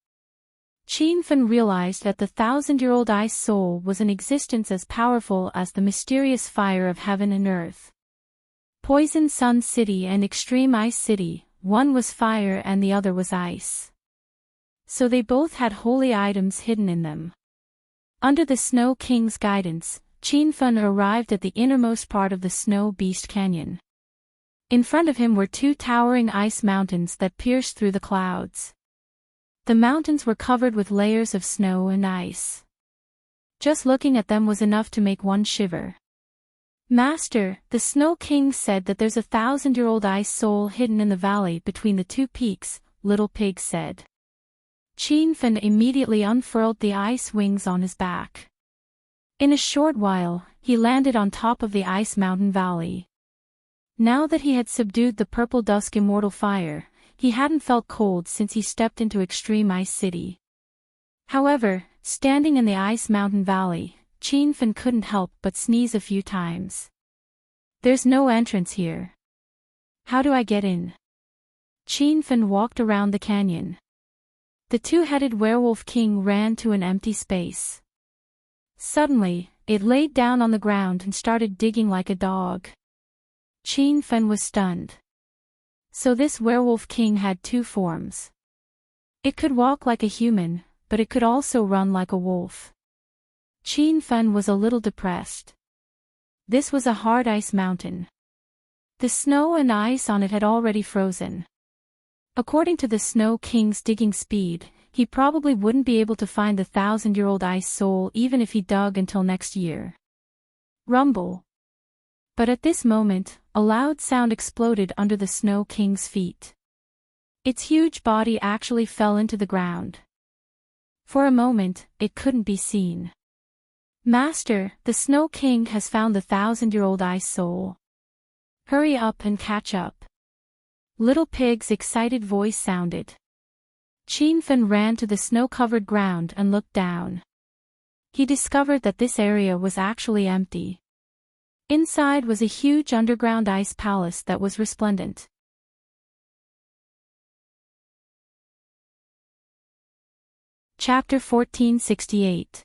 Qianfen realized that the 1,000-year-old ice soul was in existence as powerful as the mysterious fire of heaven and earth. Poison Sun City and Extreme Ice City, one was fire and the other was ice. So they both had holy items hidden in them. Under the Snow King's guidance, Qianfen arrived at the innermost part of the Snow Beast Canyon. In front of him were two towering ice mountains that pierced through the clouds. The mountains were covered with layers of snow and ice. Just looking at them was enough to make one shiver. Master, the Snow King said that there's a 1,000-year-old ice soul hidden in the valley between the two peaks, Little Pig said. Qianfen immediately unfurled the ice wings on his back. In a short while, he landed on top of the ice mountain valley. Now that he had subdued the purple dusk immortal fire, he hadn't felt cold since he stepped into Extreme Ice City. However, standing in the ice mountain valley, Qianfen couldn't help but sneeze a few times. There's no entrance here. How do I get in? Qianfen walked around the canyon. The two-headed werewolf king ran to an empty space. Suddenly, it laid down on the ground and started digging like a dog. Qianfen was stunned. So this werewolf king had two forms. It could walk like a human, but it could also run like a wolf. Qianfen was a little depressed. This was a hard ice mountain. The snow and ice on it had already frozen. According to the Snow King's digging speed, he probably wouldn't be able to find the 1,000-year-old ice soul even if he dug until next year. Rumble. But at this moment, a loud sound exploded under the Snow King's feet. Its huge body actually fell into the ground. For a moment, it couldn't be seen. Master, the Snow King has found the 1,000-year-old ice soul. Hurry up and catch up. Little Pig's excited voice sounded. Qianfen ran to the snow-covered ground and looked down. He discovered that this area was actually empty. Inside was a huge underground ice palace that was resplendent. Chapter 1468.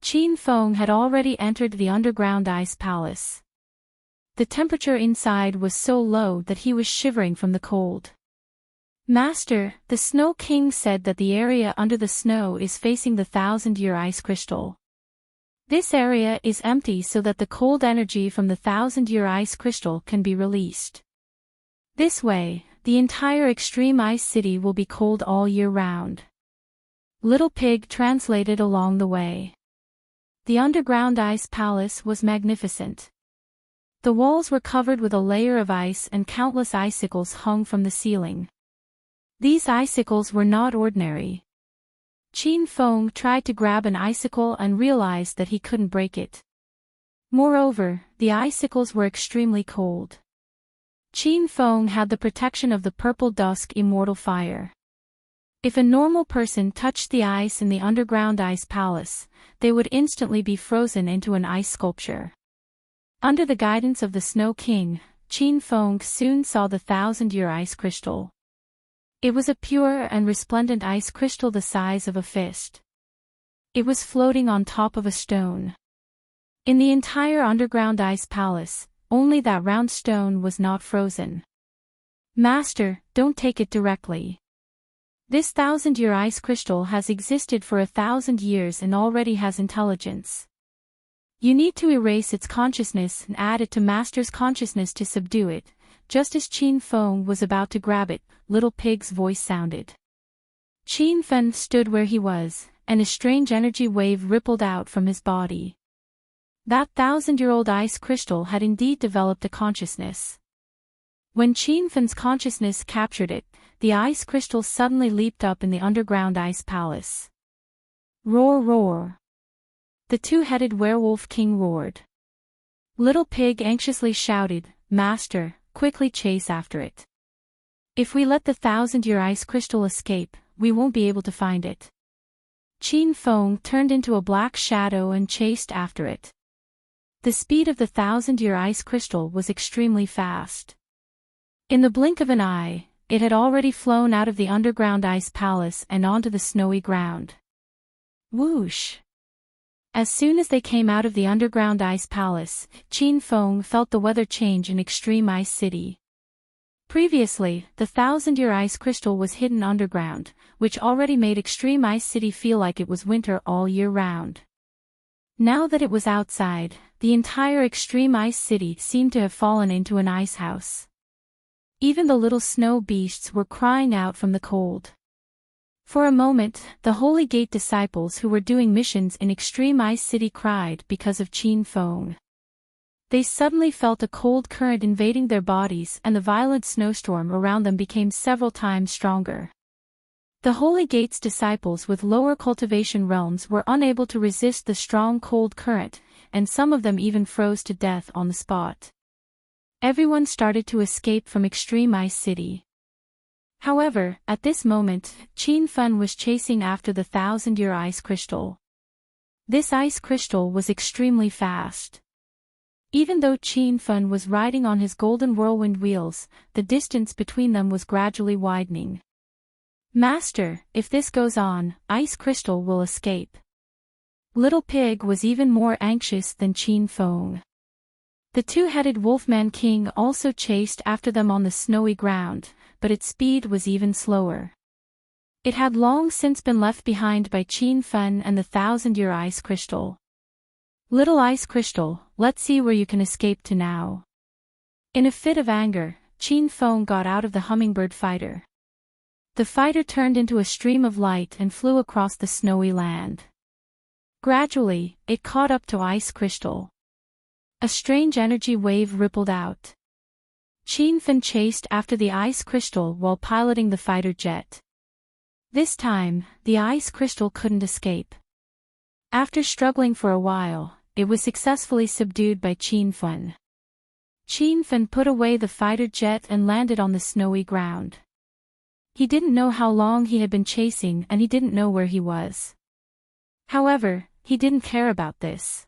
Qianfen had already entered the underground ice palace. The temperature inside was so low that he was shivering from the cold. Master, the Snow King said that the area under the snow is facing the 1,000-year ice crystal. This area is empty so that the cold energy from the 1,000-year ice crystal can be released. This way, the entire extreme ice city will be cold all year round. Little Pig translated along the way. The underground ice palace was magnificent. The walls were covered with a layer of ice and countless icicles hung from the ceiling. These icicles were not ordinary. Qianfen tried to grab an icicle and realized that he couldn't break it. Moreover, the icicles were extremely cold. Qianfen had the protection of the purple dusk immortal fire. If a normal person touched the ice in the underground ice palace, they would instantly be frozen into an ice sculpture. Under the guidance of the Snow King, Qianfen soon saw the 1,000-year ice crystal. It was a pure and resplendent ice crystal the size of a fist. It was floating on top of a stone. In the entire underground ice palace, only that round stone was not frozen. Master, don't take it directly. This 1,000-year ice crystal has existed for 1,000 years and already has intelligence. You need to erase its consciousness and add it to Master's consciousness to subdue it. Just as Qianfen was about to grab it, Little Pig's voice sounded. Qianfen stood where he was, and a strange energy wave rippled out from his body. That 1,000-year-old ice crystal had indeed developed a consciousness. When Qianfen's consciousness captured it, the ice crystal suddenly leaped up in the underground ice palace. Roar, roar! The two-headed werewolf king roared. Little Pig anxiously shouted, Master, quickly chase after it. If we let the 1,000-year ice crystal escape, we won't be able to find it. Qianfen turned into a black shadow and chased after it. The speed of the 1,000-year ice crystal was extremely fast. In the blink of an eye, it had already flown out of the underground ice palace and onto the snowy ground. Whoosh! As soon as they came out of the underground ice palace, Qianfen felt the weather change in Extreme Ice City. Previously, the 1,000-year ice crystal was hidden underground, which already made Extreme Ice City feel like it was winter all year round. Now that it was outside, the entire Extreme Ice City seemed to have fallen into an ice house. Even the little snow beasts were crying out from the cold. For a moment, the Holy Gate disciples who were doing missions in Extreme Ice City cried because of Qianfen. They suddenly felt a cold current invading their bodies and the violent snowstorm around them became several times stronger. The Holy Gate's disciples with lower cultivation realms were unable to resist the strong cold current, and some of them even froze to death on the spot. Everyone started to escape from Extreme Ice City. However, at this moment, Qin Fen was chasing after the 1,000-year ice crystal. This ice crystal was extremely fast. Even though Qin Fen was riding on his golden whirlwind wheels, the distance between them was gradually widening. Master, if this goes on, Ice Crystal will escape. Little Pig was even more anxious than Qin Feng. The two-headed Wolfman King also chased after them on the snowy ground, but its speed was even slower. It had long since been left behind by Qin Fen and the 1,000-year Ice Crystal. Little Ice Crystal, let's see where you can escape to now. In a fit of anger, Qin Feng got out of the hummingbird fighter. The fighter turned into a stream of light and flew across the snowy land. Gradually, it caught up to Ice Crystal. A strange energy wave rippled out. Qin Fen chased after the Ice Crystal while piloting the fighter jet. This time, the Ice Crystal couldn't escape. After struggling for a while, it was successfully subdued by Qin Fen. Qin Fen put away the fighter jet and landed on the snowy ground. He didn't know how long he had been chasing and he didn't know where he was. However, he didn't care about this.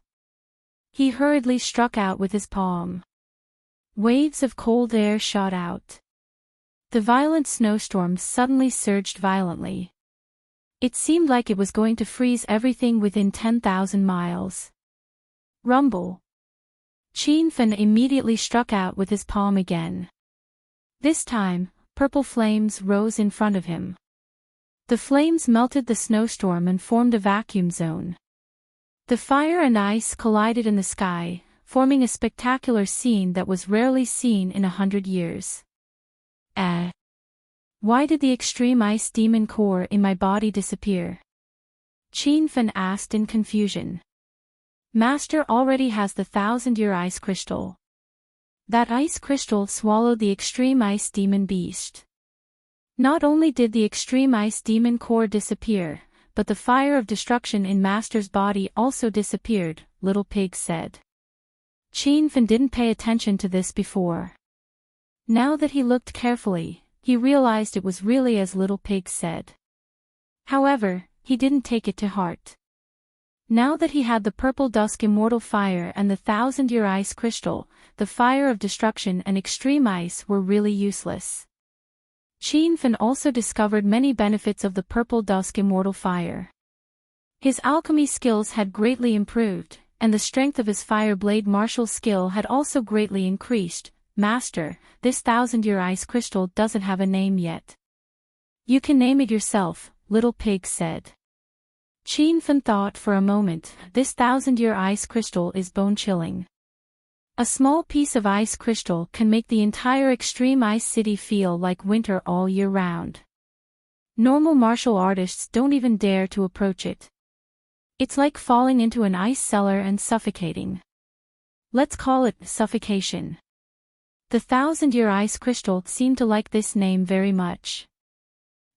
He hurriedly struck out with his palm. Waves of cold air shot out. The violent snowstorm suddenly surged violently. It seemed like it was going to freeze everything within 10,000 miles. Rumble. Qin Fen immediately struck out with his palm again. This time, purple flames rose in front of him. The flames melted the snowstorm and formed a vacuum zone. The fire and ice collided in the sky, forming a spectacular scene that was rarely seen in 100 years. Why did the extreme ice demon core in my body disappear? Qin Fen asked in confusion. Master already has the 1,000-year ice crystal. That ice crystal swallowed the extreme ice demon beast. Not only did the extreme ice demon core disappear, but the fire of destruction in Master's body also disappeared, Little Pig said. Qin Fen didn't pay attention to this before. Now that he looked carefully, he realized it was really as Little Pig said. However, he didn't take it to heart. Now that he had the purple dusk immortal fire and the 1,000-year ice crystal, the fire of destruction and extreme ice were really useless. Qin Fen also discovered many benefits of the purple dusk immortal fire. His alchemy skills had greatly improved, and the strength of his fire blade martial skill had also greatly increased. Master, this 1,000-year ice crystal doesn't have a name yet. You can name it yourself, Little Pig said. Qin Fen thought for a moment. This 1,000-year ice crystal is bone-chilling. A small piece of ice crystal can make the entire extreme ice city feel like winter all year round. Normal martial artists don't even dare to approach it. It's like falling into an ice cellar and suffocating. Let's call it suffocation. The 1,000-year ice crystal seemed to like this name very much.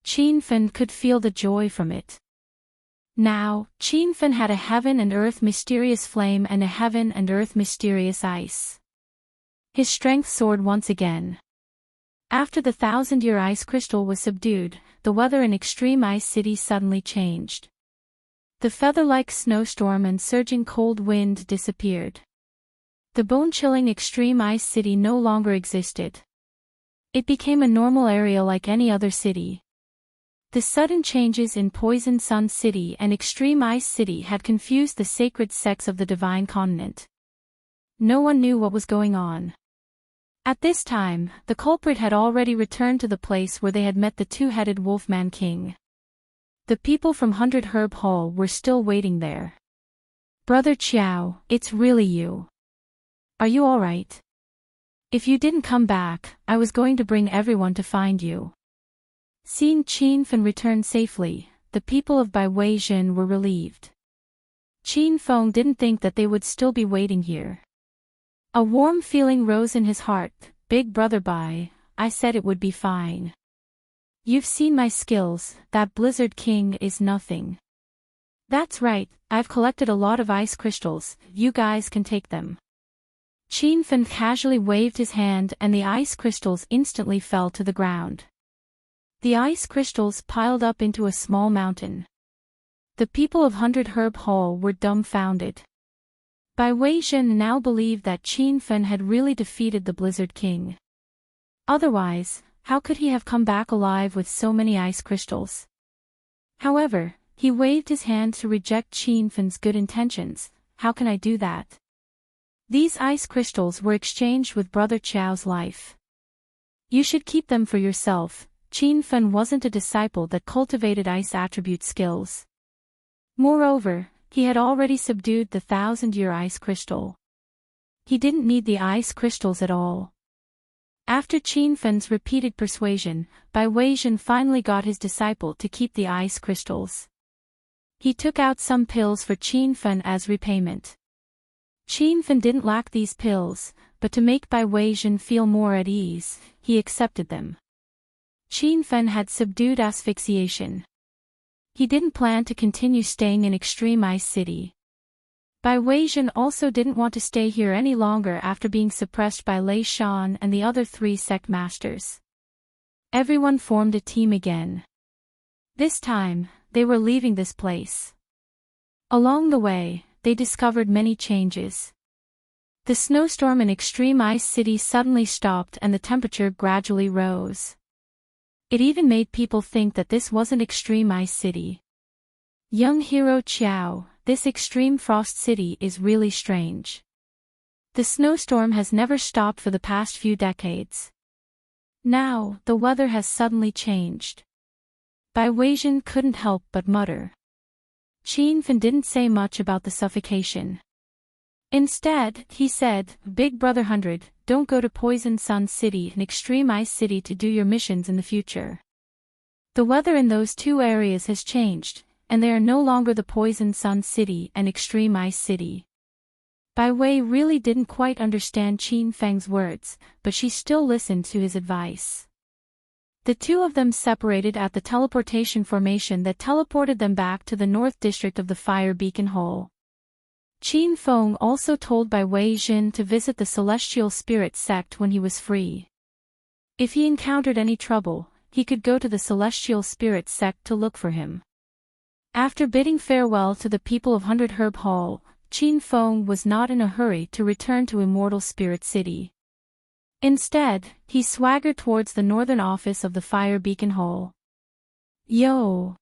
Qin Fen could feel the joy from it. Now, Qin Fen had a heaven and earth mysterious flame and a heaven and earth mysterious ice. His strength soared once again. After the 1,000-year ice crystal was subdued, the weather in Extreme Ice City suddenly changed. The feather-like snowstorm and surging cold wind disappeared. The bone-chilling Extreme Ice City no longer existed. It became a normal area like any other city. The sudden changes in Poison Sun City and Extreme Ice City had confused the sacred sects of the Divine Continent. No one knew what was going on. At this time, the culprit had already returned to the place where they had met the two-headed Wolfman King. The people from 100 Herb Hall were still waiting there. Brother Qiao, it's really you. Are you alright? If you didn't come back, I was going to bring everyone to find you. Seeing Qin Fen return safely, the people of Bai Weijin were relieved. Qin Feng didn't think that they would still be waiting here. A warm feeling rose in his heart. Big brother Bai, I said it would be fine. You've seen my skills, that Blizzard King is nothing. That's right, I've collected a lot of ice crystals, you guys can take them. Qin Fen casually waved his hand and the ice crystals instantly fell to the ground. The ice crystals piled up into a small mountain. The people of 100 Herb Hall were dumbfounded. Bai Weijin now believed that Qin Fen had really defeated the Blizzard King. Otherwise, how could he have come back alive with so many ice crystals? However, he waved his hand to reject Qin Fen's good intentions. How can I do that? These ice crystals were exchanged with Brother Qiao's life. You should keep them for yourself. Qin Fen wasn't a disciple that cultivated ice attribute skills. Moreover, he had already subdued the 1,000-year ice crystal. He didn't need the ice crystals at all. After Qin Fen's repeated persuasion, Bai Weijin finally got his disciple to keep the ice crystals. He took out some pills for Qin Fen as repayment. Qin Fen didn't lack these pills, but to make Bai Weijin feel more at ease, he accepted them. Qin Fen had subdued asphyxiation. He didn't plan to continue staying in Extreme Ice City. Bai Weijin also didn't want to stay here any longer after being suppressed by Lei Shan and the other 3 sect masters. Everyone formed a team again. This time, they were leaving this place. Along the way, they discovered many changes. The snowstorm in Extreme Ice City suddenly stopped and the temperature gradually rose. It even made people think that this wasn't Extreme Ice City. Young hero Qiao, this Extreme Frost City is really strange. The snowstorm has never stopped for the past few decades. Now, the weather has suddenly changed. Bai Weijin couldn't help but mutter. Qin Fen didn't say much about the suffocation. Instead, he said, Big Brother 100, don't go to Poison Sun City and Extreme Ice City to do your missions in the future. The weather in those 2 areas has changed, and they are no longer the Poison Sun City and Extreme Ice City. Bai Wei really didn't quite understand Qin Feng's words, but she still listened to his advice. The 2 of them separated at the teleportation formation that teleported them back to the North District of the Fire Beacon Hole. Qin Feng also told Bai Weijin to visit the Celestial Spirit sect when he was free. If he encountered any trouble, he could go to the Celestial Spirit sect to look for him. After bidding farewell to the people of 100 Herb Hall, Qin Feng was not in a hurry to return to Immortal Spirit City. Instead, he swaggered towards the northern office of the Fire Beacon Hole. Yo!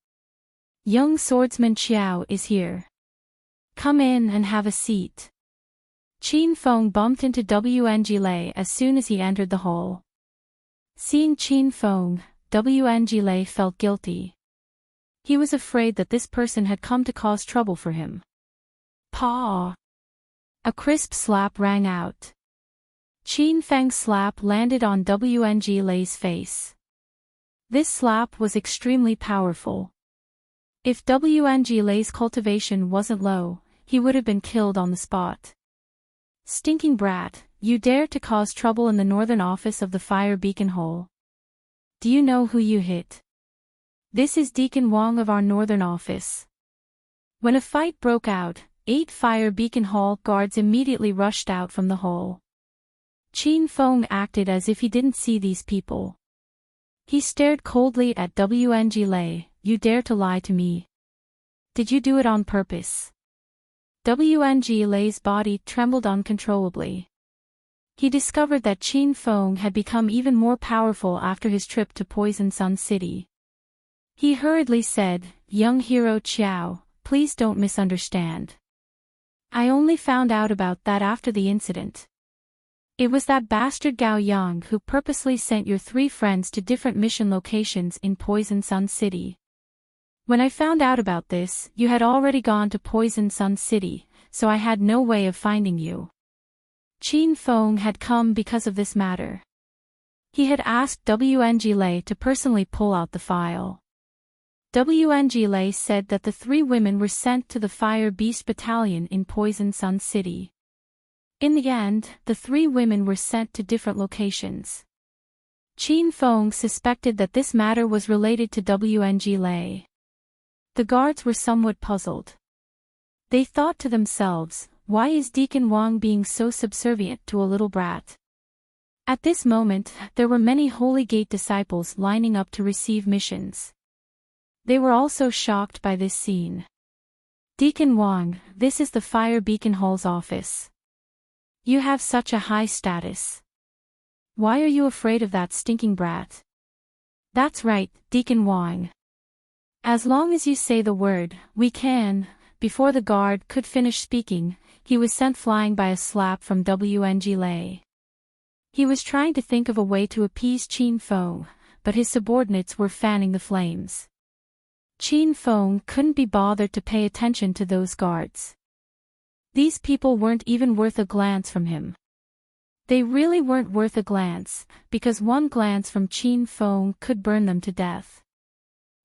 Young swordsman Qiao is here. Come in and have a seat. Qin Feng bumped into WNG Lei as soon as he entered the hall. Seeing Qin Feng, WNG Lei felt guilty. He was afraid that this person had come to cause trouble for him. Paw! A crisp slap rang out. Qin Feng's slap landed on WNG Lei's face. This slap was extremely powerful. If WNG Lei's cultivation wasn't low, he would have been killed on the spot. Stinking brat, you dare to cause trouble in the northern office of the Fire Beacon Hole. Do you know who you hit? This is Deacon Wang of our northern office. When a fight broke out, 8 Fire Beacon Hall guards immediately rushed out from the hole. Qin Feng acted as if he didn't see these people. He stared coldly at WNG Lei. You dare to lie to me? Did you do it on purpose? WNG Lei's body trembled uncontrollably. He discovered that Qin Feng had become even more powerful after his trip to Poison Sun City. He hurriedly said, Young hero Qiao, please don't misunderstand. I only found out about that after the incident. It was that bastard Gao Yang who purposely sent your 3 friends to different mission locations in Poison Sun City. When I found out about this, you had already gone to Poison Sun City, so I had no way of finding you. Qin Feng had come because of this matter. He had asked WNG Lei to personally pull out the file. WNG Lei said that the 3 women were sent to the Fire Beast Battalion in Poison Sun City. In the end, the 3 women were sent to different locations. Qin Feng suspected that this matter was related to WNG Lei. The guards were somewhat puzzled. They thought to themselves, why is Deacon Wang being so subservient to a little brat? At this moment, there were many Holy Gate disciples lining up to receive missions. They were also shocked by this scene. Deacon Wang, this is the Fire Beacon Hall's office. You have such a high status. Why are you afraid of that stinking brat? That's right, Deacon Wang. As long as you say the word, we can. Before the guard could finish speaking, he was sent flying by a slap from WNG Lei. He was trying to think of a way to appease Qin Feng, but his subordinates were fanning the flames. Qin Feng couldn't be bothered to pay attention to those guards. These people weren't even worth a glance from him. They really weren't worth a glance, because one glance from Qin Feng could burn them to death.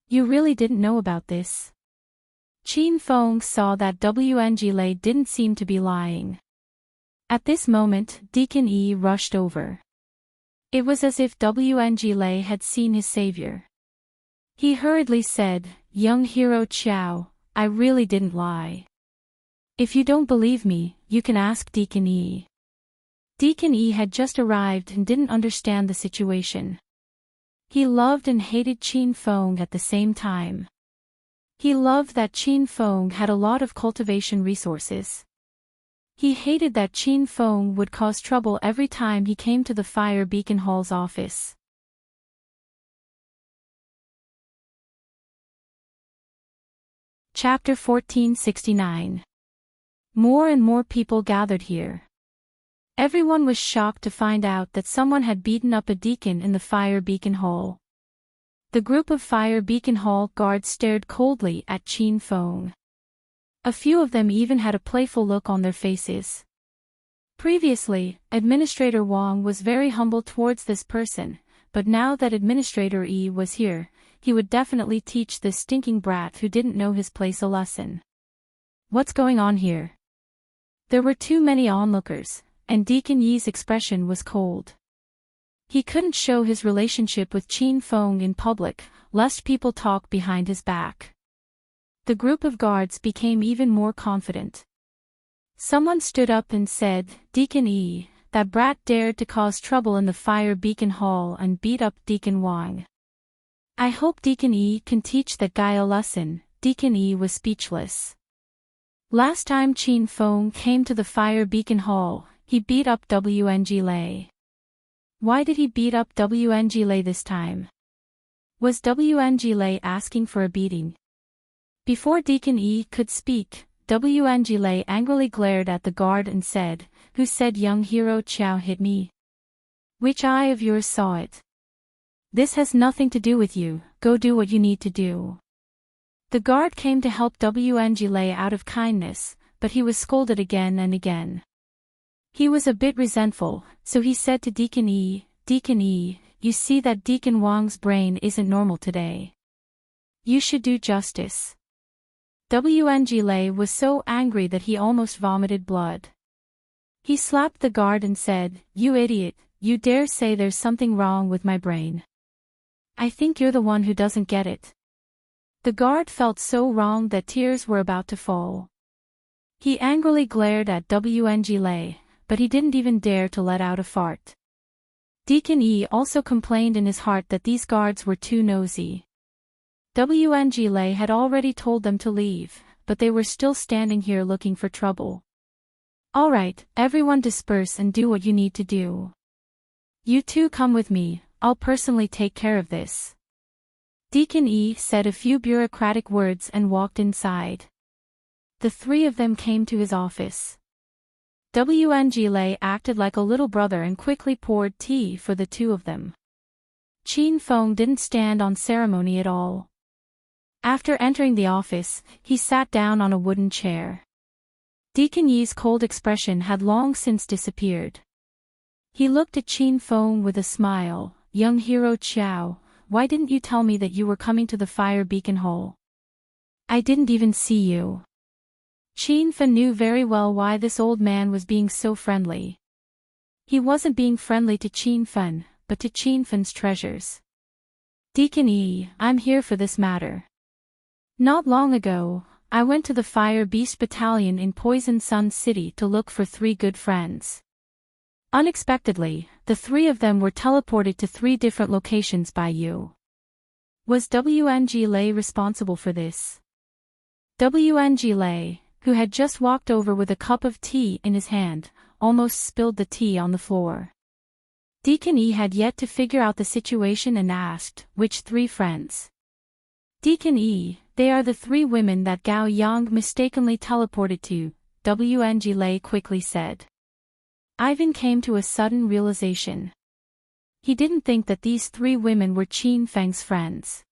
You really didn't know about this? Qin Feng saw that WNG Lei didn't seem to be lying. At this moment, Deacon Yi rushed over. It was as if WNG Lei had seen his savior. He hurriedly said, "Young hero Qiao, I really didn't lie. If you don't believe me, you can ask Deacon Yi." Deacon Yi had just arrived and didn't understand the situation. He loved and hated Qin Feng at the same time. He loved that Qin Feng had a lot of cultivation resources. He hated that Qin Feng would cause trouble every time he came to the Fire Beacon Hall's office. Chapter 1469. More and more people gathered here. Everyone was shocked to find out that someone had beaten up a deacon in the Fire Beacon Hall. The group of Fire Beacon Hall guards stared coldly at Qin Feng. A few of them even had a playful look on their faces. Previously, Administrator Wang was very humble towards this person, but now that Administrator Yi was here, he would definitely teach this stinking brat who didn't know his place a lesson. What's going on here? There were too many onlookers, and Deacon Yi's expression was cold. He couldn't show his relationship with Qin Feng in public, lest people talk behind his back. The group of guards became even more confident. Someone stood up and said, "Deacon Yi, that brat dared to cause trouble in the Fire Beacon Hall and beat up Deacon Wang. I hope Deacon Yi can teach that guy a lesson." Deacon Yi was speechless. Last time Qin Feng came to the Fire Beacon Hall, he beat up WNG Lei. Why did he beat up WNG Lei this time? Was WNG Lei asking for a beating? Before Deacon Yi could speak, WNG Lei angrily glared at the guard and said, "Who said young hero Qiao hit me? Which eye of yours saw it? This has nothing to do with you, go do what you need to do." The guard came to help WNG Lei out of kindness, but he was scolded again and again. He was a bit resentful, so he said to Deacon Yi, "Deacon Yi, you see that Deacon Wang's brain isn't normal today. You should do justice." WNG Lei was so angry that he almost vomited blood. He slapped the guard and said, "You idiot, you dare say there's something wrong with my brain? I think you're the one who doesn't get it." The guard felt so wrong that tears were about to fall. He angrily glared at WNG Lei, but he didn't even dare to let out a fart. Deacon Yi also complained in his heart that these guards were too nosy. WNG Lei had already told them to leave, but they were still standing here looking for trouble. "All right, everyone disperse and do what you need to do. You two come with me, I'll personally take care of this." Deacon Yi said a few bureaucratic words and walked inside. The three of them came to his office. WNG Lei acted like a little brother and quickly poured tea for the two of them. Qin Feng didn't stand on ceremony at all. After entering the office, he sat down on a wooden chair. Deacon Yi's cold expression had long since disappeared. He looked at Qin Feng with a smile. "Young hero Qiao, why didn't you tell me that you were coming to the Fire Beacon Hall? I didn't even see you." Qin Feng knew very well why this old man was being so friendly. He wasn't being friendly to Qin Feng, but to Qin Feng's treasures. "Deacon Yi, I'm here for this matter. Not long ago, I went to the Fire Beast Battalion in Poison Sun City to look for 3 good friends. Unexpectedly, the three of them were teleported to three different locations by you. Was WNG Lei responsible for this? WNG Lei, who had just walked over with a cup of tea in his hand, almost spilled the tea on the floor. Deacon E had yet to figure out the situation and asked, which three friends? Deacon E, they are the three women that Gao Yang mistakenly teleported to, WNG Lei quickly said. Ivan came to a sudden realization. He didn't think that these three women were Qin Feng's friends.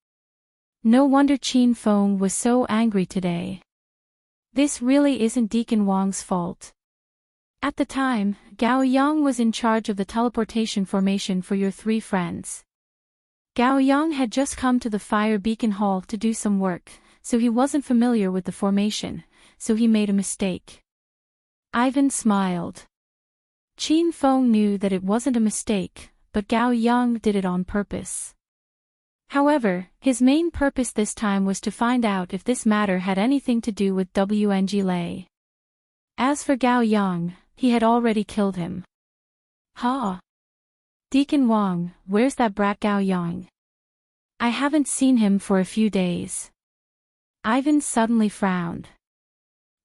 No wonder Qin Feng was so angry today. This really isn't Deacon Wang's fault. At the time, Gao Yang was in charge of the teleportation formation for your three friends. Gao Yang had just come to the fire beacon hall to do some work, so he wasn't familiar with the formation, so he made a mistake. Ivan smiled. Qin Feng knew that it wasn't a mistake, but Gao Yang did it on purpose. However, his main purpose this time was to find out if this matter had anything to do with WNG Lei. As for Gao Yang, he had already killed him. Ha! Deacon Wang, where's that brat Gao Yang? I haven't seen him for a few days. Ivan suddenly frowned.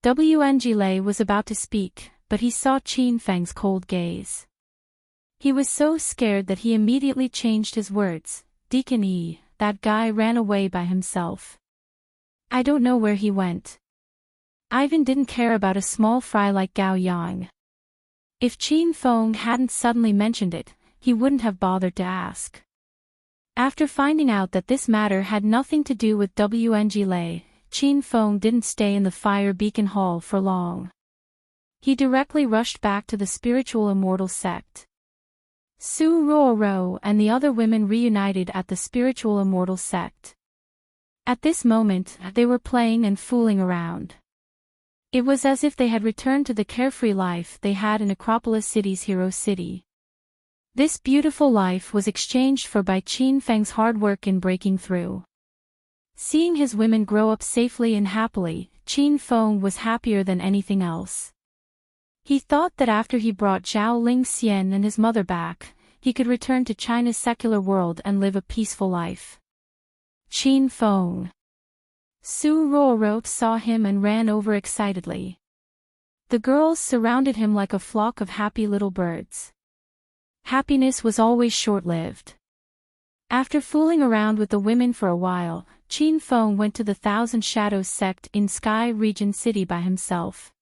WNG Lei was about to speak, but he saw Qin Feng's cold gaze. He was so scared that he immediately changed his words. Deacon E, that guy ran away by himself. I don't know where he went. Ivan didn't care about a small fry like Gao Yang. If Qin Feng hadn't suddenly mentioned it, he wouldn't have bothered to ask. After finding out that this matter had nothing to do with WNG Lei, Qin Feng didn't stay in the fire beacon hall for long. He directly rushed back to the spiritual immortal sect. Su Ruoro and the other women reunited at the spiritual immortal sect. At this moment, they were playing and fooling around. It was as if they had returned to the carefree life they had in Acropolis City's Hero City. This beautiful life was exchanged for by Qin Feng's hard work in breaking through. Seeing his women grow up safely and happily, Qin Feng was happier than anything else. He thought that after he brought Zhao Ling Xian and his mother back, he could return to China's secular world and live a peaceful life. Qin Feng. Su Ruoro saw him and ran over excitedly. The girls surrounded him like a flock of happy little birds. Happiness was always short-lived. After fooling around with the women for a while, Qin Feng went to the Thousand Shadows sect in Sky Region City by himself.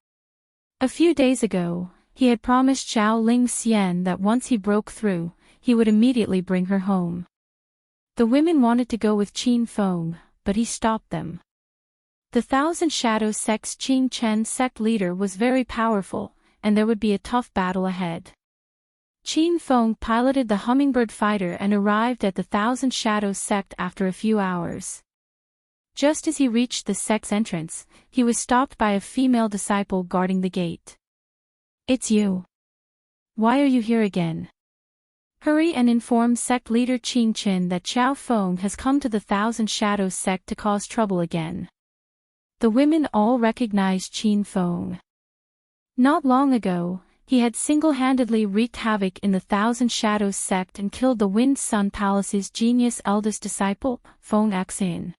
A few days ago, he had promised Zhao Ling Xian that once he broke through, he would immediately bring her home. The women wanted to go with Qin Feng, but he stopped them. The Thousand Shadows sect's Qing Chen sect leader was very powerful, and there would be a tough battle ahead. Qin Feng piloted the Hummingbird fighter and arrived at the Thousand Shadows sect after a few hours. Just as he reached the sect's entrance, he was stopped by a female disciple guarding the gate. It's you. Why are you here again? Hurry and inform sect leader Qin Chen that Xiao Feng has come to the Thousand Shadows sect to cause trouble again. The women all recognized Qin Feng. Not long ago, he had single-handedly wreaked havoc in the Thousand Shadows sect and killed the Wind Sun Palace's genius eldest disciple, Feng Xin.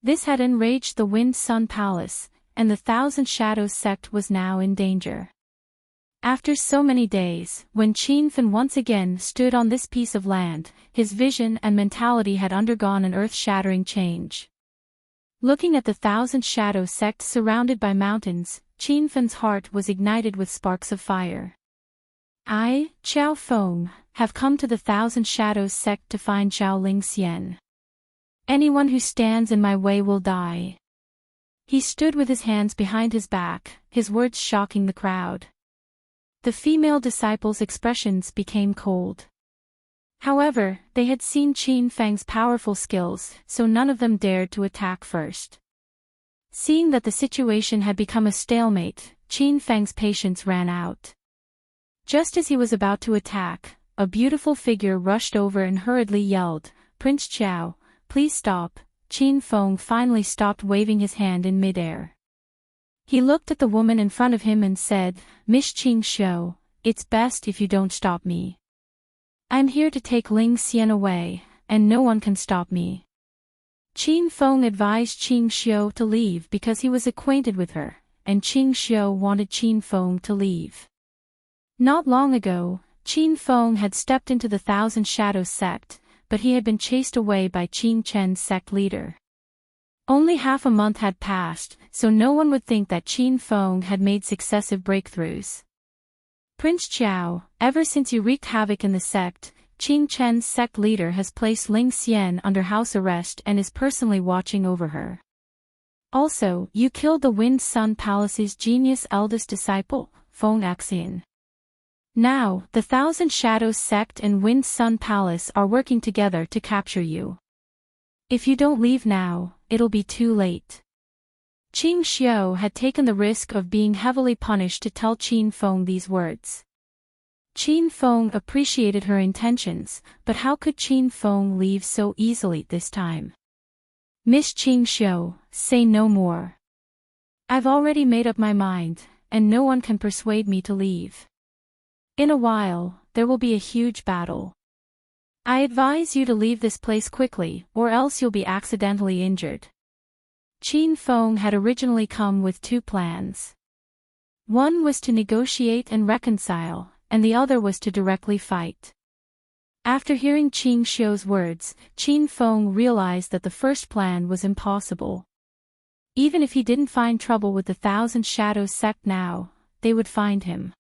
This had enraged the Wind Sun Palace, and the Thousand Shadows sect was now in danger. After so many days, when Qin Feng once again stood on this piece of land, his vision and mentality had undergone an earth-shattering change. Looking at the Thousand Shadows sect surrounded by mountains, Qin Feng's heart was ignited with sparks of fire. I, Xiao Feng, have come to the Thousand Shadows sect to find Zhao Ling Xian. Anyone who stands in my way will die. He stood with his hands behind his back, his words shocking the crowd. The female disciples' expressions became cold. However, they had seen Qin Feng's powerful skills, so none of them dared to attack first. Seeing that the situation had become a stalemate, Qin Feng's patience ran out. Just as he was about to attack, a beautiful figure rushed over and hurriedly yelled, "Prince Qiao, please stop." Qin Feng finally stopped waving his hand in midair. He looked at the woman in front of him and said, "Miss Qing Shou, it's best if you don't stop me. I'm here to take Ling Xian away, and no one can stop me. Qin Feng advised Qing Xiu to leave because he was acquainted with her, and Qing Xiu wanted Qin Feng to leave. Not long ago, Qin Feng had stepped into the Thousand Shadows sect, but he had been chased away by Qing Chen's sect leader. Only half a month had passed, so no one would think that Qin Feng had made successive breakthroughs. Prince Qiao, ever since you wreaked havoc in the sect, Qing Chen's sect leader has placed Ling Xian under house arrest and is personally watching over her. Also, you killed the Wind Sun Palace's genius eldest disciple, Feng Axian. Now, the Thousand Shadows sect and Wind Sun Palace are working together to capture you. If you don't leave now, it'll be too late. Qing Xiu had taken the risk of being heavily punished to tell Qin Feng these words. Qin Feng appreciated her intentions, but how could Qin Feng leave so easily this time? Miss Qing Xiu, say no more. I've already made up my mind, and no one can persuade me to leave. In a while, there will be a huge battle. I advise you to leave this place quickly, or else you'll be accidentally injured. Qin Feng had originally come with two plans. One was to negotiate and reconcile, and the other was to directly fight. After hearing Qing Xiu's words, Qin Feng realized that the first plan was impossible. Even if he didn't find trouble with the Thousand Shadows sect now, they would find him.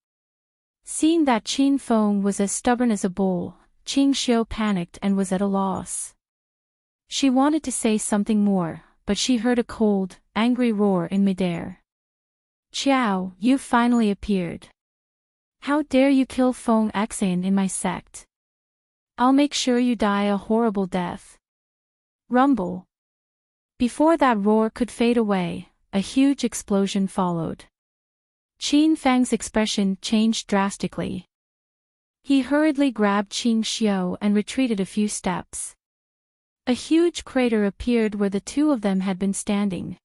Seeing that Qin Feng was as stubborn as a bull, Qing Xiu panicked and was at a loss. She wanted to say something more, but she heard a cold, angry roar in midair. Qiao, you've finally appeared. How dare you kill Feng Axian in my sect? I'll make sure you die a horrible death. Rumble. Before that roar could fade away, a huge explosion followed. Qin Feng's expression changed drastically. He hurriedly grabbed Qing Xiu and retreated a few steps. A huge crater appeared where the two of them had been standing.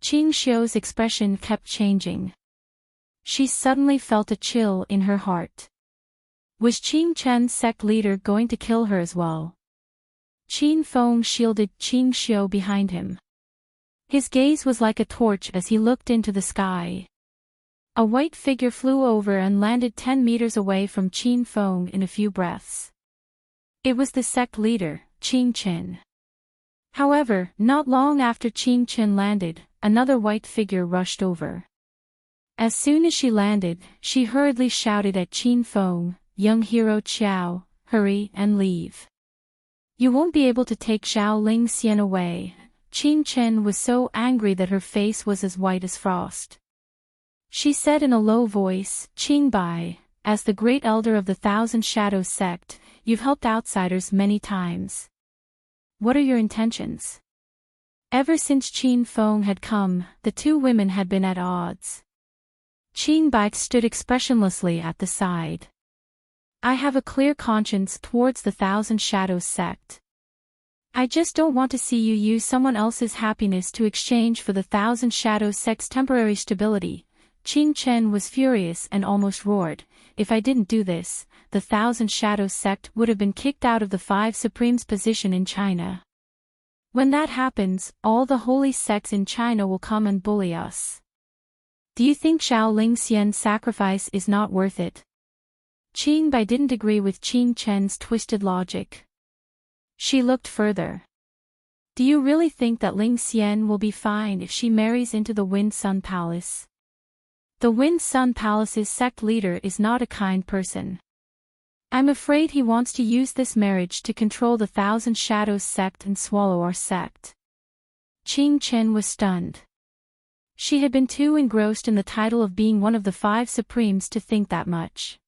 Qing Xiu's expression kept changing. She suddenly felt a chill in her heart. Was Qing Chen's sect leader going to kill her as well? Qin Feng shielded Qing Xiu behind him. His gaze was like a torch as he looked into the sky. A white figure flew over and landed 10 meters away from Qin Feng in a few breaths. It was the sect leader, Qing Chen. However, not long after Qing Chen landed, another white figure rushed over. As soon as she landed, she hurriedly shouted at Qin Feng, "Young hero Qiao, hurry and leave. You won't be able to take Zhao Ling Xian away." Qing Chen was so angry that her face was as white as frost. She said in a low voice, "Qing Bai, as the great elder of the Thousand Shadows sect, you've helped outsiders many times. What are your intentions?" Ever since Qin Feng had come, the two women had been at odds. Qing Bai stood expressionlessly at the side. "I have a clear conscience towards the Thousand Shadows sect. I just don't want to see you use someone else's happiness to exchange for the Thousand Shadows sect's temporary stability." Qing Chen was furious and almost roared, "If I didn't do this, the Thousand Shadows sect would have been kicked out of the Five Supremes' position in China. When that happens, all the holy sects in China will come and bully us. Do you think Zhao Ling Xian's sacrifice is not worth it?" Qing Bai didn't agree with Qing Chen's twisted logic. She looked further. "Do you really think that Ling Xian will be fine if she marries into the Wind Sun Palace? The Wind Sun Palace's sect leader is not a kind person. I'm afraid he wants to use this marriage to control the Thousand Shadows sect and swallow our sect." Qing Chen was stunned. She had been too engrossed in the title of being one of the Five Supremes to think that much.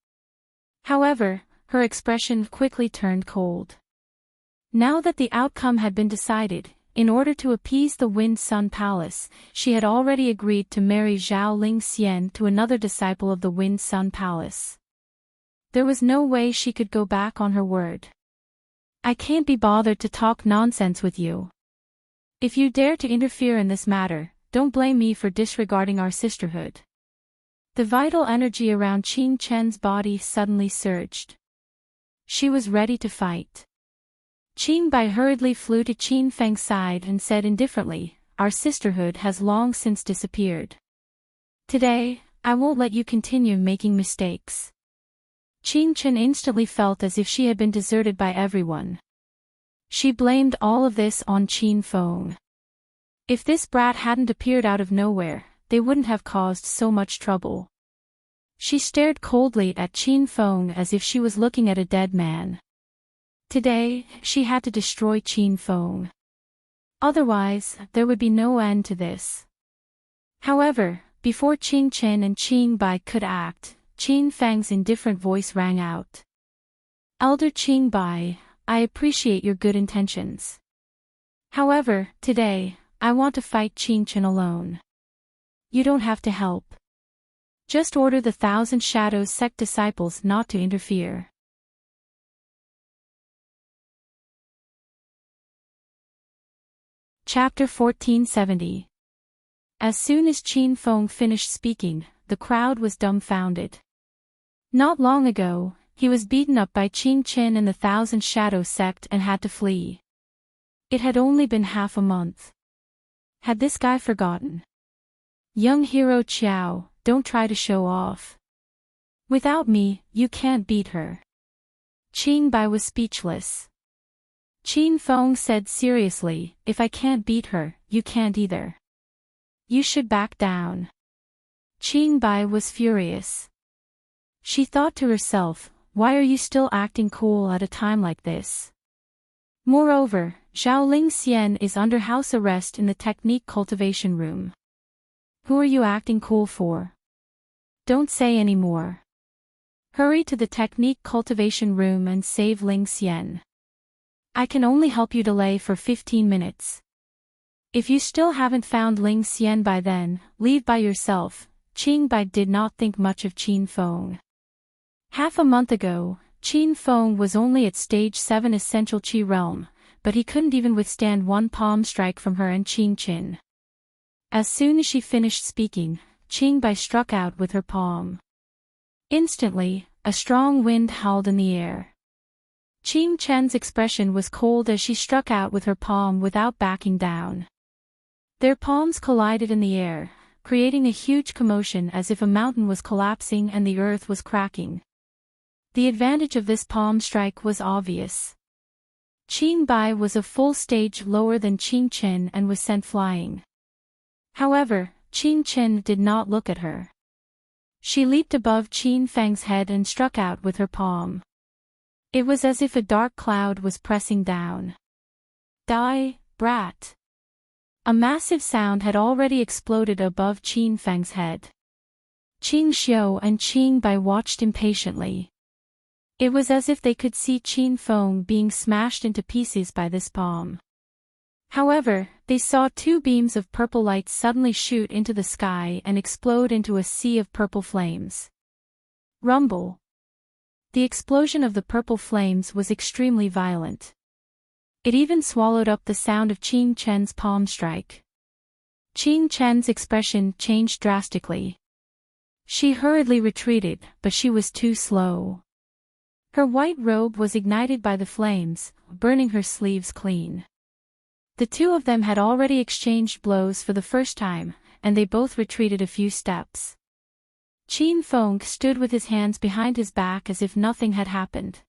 However, her expression quickly turned cold. Now that the outcome had been decided, in order to appease the Wind Sun Palace, she had already agreed to marry Zhao Ling Xian to another disciple of the Wind Sun Palace. There was no way she could go back on her word. "I can't be bothered to talk nonsense with you. If you dare to interfere in this matter, don't blame me for disregarding our sisterhood." The vital energy around Qing Chen's body suddenly surged. She was ready to fight. Qing Bai hurriedly flew to Qin Feng's side and said indifferently, "Our sisterhood has long since disappeared. Today, I won't let you continue making mistakes." Qing Chen instantly felt as if she had been deserted by everyone. She blamed all of this on Qin Feng. If this brat hadn't appeared out of nowhere, they wouldn't have caused so much trouble. She stared coldly at Qin Feng as if she was looking at a dead man. Today, she had to destroy Qin Feng. Otherwise, there would be no end to this. However, before Qing Chen and Qing Bai could act, Qin Feng's indifferent voice rang out. "Elder Qing Bai, I appreciate your good intentions. However, today, I want to fight Qing Chen alone. You don't have to help. Just order the Thousand Shadows sect disciples not to interfere." Chapter 1470. As soon as Qin Feng finished speaking, the crowd was dumbfounded. Not long ago, he was beaten up by Qing Chen and the Thousand Shadows sect and had to flee. It had only been half a month. Had this guy forgotten? "Young hero Qiao, don't try to show off. Without me, you can't beat her." Qing Bai was speechless. Qin Feng said seriously, "If I can't beat her, you can't either. You should back down." Qing Bai was furious. She thought to herself, why are you still acting cool at a time like this? Moreover, Zhao Lingxian is under house arrest in the technique cultivation room. Who are you acting cool for? Don't say any more. Hurry to the technique cultivation room and save Lingxian. I can only help you delay for 15 minutes. If you still haven't found Lingxian by then, leave by yourself. Qing Bai did not think much of Qin Feng. Half a month ago, Qin Feng was only at stage 7 essential Qi realm, but he couldn't even withstand one palm strike from her and Qing Qin. As soon as she finished speaking, Qing Bai struck out with her palm. Instantly, a strong wind howled in the air. Qing Chen's expression was cold as she struck out with her palm without backing down. Their palms collided in the air, creating a huge commotion as if a mountain was collapsing and the earth was cracking. The advantage of this palm strike was obvious. Qing Bai was a full stage lower than Qing Chen and was sent flying. However, Qing Chen did not look at her. She leaped above Qin Feng's head and struck out with her palm. It was as if a dark cloud was pressing down. Die, brat! A massive sound had already exploded above Qin Feng's head. Qing Xiu and Qing Bai watched impatiently. It was as if they could see Qin Feng being smashed into pieces by this palm. However, they saw two beams of purple light suddenly shoot into the sky and explode into a sea of purple flames. Rumble. The explosion of the purple flames was extremely violent. It even swallowed up the sound of Qing Chen's palm strike. Qing Chen's expression changed drastically. She hurriedly retreated, but she was too slow. Her white robe was ignited by the flames, burning her sleeves clean. The two of them had already exchanged blows for the first time, and they both retreated a few steps. Qin Feng stood with his hands behind his back as if nothing had happened.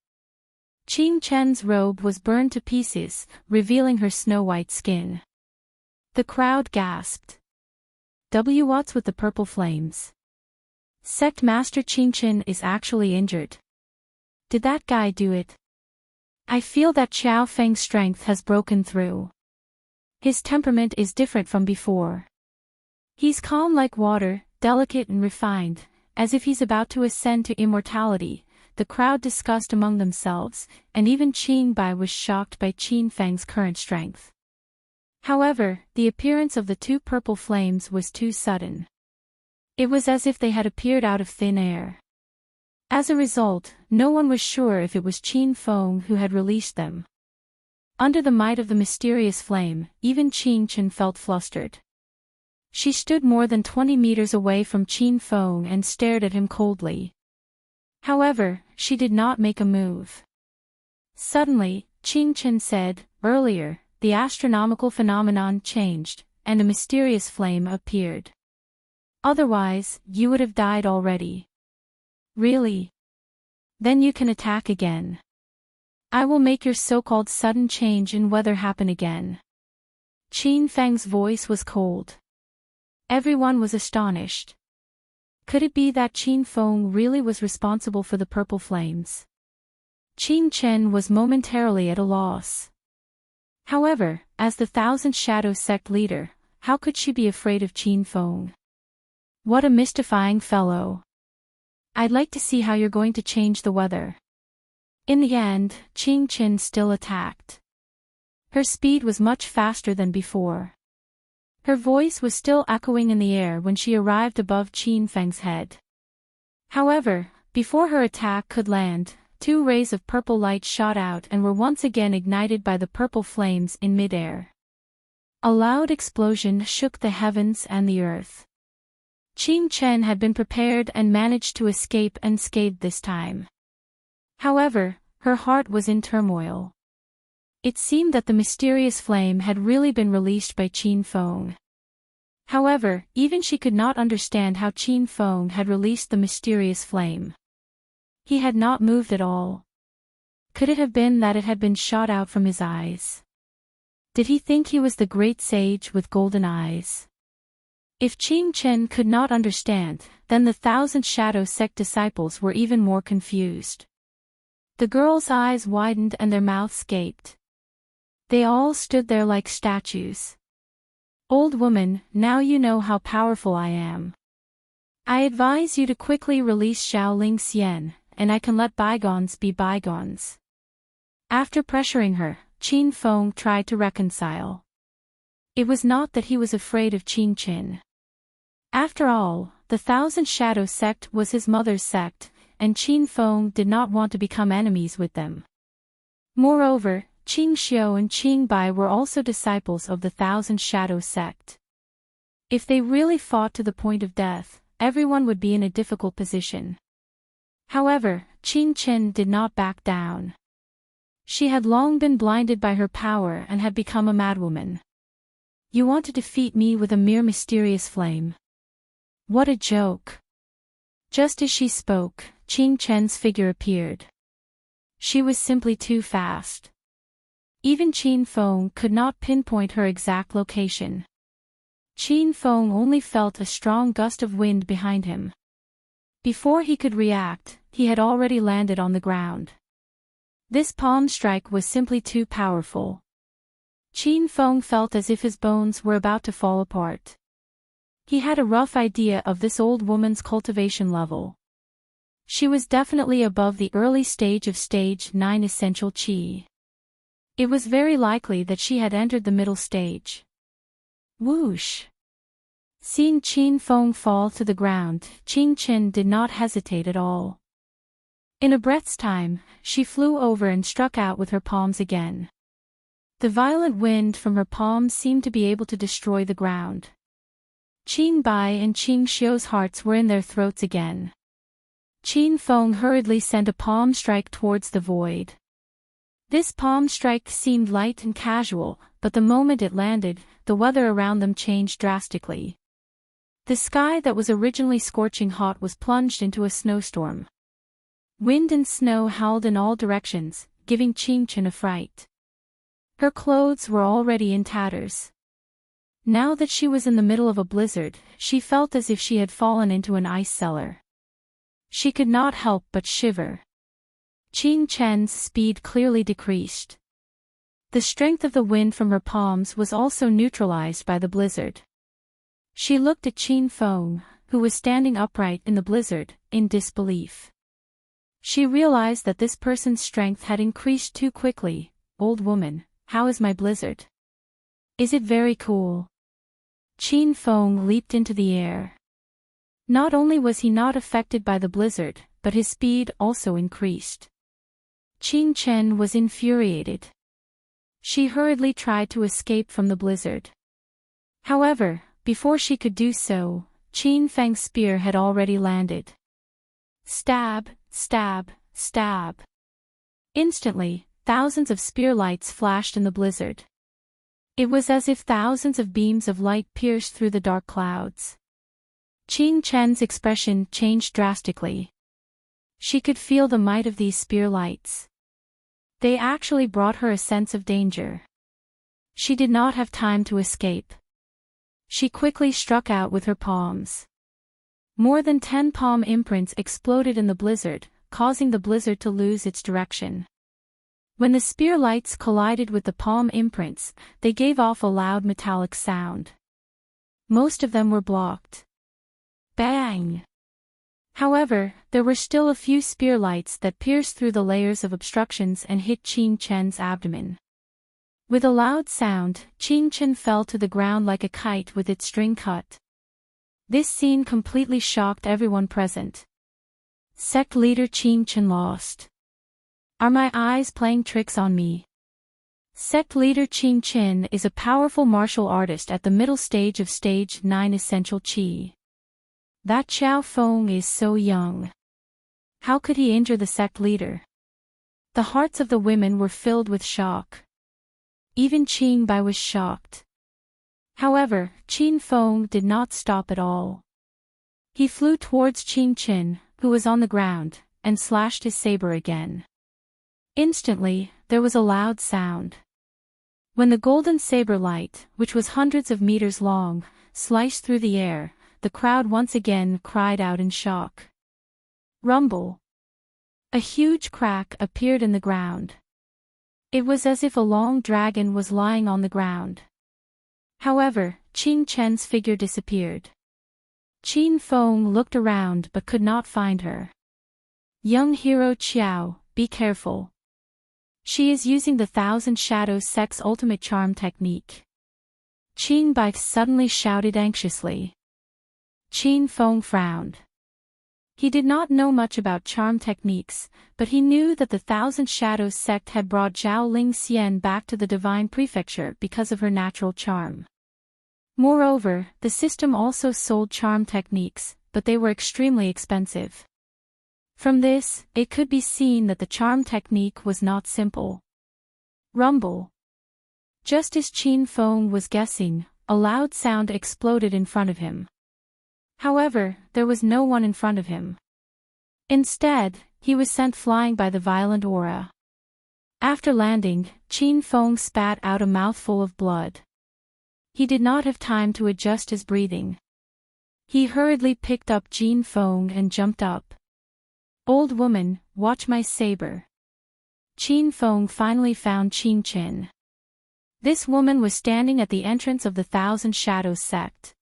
Qing Chen's robe was burned to pieces, revealing her snow-white skin. The crowd gasped. What's with the purple flames? Sect Master Qing Chen is actually injured. Did that guy do it? I feel that Xiao Feng's strength has broken through. His temperament is different from before. He's calm like water, delicate and refined, as if he's about to ascend to immortality. The crowd discussed among themselves, and even Qing Bai was shocked by Qin Feng's current strength. However, the appearance of the two purple flames was too sudden. It was as if they had appeared out of thin air. As a result, no one was sure if it was Qin Feng who had released them. Under the might of the mysterious flame, even Qing Chen felt flustered. She stood more than 20 meters away from Qin Feng and stared at him coldly. However, she did not make a move. Suddenly, Qin Chen said, "Earlier, the astronomical phenomenon changed, and a mysterious flame appeared. Otherwise, you would have died already." "Really? Then you can attack again. I will make your so-called sudden change in weather happen again." Qin Feng's voice was cold. Everyone was astonished. Could it be that Qin Feng really was responsible for the purple flames? Qin Chen was momentarily at a loss. However, as the Thousand Shadows sect leader, how could she be afraid of Qin Feng? What a mystifying fellow. I'd like to see how you're going to change the weather. In the end, Qin Chen still attacked. Her speed was much faster than before. Her voice was still echoing in the air when she arrived above Qin Feng's head. However, before her attack could land, 2 rays of purple light shot out and were once again ignited by the purple flames in midair. A loud explosion shook the heavens and the earth. Qin Chen had been prepared and managed to escape unscathed this time. However, her heart was in turmoil. It seemed that the mysterious flame had really been released by Qin Feng. However, even she could not understand how Qin Feng had released the mysterious flame. He had not moved at all. Could it have been that it had been shot out from his eyes? Did he think he was the great sage with golden eyes? If Qin Chen could not understand, then the Thousand Shadows sect disciples were even more confused. The girls' eyes widened and their mouths gaped. They all stood there like statues. "Old woman, now you know how powerful I am. I advise you to quickly release Shaolin Xian, and I can let bygones be bygones." After pressuring her, Qin Feng tried to reconcile. It was not that he was afraid of Qin Chen. After all, the Thousand Shadows sect was his mother's sect, and Qin Feng did not want to become enemies with them. Moreover, Qing Xiu and Qing Bai were also disciples of the Thousand Shadows sect. If they really fought to the point of death, everyone would be in a difficult position. However, Qin Chen did not back down. She had long been blinded by her power and had become a madwoman. "You want to defeat me with a mere mysterious flame? What a joke." Just as she spoke, Qin Chen's figure appeared. She was simply too fast. Even Qin Feng could not pinpoint her exact location. Qin Feng only felt a strong gust of wind behind him. Before he could react, he had already landed on the ground. This palm strike was simply too powerful. Qin Feng felt as if his bones were about to fall apart. He had a rough idea of this old woman's cultivation level. She was definitely above the early stage of Stage 9 Essential Qi. It was very likely that she had entered the middle stage. Whoosh! Seeing Qin Feng fall to the ground, Qin Chen did not hesitate at all. In a breath's time, she flew over and struck out with her palms again. The violent wind from her palms seemed to be able to destroy the ground. Qin Bai and Qing Xiu's hearts were in their throats again. Qin Feng hurriedly sent a palm strike towards the void. This palm strike seemed light and casual, but the moment it landed, the weather around them changed drastically. The sky that was originally scorching hot was plunged into a snowstorm. Wind and snow howled in all directions, giving Qin Chen a fright. Her clothes were already in tatters. Now that she was in the middle of a blizzard, she felt as if she had fallen into an ice cellar. She could not help but shiver. Qin Chen's speed clearly decreased. The strength of the wind from her palms was also neutralized by the blizzard. She looked at Qin Feng, who was standing upright in the blizzard, in disbelief. She realized that this person's strength had increased too quickly. "Old woman, how is my blizzard? Is it very cool?" Qin Feng leaped into the air. Not only was he not affected by the blizzard, but his speed also increased. Qin Chen was infuriated. She hurriedly tried to escape from the blizzard. However, Before she could do so, Qin Feng's spear had already landed. Stab, stab, stab. Instantly, thousands of spear lights flashed in the blizzard. It was as if thousands of beams of light pierced through the dark clouds. Qin Chen's expression changed drastically. She could feel the might of these spear lights. They actually brought her a sense of danger. She did not have time to escape. She quickly struck out with her palms. More than 10 palm imprints exploded in the blizzard, causing the blizzard to lose its direction. When the spear lights collided with the palm imprints, they gave off a loud metallic sound. Most of them were blocked. Bang! However, there were still a few spear lights that pierced through the layers of obstructions and hit Qin Chen's abdomen. With a loud sound, Qin Chen fell to the ground like a kite with its string cut. This scene completely shocked everyone present. Sect leader Qin Chen lost. Are my eyes playing tricks on me? Sect leader Qin Chen is a powerful martial artist at the middle stage of Stage 9 Essential Qi. That Xiao Feng is so young. How could he injure the sect leader? The hearts of the women were filled with shock. Even Qin Bai was shocked. However, Qin Feng did not stop at all. He flew towards Qin Chen, who was on the ground, and slashed his saber again. Instantly, there was a loud sound. When the golden saber light, which was hundreds of meters long, sliced through the air, the crowd once again cried out in shock. Rumble! A huge crack appeared in the ground. It was as if a long dragon was lying on the ground. However, Qin Chen's figure disappeared. Qin Feng looked around but could not find her. Young hero Qiao, be careful. She is using the Thousand Shadows sect's ultimate charm technique. Qin Bai suddenly shouted anxiously. Qin Feng frowned. He did not know much about charm techniques, but he knew that the Thousand Shadows sect had brought Zhao Ling Xian back to the Divine Prefecture because of her natural charm. Moreover, the system also sold charm techniques, but they were extremely expensive. From this, it could be seen that the charm technique was not simple. Rumble. Just as Qin Feng was guessing, a loud sound exploded in front of him. However, there was no one in front of him. Instead, he was sent flying by the violent aura. After landing, Qin Feng spat out a mouthful of blood. He did not have time to adjust his breathing. He hurriedly picked up Qin Feng and jumped up. Old woman, watch my saber. Qin Feng finally found Qin Chen. This woman was standing at the entrance of the Thousand Shadows sect.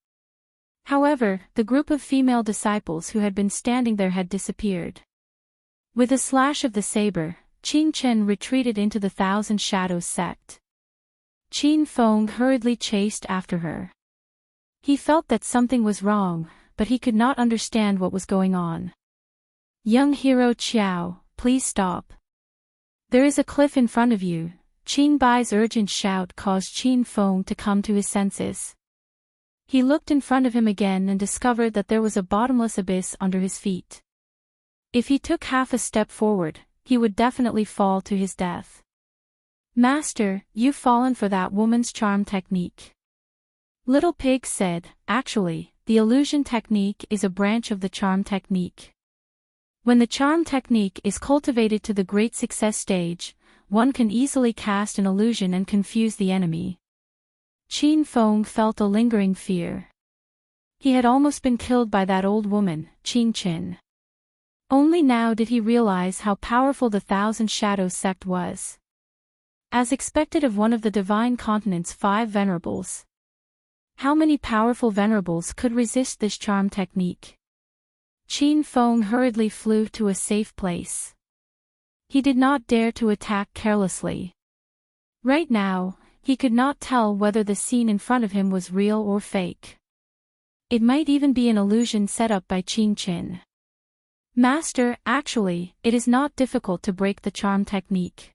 However, the group of female disciples who had been standing there had disappeared. With a slash of the saber, Qin Chen retreated into the Thousand Shadows sect. Qin Feng hurriedly chased after her. He felt that something was wrong, but he could not understand what was going on. Young hero Qiao, please stop. There is a cliff in front of you. Qin Bai's urgent shout caused Qin Feng to come to his senses. He looked in front of him again and discovered that there was a bottomless abyss under his feet. If he took half a step forward, he would definitely fall to his death. Master, you've fallen for that woman's charm technique. Little Pig said, actually, the illusion technique is a branch of the charm technique. When the charm technique is cultivated to the great success stage, one can easily cast an illusion and confuse the enemy. Qin Feng felt a lingering fear. He had almost been killed by that old woman, Qin Chen. Only now did he realize how powerful the Thousand Shadows sect was. As expected of one of the Divine Continent's 5 venerables. How many powerful venerables could resist this charm technique? Qin Feng hurriedly flew to a safe place. He did not dare to attack carelessly. Right now, he could not tell whether the scene in front of him was real or fake. It might even be an illusion set up by Qin Chen. Master, actually, it is not difficult to break the charm technique.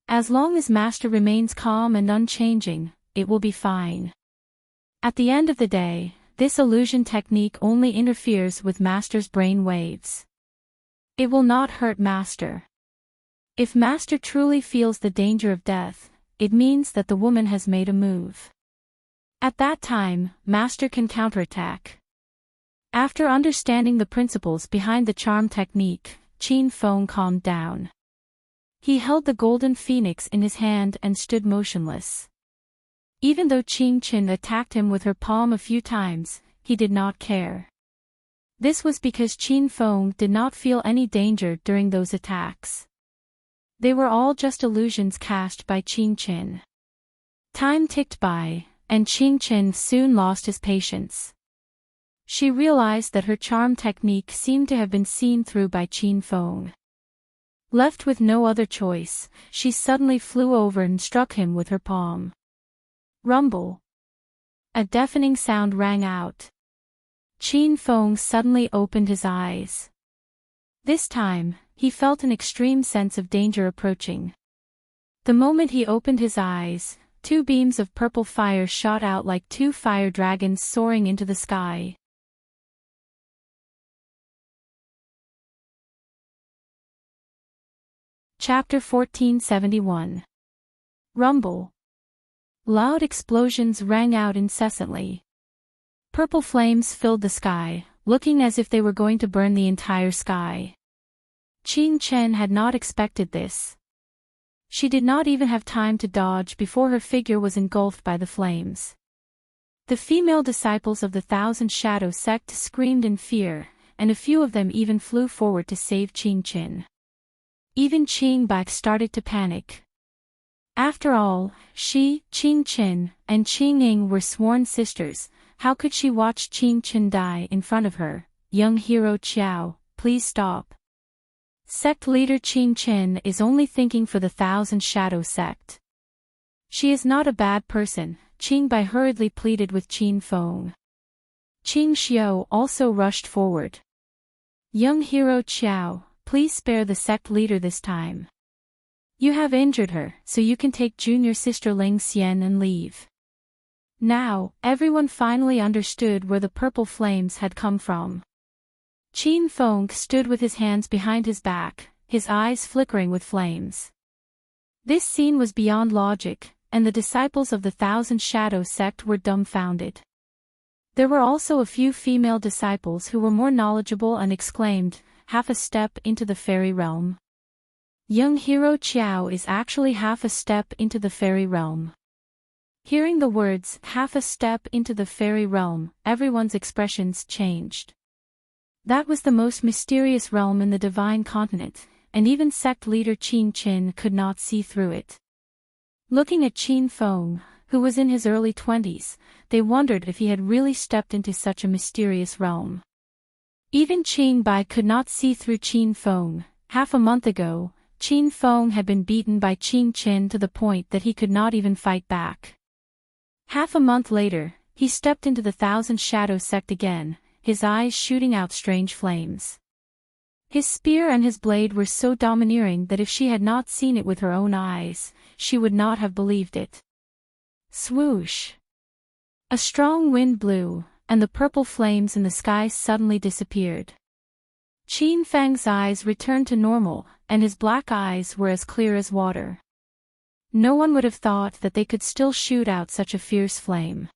As long as Master remains calm and unchanging, it will be fine. At the end of the day, this illusion technique only interferes with Master's brain waves. It will not hurt Master. If Master truly feels the danger of death, it means that the woman has made a move. At that time, Master can counterattack. After understanding the principles behind the charm technique, Qin Feng calmed down. He held the golden phoenix in his hand and stood motionless. Even though Qin Qin attacked him with her palm a few times, he did not care. This was because Qin Feng did not feel any danger during those attacks. They were all just illusions cast by Qin Qin. Time ticked by, and Qin Qin soon lost his patience. She realized that her charm technique seemed to have been seen through by Qin Feng. Left with no other choice, she suddenly flew over and struck him with her palm. Rumble. A deafening sound rang out. Qin Feng suddenly opened his eyes. This time, he felt an extreme sense of danger approaching. The moment he opened his eyes, two beams of purple fire shot out like two fire dragons soaring into the sky. Chapter 1471. Rumble. Loud explosions rang out incessantly. Purple flames filled the sky, looking as if they were going to burn the entire sky. Qin Chen had not expected this. She did not even have time to dodge before her figure was engulfed by the flames. The female disciples of the Thousand Shadow sect screamed in fear, and a few of them even flew forward to save Qin Chen. Even Qing Bai started to panic. After all, she, Qin Chen, and Qing Ying were sworn sisters. How could she watch Qin Chen die in front of her? Young hero Qiao, please stop. Sect leader Qin Chen is only thinking for the Thousand Shadow sect. She is not a bad person, Qing Bai hurriedly pleaded with Qin Feng. Qing Xiao also rushed forward. Young hero Qiao, please spare the sect leader this time. You have injured her, so you can take junior sister Ling Xian and leave. Now, everyone finally understood where the purple flames had come from. Qin Feng stood with his hands behind his back, his eyes flickering with flames. This scene was beyond logic, and the disciples of the Thousand Shadow sect were dumbfounded. There were also a few female disciples who were more knowledgeable and exclaimed, half a step into the fairy realm. Young hero Qiao is actually half a step into the fairy realm. Hearing the words, half a step into the fairy realm, everyone's expressions changed. That was the most mysterious realm in the divine continent, and even sect leader Qin Qin could not see through it. Looking at Qin Feng, who was in his early 20s, they wondered if he had really stepped into such a mysterious realm. Even Qing Bai could not see through Qin Feng. Half a month ago, Qin Feng had been beaten by Qin Qin to the point that he could not even fight back. Half a month later, he stepped into the Thousand Shadow sect again, his eyes shooting out strange flames. His spear and his blade were so domineering that if she had not seen it with her own eyes, she would not have believed it. Swoosh! A strong wind blew, and the purple flames in the sky suddenly disappeared. Qin Feng's eyes returned to normal, and his black eyes were as clear as water. No one would have thought that they could still shoot out such a fierce flame.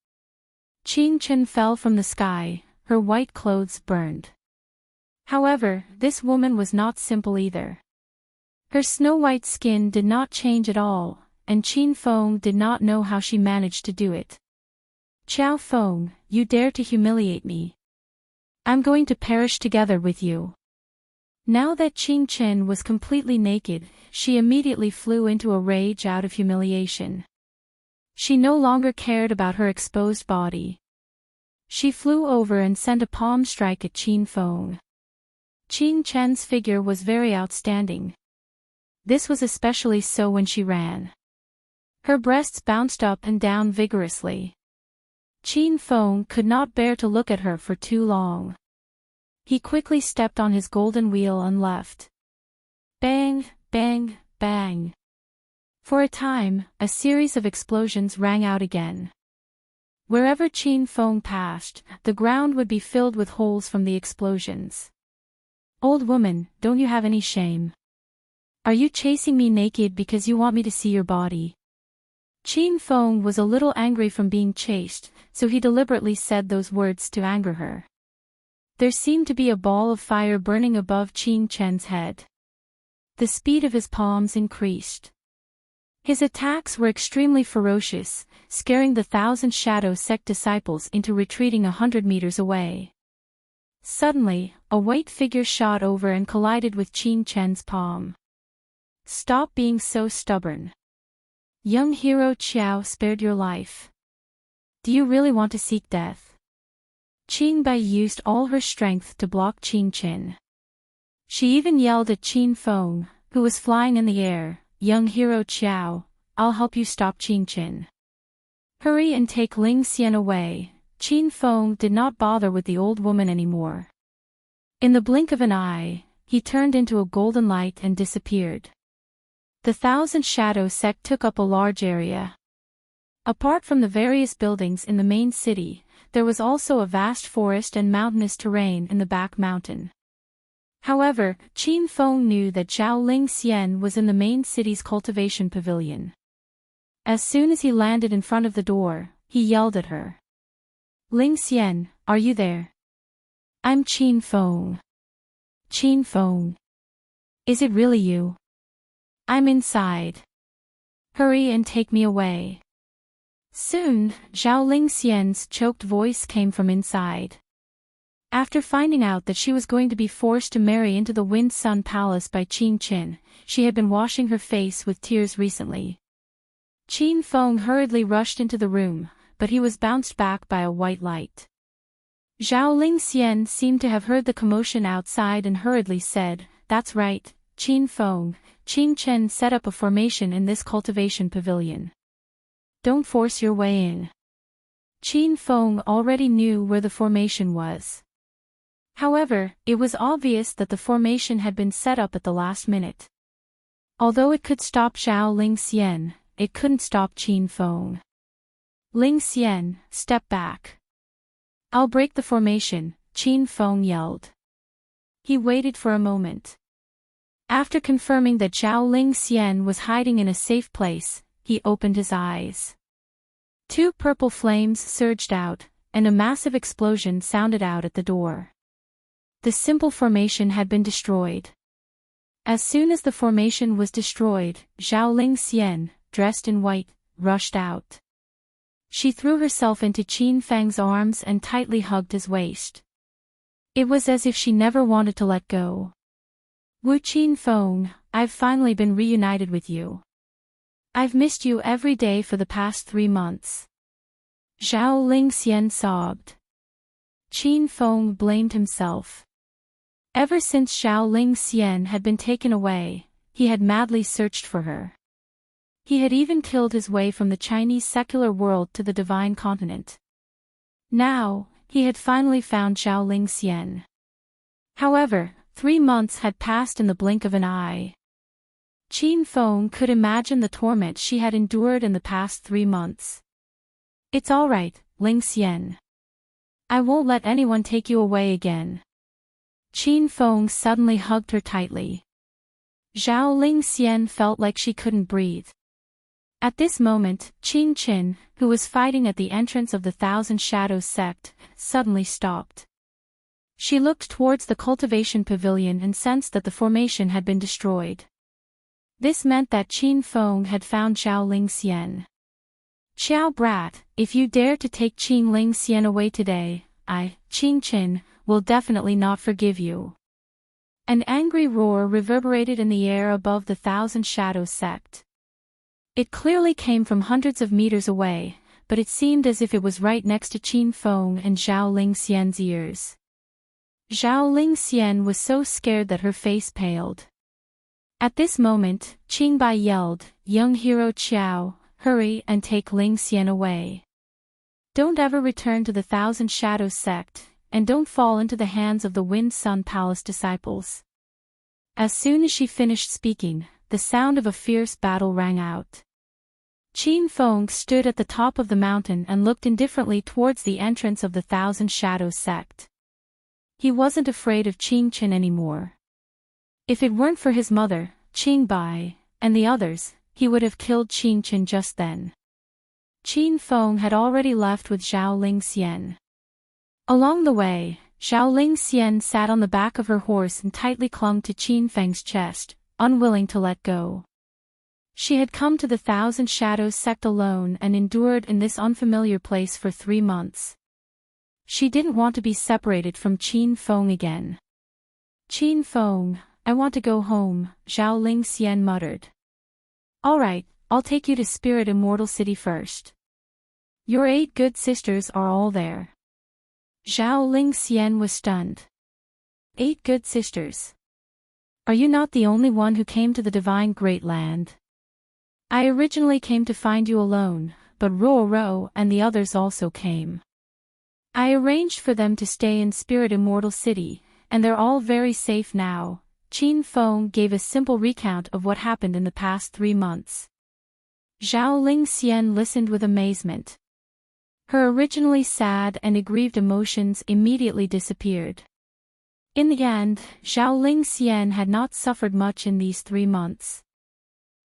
Qin Chen fell from the sky, her white clothes burned. However, this woman was not simple either. Her snow-white skin did not change at all, and Qin Feng did not know how she managed to do it. Qiao Feng, you dare to humiliate me. I'm going to perish together with you. Now that Qin Chen was completely naked, she immediately flew into a rage out of humiliation. She no longer cared about her exposed body. She flew over and sent a palm strike at Qin Feng. Qin Chen's figure was very outstanding. This was especially so when she ran. Her breasts bounced up and down vigorously. Qin Feng could not bear to look at her for too long. He quickly stepped on his golden wheel and left. Bang, bang, bang. For a time, a series of explosions rang out again. Wherever Qin Feng passed, the ground would be filled with holes from the explosions. Old woman, don't you have any shame? Are you chasing me naked because you want me to see your body? Qin Feng was a little angry from being chased, so he deliberately said those words to anger her. There seemed to be a ball of fire burning above Qin Chen's head. The speed of his palms increased. His attacks were extremely ferocious, scaring the 1,000 Shadow Sect disciples into retreating 100 meters away. Suddenly, a white figure shot over and collided with Qin Chen's palm. Stop being so stubborn. Young hero Qiao spared your life. Do you really want to seek death? Qin Bai used all her strength to block Qin Chen. She even yelled at Qin Feng, who was flying in the air, young hero Qiao, I'll help you stop Qin Chen. Hurry and take Ling Xian away. Qin Feng did not bother with the old woman anymore. In the blink of an eye, he turned into a golden light and disappeared. The 1,000 Shadow Sect took up a large area. Apart from the various buildings in the main city, there was also a vast forest and mountainous terrain in the back mountain. However, Qin Feng knew that Zhao Ling Xian was in the main city's cultivation pavilion. As soon as he landed in front of the door, he yelled at her. Ling Xian, are you there? I'm Qin Feng. Qin Feng. Is it really you? I'm inside. Hurry and take me away. Soon, Zhao Ling Xian's choked voice came from inside. After finding out that she was going to be forced to marry into the Wind Sun Palace by Qin Chen, she had been washing her face with tears recently. Qin Feng hurriedly rushed into the room, but he was bounced back by a white light. Zhao Ling Xian seemed to have heard the commotion outside and hurriedly said, That's right, Qin Feng, Qin Chen set up a formation in this cultivation pavilion. Don't force your way in. Qin Feng already knew where the formation was. However, it was obvious that the formation had been set up at the last minute. Although it could stop Zhao Ling Xian, it couldn't stop Qin Feng. Ling Xian, step back. I'll break the formation, Qin Feng yelled. He waited for a moment. After confirming that Zhao Ling Xian was hiding in a safe place, he opened his eyes. Two purple flames surged out, and a massive explosion sounded out at the door. The simple formation had been destroyed. As soon as the formation was destroyed, Zhao Ling Xian, dressed in white, rushed out. She threw herself into Qin Feng's arms and tightly hugged his waist. It was as if she never wanted to let go. Wu Qin Feng, I've finally been reunited with you. I've missed you every day for the past 3 months. Zhao Ling Xian sobbed. Qin Feng blamed himself. Ever since Zhao Ling Xian had been taken away, he had madly searched for her. He had even killed his way from the Chinese secular world to the divine continent. Now, he had finally found Zhao Ling Xian. However, 3 months had passed in the blink of an eye. Qin Feng could imagine the torment she had endured in the past 3 months. It's all right, Ling Xian. I won't let anyone take you away again. Qin Feng suddenly hugged her tightly. Zhao Ling Xian felt like she couldn't breathe. At this moment, Qin Chen, who was fighting at the entrance of the 1,000 Shadows sect, suddenly stopped. She looked towards the cultivation pavilion and sensed that the formation had been destroyed. This meant that Qin Feng had found Zhao Ling Xian. Qiao brat, if you dare to take Qin Ling Xian away today, I, Qin Chen, will definitely not forgive you. An angry roar reverberated in the air above the 1,000 Shadows sect. It clearly came from hundreds of meters away, but it seemed as if it was right next to Qin Feng and Zhao Ling Xian's ears. Zhao Ling Xian was so scared that her face paled. At this moment, Qin Bai yelled, Young hero Qiao, hurry and take Ling Xian away. Don't ever return to the 1,000 Shadows sect, and don't fall into the hands of the Wind Sun Palace disciples. As soon as she finished speaking, the sound of a fierce battle rang out. Qin Feng stood at the top of the mountain and looked indifferently towards the entrance of the Thousand Shadows sect. He wasn't afraid of Qing Chen anymore. If it weren't for his mother, Qing Bai, and the others, he would have killed Qing Chen just then. Qin Feng had already left with Zhao Ling Xian. Along the way, Zhao Ling Xian sat on the back of her horse and tightly clung to Qin Feng's chest, unwilling to let go. She had come to the Thousand Shadows sect alone and endured in this unfamiliar place for 3 months. She didn't want to be separated from Qin Feng again. Qin Feng, I want to go home, Zhao Ling Xian muttered. All right, I'll take you to Spirit Immortal City first. Your 8 good sisters are all there. Zhao Ling Xian was stunned. 8 good sisters. Are you not the only one who came to the Divine Great Land? I originally came to find you alone, but Ro and the others also came. I arranged for them to stay in Spirit Immortal City, and they're all very safe now. Qin Feng gave a simple recount of what happened in the past 3 months. Zhao Ling Xian listened with amazement. Her originally sad and aggrieved emotions immediately disappeared. In the end, Zhao Ling Xian had not suffered much in these 3 months.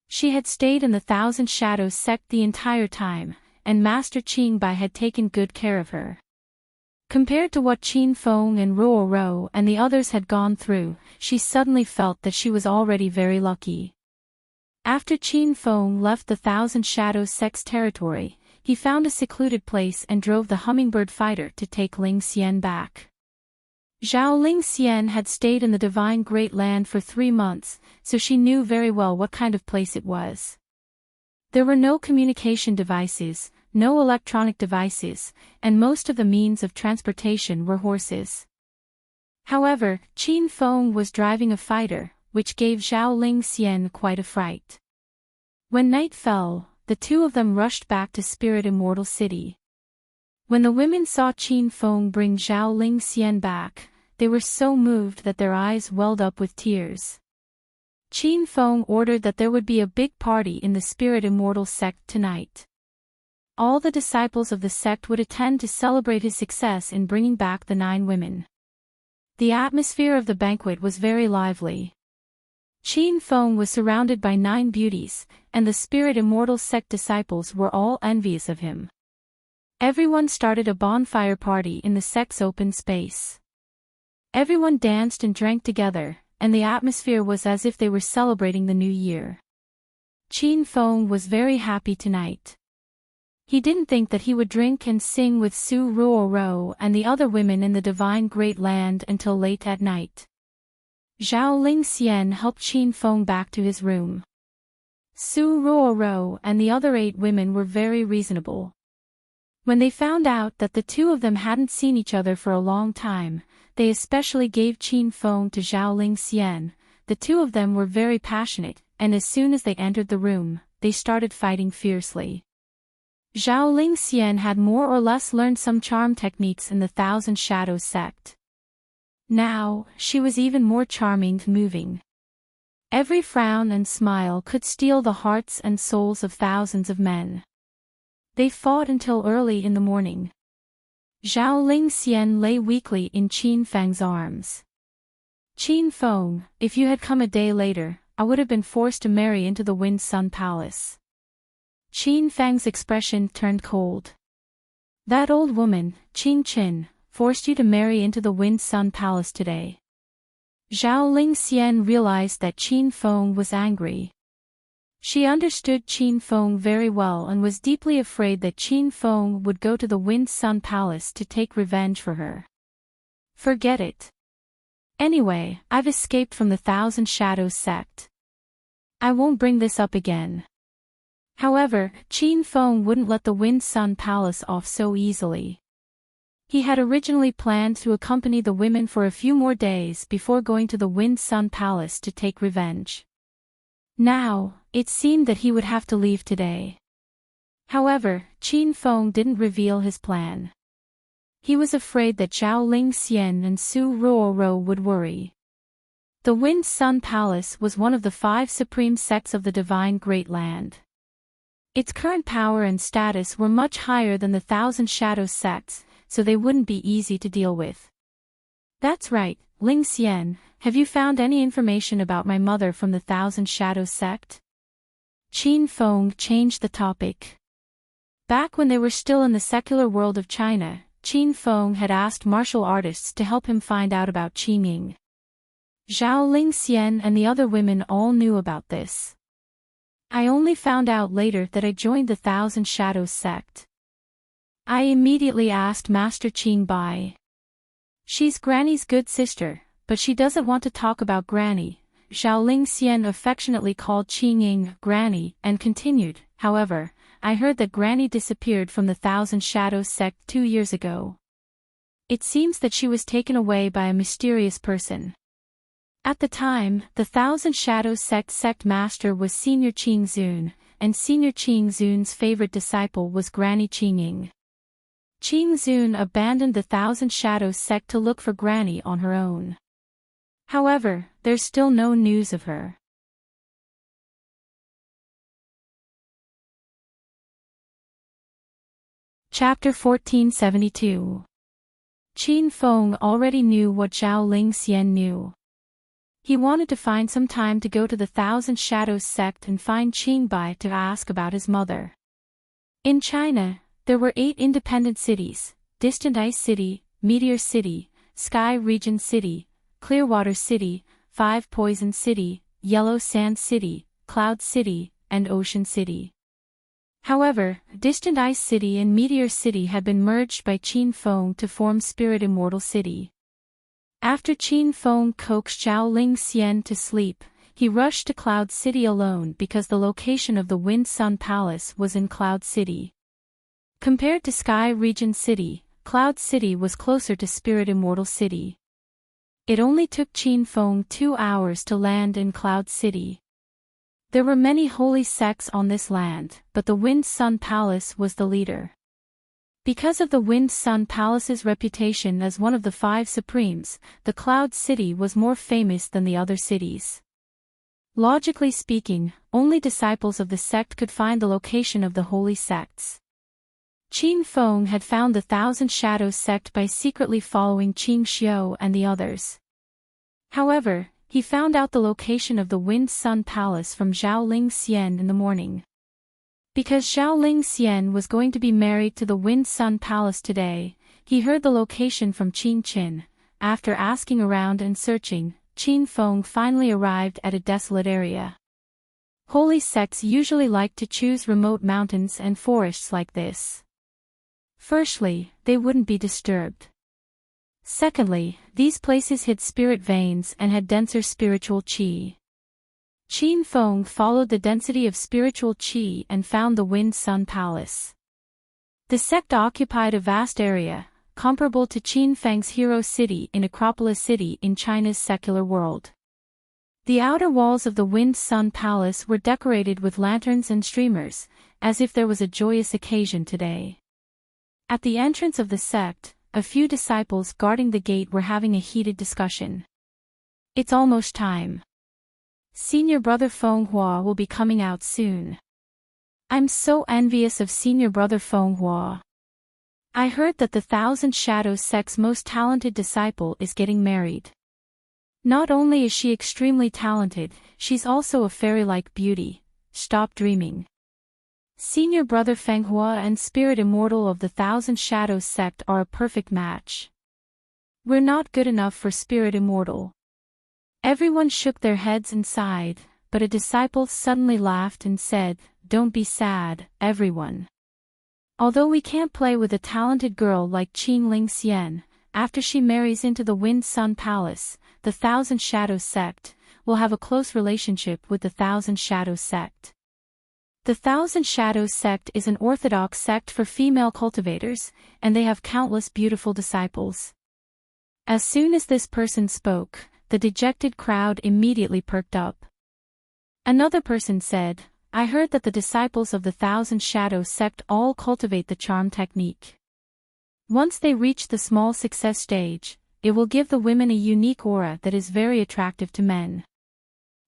She had stayed in the Thousand Shadows sect the entire time, and Master Qing Bai had taken good care of her. Compared to what Qin Feng and Ro and the others had gone through, she suddenly felt that she was already very lucky. After Qin Feng left the Thousand Shadows sect's territory, he found a secluded place and drove the hummingbird fighter to take Ling Xian back. Zhao Ling Xian had stayed in the Divine Great Land for 3 months, so she knew very well what kind of place it was. There were no communication devices, no electronic devices, and most of the means of transportation were horses. However, Qin Feng was driving a fighter, which gave Zhao Ling Xian quite a fright. When night fell, the 2 of them rushed back to Spirit Immortal City. When the women saw Qin Feng bring Zhao Ling Xian back, they were so moved that their eyes welled up with tears. Qin Feng ordered that there would be a big party in the Spirit Immortal sect tonight. All the disciples of the sect would attend to celebrate his success in bringing back the 9 women. The atmosphere of the banquet was very lively. Qin Feng was surrounded by 9 beauties, and the Spirit Immortal sect disciples were all envious of him. Everyone started a bonfire party in the sect's open space. Everyone danced and drank together, and the atmosphere was as if they were celebrating the new year. Qin Feng was very happy tonight. He didn't think that he would drink and sing with Su Ruoro and the other women in the Divine Great Land until late at night. Zhao Ling Xian helped Qin Feng back to his room. Su Ruoro and the other 8 women were very reasonable. When they found out that the 2 of them hadn't seen each other for a long time, they especially gave Qin Feng to Zhao Ling Xian. The 2 of them were very passionate, and as soon as they entered the room, they started fighting fiercely. Zhao Ling Xian had more or less learned some charm techniques in the Thousand Shadows sect. Now, she was even more charming and moving. Every frown and smile could steal the hearts and souls of thousands of men. They fought until early in the morning. Zhao Ling Xian lay weakly in Qin Feng's arms. Qin Feng, if you had come a day later, I would have been forced to marry into the Wind Sun Palace. Qin Feng's expression turned cold. That old woman, Qing Qin, forced you to marry into the Wind Sun Palace today. Zhao Ling Xian realized that Qin Feng was angry. She understood Qin Feng very well and was deeply afraid that Qin Feng would go to the Wind Sun Palace to take revenge for her. Forget it. Anyway, I've escaped from the Thousand Shadows sect. I won't bring this up again. However, Qin Feng wouldn't let the Wind Sun Palace off so easily. He had originally planned to accompany the women for a few more days before going to the Wind Sun Palace to take revenge. Now, it seemed that he would have to leave today. However, Qin Feng didn't reveal his plan. He was afraid that Zhao Ling Xian and Su Ruoro would worry. The Wind Sun Palace was one of the 5 supreme sects of the Divine Great Land. Its current power and status were much higher than the Thousand Shadows sects, so they wouldn't be easy to deal with. That's right, Ling Xian, have you found any information about my mother from the Thousand Shadows sect? Qin Feng changed the topic. Back when they were still in the secular world of China, Qin Feng had asked martial artists to help him find out about Qi Ming. Zhao Ling Xian and the other women all knew about this. I only found out later that I joined the Thousand Shadows sect. I immediately asked Master Qing Bai. She's Granny's good sister, but she doesn't want to talk about Granny. Zhao Ling Xian affectionately called Qing Ying Granny and continued, however, I heard that Granny disappeared from the Thousand Shadows sect 2 years ago. It seems that she was taken away by a mysterious person. At the time, the Thousand Shadows sect master was Senior Qing Zun, and Senior Qing Zun's favorite disciple was Granny Qing Ying. Qing Zun abandoned the Thousand Shadows sect to look for Granny on her own. However, there's still no news of her. Chapter 1472. Qin Feng already knew what Zhao Ling Xian knew. He wanted to find some time to go to the Thousand Shadows sect and find Qing Bai to ask about his mother. In China, there were 8 independent cities: Distant Ice City, Meteor City, Sky Region City, Clearwater City, 5 Poison City, Yellow Sand City, Cloud City, and Ocean City. However, Distant Ice City and Meteor City had been merged by Qin Feng to form Spirit Immortal City. After Qin Feng coaxed Zhao Ling Xian to sleep, he rushed to Cloud City alone because the location of the Wind Sun Palace was in Cloud City. Compared to Sky Region City, Cloud City was closer to Spirit Immortal City. It only took Qin Feng 2 hours to land in Cloud City. There were many holy sects on this land, but the Wind Sun Palace was the leader. Because of the Wind Sun Palace's reputation as one of the 5 supremes, the Cloud City was more famous than the other cities. Logically speaking, only disciples of the sect could find the location of the holy sects. Qin Feng had found the Thousand Shadows sect by secretly following Qing Xiu and the others. However, he found out the location of the Wind Sun Palace from Zhao Ling Xian in the morning. Because Zhao Ling Xian was going to be married to the Wind Sun Palace today, he heard the location from Qin Qin. After asking around and searching, Qin Feng finally arrived at a desolate area. Holy sects usually like to choose remote mountains and forests like this. Firstly, they wouldn't be disturbed. Secondly, these places hid spirit veins and had denser spiritual qi. Qin Feng followed the density of spiritual qi and found the Wind Sun Palace. The sect occupied a vast area, comparable to Qin Feng's Hero City in Acropolis City in China's secular world. The outer walls of the Wind Sun Palace were decorated with lanterns and streamers, as if there was a joyous occasion today. At the entrance of the sect, a few disciples guarding the gate were having a heated discussion. It's almost time. Senior brother Feng Hua will be coming out soon. I'm so envious of senior brother Feng Hua. I heard that the Thousand Shadows sect's most talented disciple is getting married. Not only is she extremely talented, she's also a fairy-like beauty. Stop dreaming. Senior brother Feng Hua and Spirit Immortal of the Thousand Shadows sect are a perfect match. We're not good enough for Spirit Immortal. Everyone shook their heads and sighed, but a disciple suddenly laughed and said, "Don't be sad, everyone. Although we can't play with a talented girl like Qin Ling Xian, after she marries into the Wind Sun Palace, the Thousand Shadows sect will have a close relationship with the Thousand Shadows sect." The Thousand Shadows sect is an orthodox sect for female cultivators, and they have countless beautiful disciples. As soon as this person spoke, the dejected crowd immediately perked up. Another person said, "I heard that the disciples of the Thousand Shadows sect all cultivate the charm technique. Once they reach the small success stage, it will give the women a unique aura that is very attractive to men."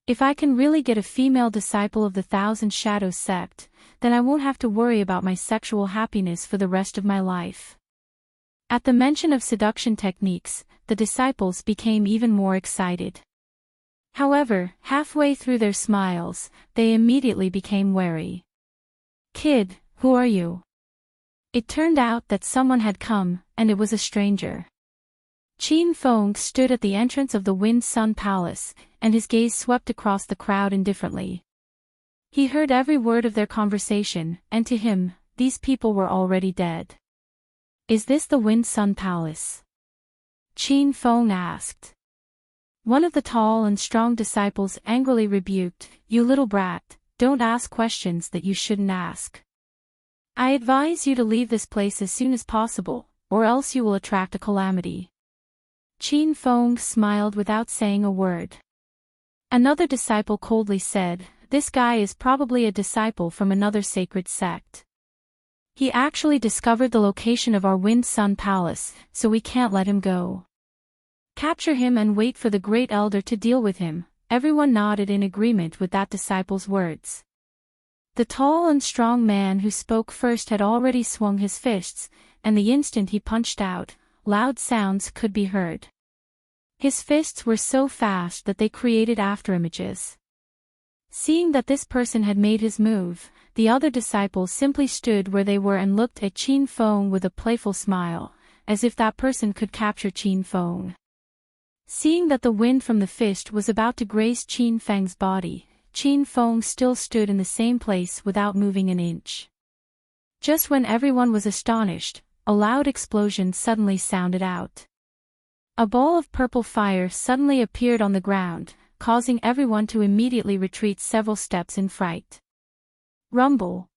If I can really get a female disciple of the Thousand Shadows sect, then I won't have to worry about my sexual happiness for the rest of my life. At the mention of seduction techniques, the disciples became even more excited. However, halfway through their smiles, they immediately became wary. "Kid, who are you?" It turned out that someone had come, and it was a stranger. Qin Feng stood at the entrance of the Wind Sun Palace, and his gaze swept across the crowd indifferently. He heard every word of their conversation, and to him, these people were already dead. "Is this the Wind Sun Palace?" Qin Feng asked. One of the tall and strong disciples angrily rebuked, "You little brat, don't ask questions that you shouldn't ask. I advise you to leave this place as soon as possible, or else you will attract a calamity." Qin Feng smiled without saying a word. Another disciple coldly said, "This guy is probably a disciple from another sacred sect. He actually discovered the location of our Wind Sun Palace, so we can't let him go. Capture him and wait for the Great Elder to deal with him." Everyone nodded in agreement with that disciple's words. The tall and strong man who spoke first had already swung his fists, and the instant he punched out, loud sounds could be heard. His fists were so fast that they created afterimages. Seeing that this person had made his move, the other disciples simply stood where they were and looked at Qin Feng with a playful smile, as if that person could capture Qin Feng. Seeing that the wind from the fist was about to graze Qin Feng's body, Qin Feng still stood in the same place without moving an inch. Just when everyone was astonished, a loud explosion suddenly sounded out. A ball of purple fire suddenly appeared on the ground, causing everyone to immediately retreat several steps in fright. Rumble.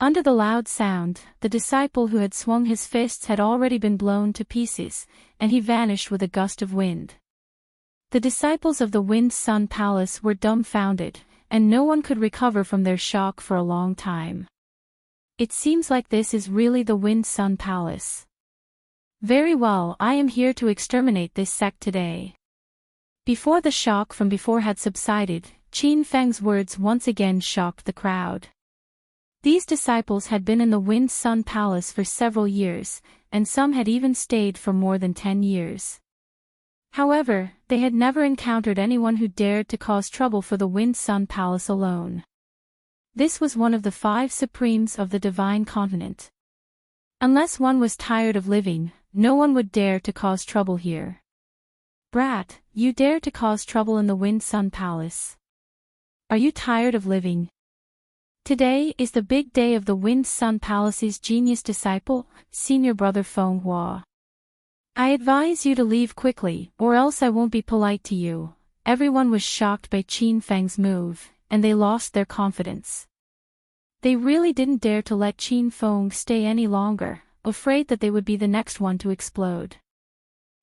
Under the loud sound, the disciple who had swung his fists had already been blown to pieces, and he vanished with a gust of wind. The disciples of the Wind Sun Palace were dumbfounded, and no one could recover from their shock for a long time. "It seems like this is really the Wind Sun Palace. Very well, I am here to exterminate this sect today." Before the shock from before had subsided, Qin Feng's words once again shocked the crowd. These disciples had been in the Wind Sun Palace for several years, and some had even stayed for more than 10 years. However, they had never encountered anyone who dared to cause trouble for the Wind Sun Palace alone. This was one of the 5 supremes of the Divine Continent. Unless one was tired of living, no one would dare to cause trouble here. "Brat, you dare to cause trouble in the Wind Sun Palace. Are you tired of living? Today is the big day of the Wind Sun Palace's genius disciple, Senior Brother Feng Hua. I advise you to leave quickly, or else I won't be polite to you." Everyone was shocked by Qin Feng's move, and they lost their confidence. They really didn't dare to let Qin Feng stay any longer, afraid that they would be the next one to explode.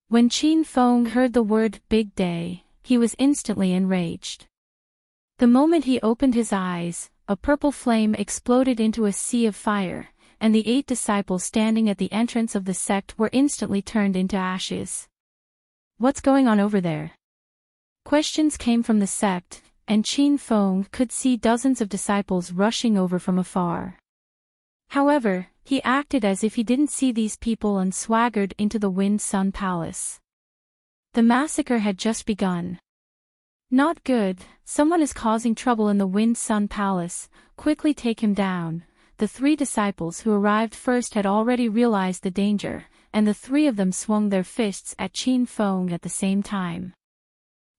When Qin Feng heard the word "big day," he was instantly enraged. The moment he opened his eyes, a purple flame exploded into a sea of fire, and the 8 disciples standing at the entrance of the sect were instantly turned into ashes. "What's going on over there?" Questions came from the sect, and Qin Feng could see dozens of disciples rushing over from afar. However, he acted as if he didn't see these people and swaggered into the Wind Sun Palace. The massacre had just begun. "Not good, someone is causing trouble in the Wind Sun Palace, quickly take him down." The 3 disciples who arrived first had already realized the danger, and the 3 of them swung their fists at Qin Feng at the same time.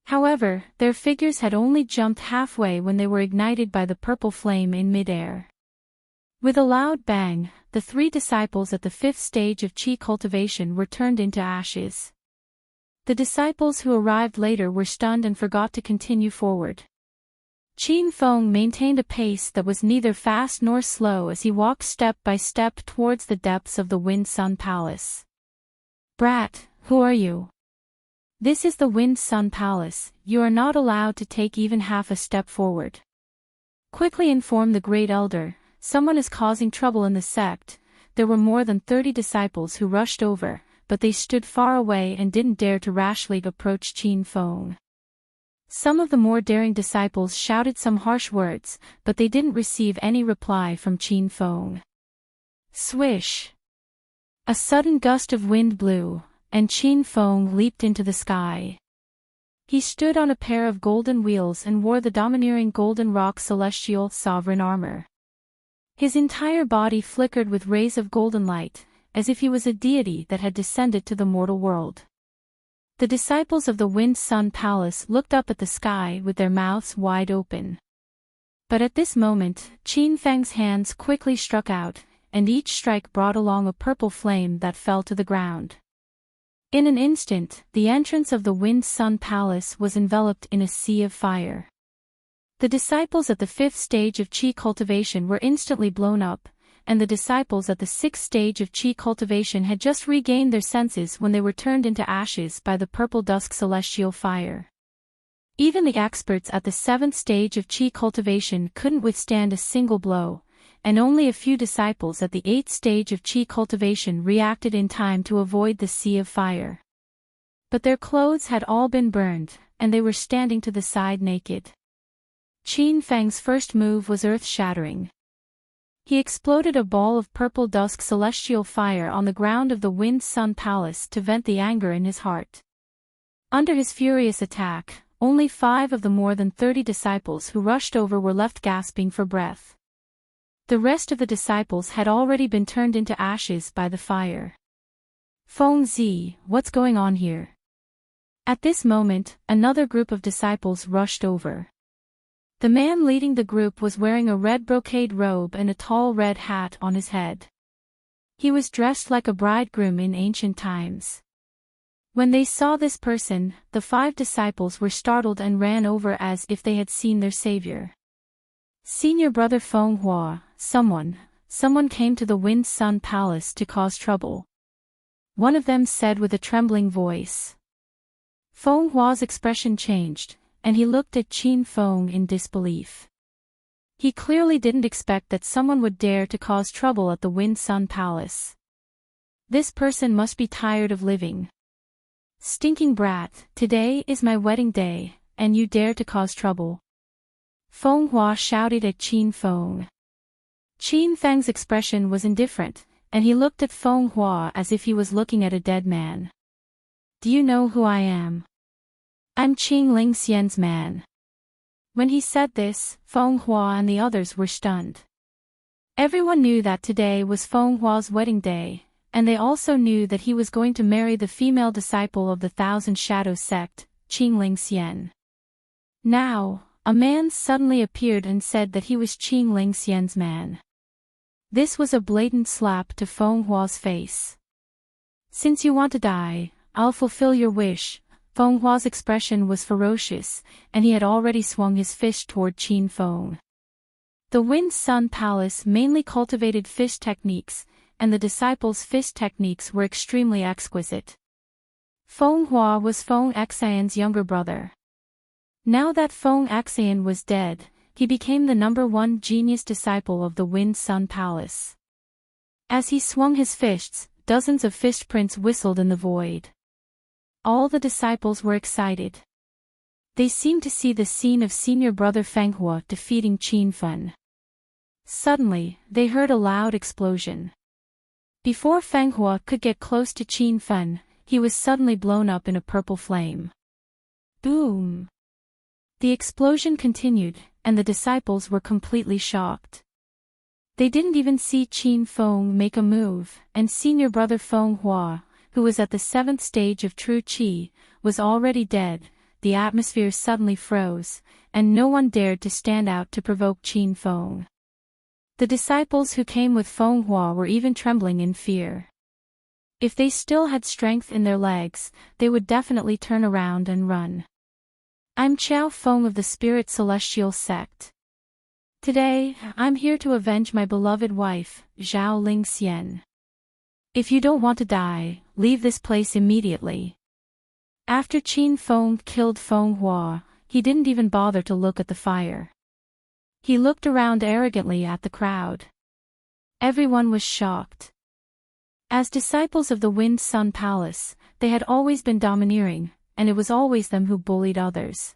However, their figures had only jumped halfway when they were ignited by the purple flame in midair. With a loud bang, the 3 disciples at the 5th stage of Qi cultivation were turned into ashes. The disciples who arrived later were stunned and forgot to continue forward. Qin Feng maintained a pace that was neither fast nor slow as he walked step by step towards the depths of the Wind Sun Palace. "Brat, who are you? This is the Wind Sun Palace, you are not allowed to take even half a step forward. Quickly inform the Great Elder, someone is causing trouble in the sect." There were more than 30 disciples who rushed over, but they stood far away and didn't dare to rashly approach Qin Feng. Some of the more daring disciples shouted some harsh words, but they didn't receive any reply from Qin Feng. Swish! A sudden gust of wind blew, and Qin Feng leaped into the sky. He stood on a pair of golden wheels and wore the domineering golden rock celestial sovereign armor. His entire body flickered with rays of golden light, as if he was a deity that had descended to the mortal world. The disciples of the Wind Sun Palace looked up at the sky with their mouths wide open. But at this moment, Qin Feng's hands quickly struck out, and each strike brought along a purple flame that fell to the ground. In an instant, the entrance of the Wind Sun Palace was enveloped in a sea of fire. The disciples at the 5th stage of Qi cultivation were instantly blown up, and the disciples at the 6th stage of Qi cultivation had just regained their senses when they were turned into ashes by the purple dusk celestial fire. Even the experts at the 7th stage of Qi cultivation couldn't withstand a single blow, and only a few disciples at the 8th stage of Qi cultivation reacted in time to avoid the sea of fire. But their clothes had all been burned, and they were standing to the side naked. Qin Feng's first move was earth-shattering. He exploded a ball of purple dusk celestial fire on the ground of the Wind Sun Palace to vent the anger in his heart. Under his furious attack, only 5 of the more than 30 disciples who rushed over were left gasping for breath. The rest of the disciples had already been turned into ashes by the fire. Feng Zi, what's going on here? At this moment, another group of disciples rushed over. The man leading the group was wearing a red brocade robe and a tall red hat on his head. He was dressed like a bridegroom in ancient times. When they saw this person, the 5 disciples were startled and ran over as if they had seen their savior. Senior brother Feng Hua, someone came to the Wind Sun Palace to cause trouble. One of them said with a trembling voice. Feng Hua's expression changed, and he looked at Qin Feng in disbelief. He clearly didn't expect that someone would dare to cause trouble at the Wind Sun Palace. This person must be tired of living. Stinking brat, today is my wedding day, and you dare to cause trouble. Feng Hua shouted at Qin Feng. Qin Feng's expression was indifferent, and he looked at Feng Hua as if he was looking at a dead man. Do you know who I am? I'm Qing Lingxian's man. When he said this, Feng Hua and the others were stunned. Everyone knew that today was Feng Hua's wedding day, and they also knew that he was going to marry the female disciple of the Thousand Shadows sect, Qing Lingxian. Now, a man suddenly appeared and said that he was Qing Lingxian's man. This was a blatant slap to Feng Hua's face. Since you want to die, I'll fulfill your wish. Feng Hua's expression was ferocious, and he had already swung his fist toward Qin Feng. The Wind Sun Palace mainly cultivated fist techniques, and the disciples' fist techniques were extremely exquisite. Feng Hua was Feng Xian's younger brother. Now that Feng Xian was dead, he became the #1 genius disciple of the Wind Sun Palace. As he swung his fists, dozens of fist prints whistled in the void. All the disciples were excited. They seemed to see the scene of senior brother Feng Hua defeating Qin Feng. Suddenly, they heard a loud explosion. Before Feng Hua could get close to Qin Feng, he was suddenly blown up in a purple flame. Boom! The explosion continued, and the disciples were completely shocked. They didn't even see Qin Feng make a move, and senior brother Feng Hua, who was at the 7th stage of true Qi, was already dead. The atmosphere suddenly froze, and no one dared to stand out to provoke Qin Feng. The disciples who came with Feng Hua were even trembling in fear. If they still had strength in their legs, they would definitely turn around and run. I'm Qiao Feng of the Spirit Celestial Sect. Today, I'm here to avenge my beloved wife, Zhao Lingxian. If you don't want to die, leave this place immediately. After Qin Feng killed Feng Hua, he didn't even bother to look at the fire. He looked around arrogantly at the crowd. Everyone was shocked. As disciples of the Wind Sun Palace, they had always been domineering, and it was always them who bullied others.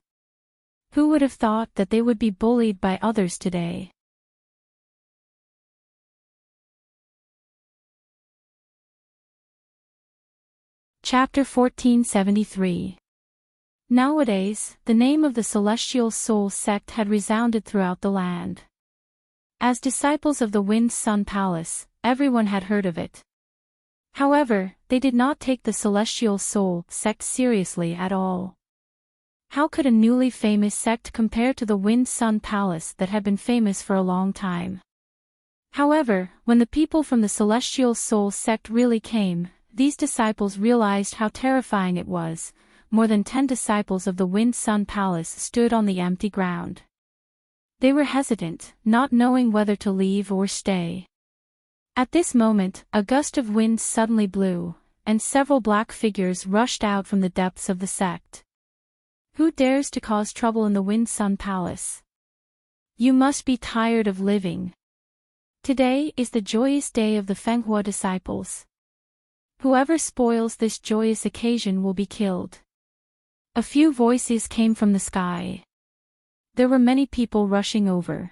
Who would have thought that they would be bullied by others today? Chapter 1473. Nowadays, the name of the Celestial Soul sect had resounded throughout the land. As disciples of the Wind Sun Palace, everyone had heard of it. However, they did not take the Celestial Soul sect seriously at all. How could a newly famous sect compare to the Wind Sun Palace that had been famous for a long time? However, when the people from the Celestial Soul sect really came, these disciples realized how terrifying it was. More than 10 disciples of the Wind Sun Palace stood on the empty ground. They were hesitant, not knowing whether to leave or stay. At this moment, a gust of wind suddenly blew, and several black figures rushed out from the depths of the sect. Who dares to cause trouble in the Wind Sun Palace? You must be tired of living. Today is the joyous day of the Fenghua disciples. Whoever spoils this joyous occasion will be killed. A few voices came from the sky. There were many people rushing over.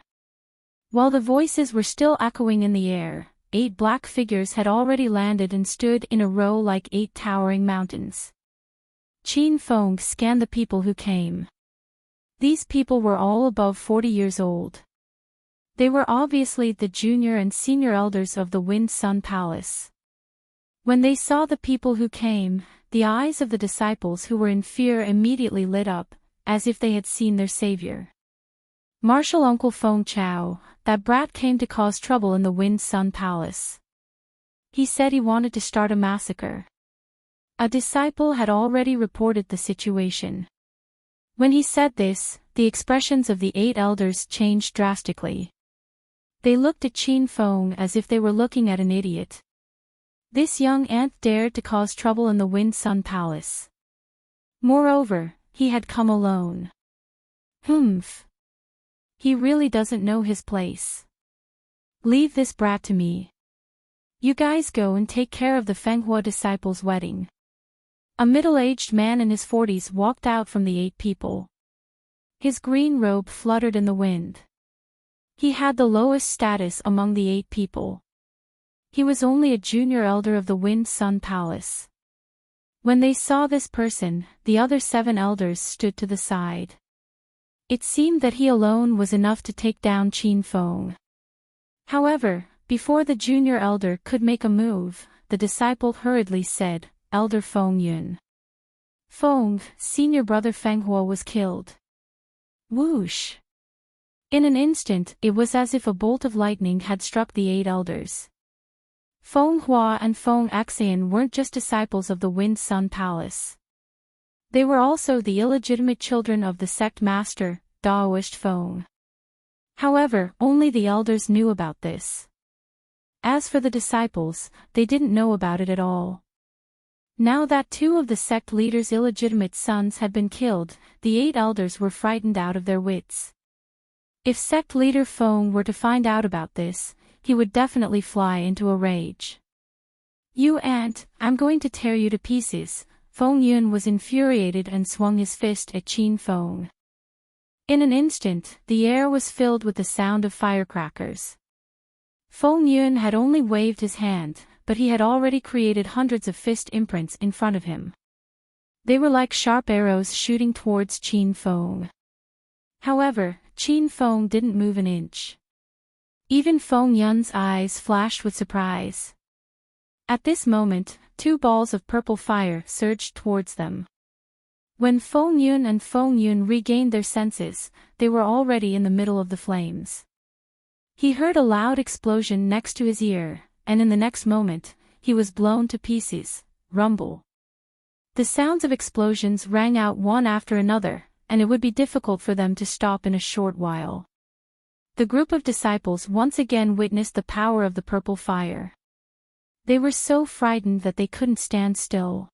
While the voices were still echoing in the air, 8 black figures had already landed and stood in a row like 8 towering mountains. Qin Feng scanned the people who came. These people were all above 40 years old. They were obviously the junior and senior elders of the Wind Sun Palace. When they saw the people who came, the eyes of the disciples who were in fear immediately lit up, as if they had seen their savior. Martial Uncle Feng Chao, that brat came to cause trouble in the Wind Sun Palace. He said he wanted to start a massacre. A disciple had already reported the situation. When he said this, the expressions of the 8 elders changed drastically. They looked at Qin Feng as if they were looking at an idiot. This young ant dared to cause trouble in the Wind Sun Palace. Moreover, he had come alone. Humph. He really doesn't know his place. Leave this brat to me. You guys go and take care of the Fenghua disciples' wedding. A middle-aged man in his 40s walked out from the 8 people. His green robe fluttered in the wind. He had the lowest status among the 8 people. He was only a junior elder of the Wind Sun Palace. When they saw this person, the other 7 elders stood to the side. It seemed that he alone was enough to take down Qin Feng. However, before the junior elder could make a move, the disciple hurriedly said, "Elder Feng Yun." Feng, senior brother Fenghua was killed. Whoosh! In an instant, it was as if a bolt of lightning had struck the 8 elders. Feng Hua and Feng Xian weren't just disciples of the Wind Sun Palace. They were also the illegitimate children of the sect master, Daoist Feng. However, only the elders knew about this. As for the disciples, they didn't know about it at all. Now that 2 of the sect leaders' illegitimate sons had been killed, the 8 elders were frightened out of their wits. If sect leader Feng were to find out about this, he would definitely fly into a rage. "You ant, I'm going to tear you to pieces." Feng Yun was infuriated and swung his fist at Qin Feng. In an instant, the air was filled with the sound of firecrackers. Feng Yun had only waved his hand, but he had already created hundreds of fist imprints in front of him. They were like sharp arrows shooting towards Qin Feng. However, Qin Feng didn't move an inch. Even Feng Yun's eyes flashed with surprise. At this moment, 2 balls of purple fire surged towards them. When Feng Yun and Feng Yun regained their senses, they were already in the middle of the flames. He heard a loud explosion next to his ear, and in the next moment, he was blown to pieces. Rumble. The sounds of explosions rang out one after another, and it would be difficult for them to stop in a short while. The group of disciples once again witnessed the power of the purple fire. They were so frightened that they couldn't stand still.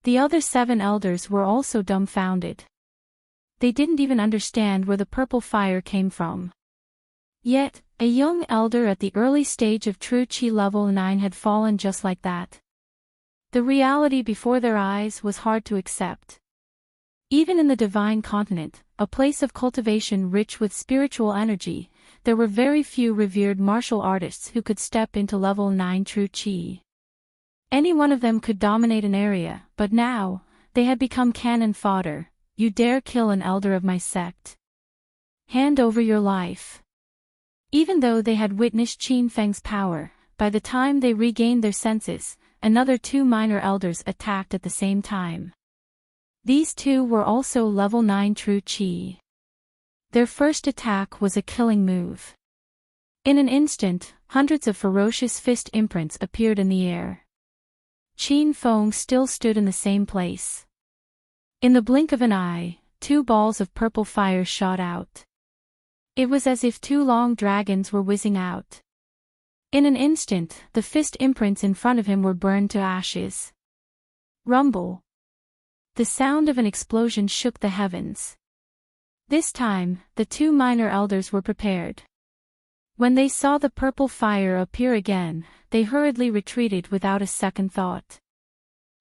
The other 7 elders were also dumbfounded. They didn't even understand where the purple fire came from. Yet, a young elder at the early stage of true Qi level 9 had fallen just like that. The reality before their eyes was hard to accept. Even in the divine continent, a place of cultivation rich with spiritual energy, there were very few revered martial artists who could step into level 9 true chi. Any one of them could dominate an area, but now, they had become cannon fodder. You dare kill an elder of my sect? Hand over your life. Even though they had witnessed Qin Feng's power, by the time they regained their senses, another 2 minor elders attacked at the same time. These 2 were also level 9 true chi. Their first attack was a killing move. In an instant, hundreds of ferocious fist imprints appeared in the air. Qin Feng still stood in the same place. In the blink of an eye, 2 balls of purple fire shot out. It was as if 2 long dragons were whizzing out. In an instant, the fist imprints in front of him were burned to ashes. Rumble. The sound of an explosion shook the heavens. This time, the 2 minor elders were prepared. When they saw the purple fire appear again, they hurriedly retreated without a second thought.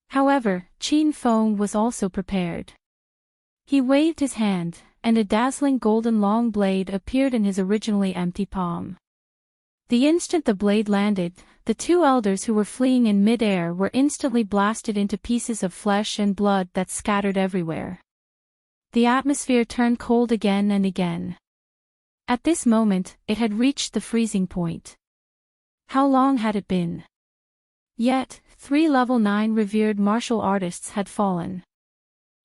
However, Qin Feng was also prepared. He waved his hand, and a dazzling golden long blade appeared in his originally empty palm. The instant the blade landed, the 2 elders who were fleeing in mid-air were instantly blasted into pieces of flesh and blood that scattered everywhere. The atmosphere turned cold again and again. At this moment, it had reached the freezing point. How long had it been? Yet, 3 level 9 revered martial artists had fallen.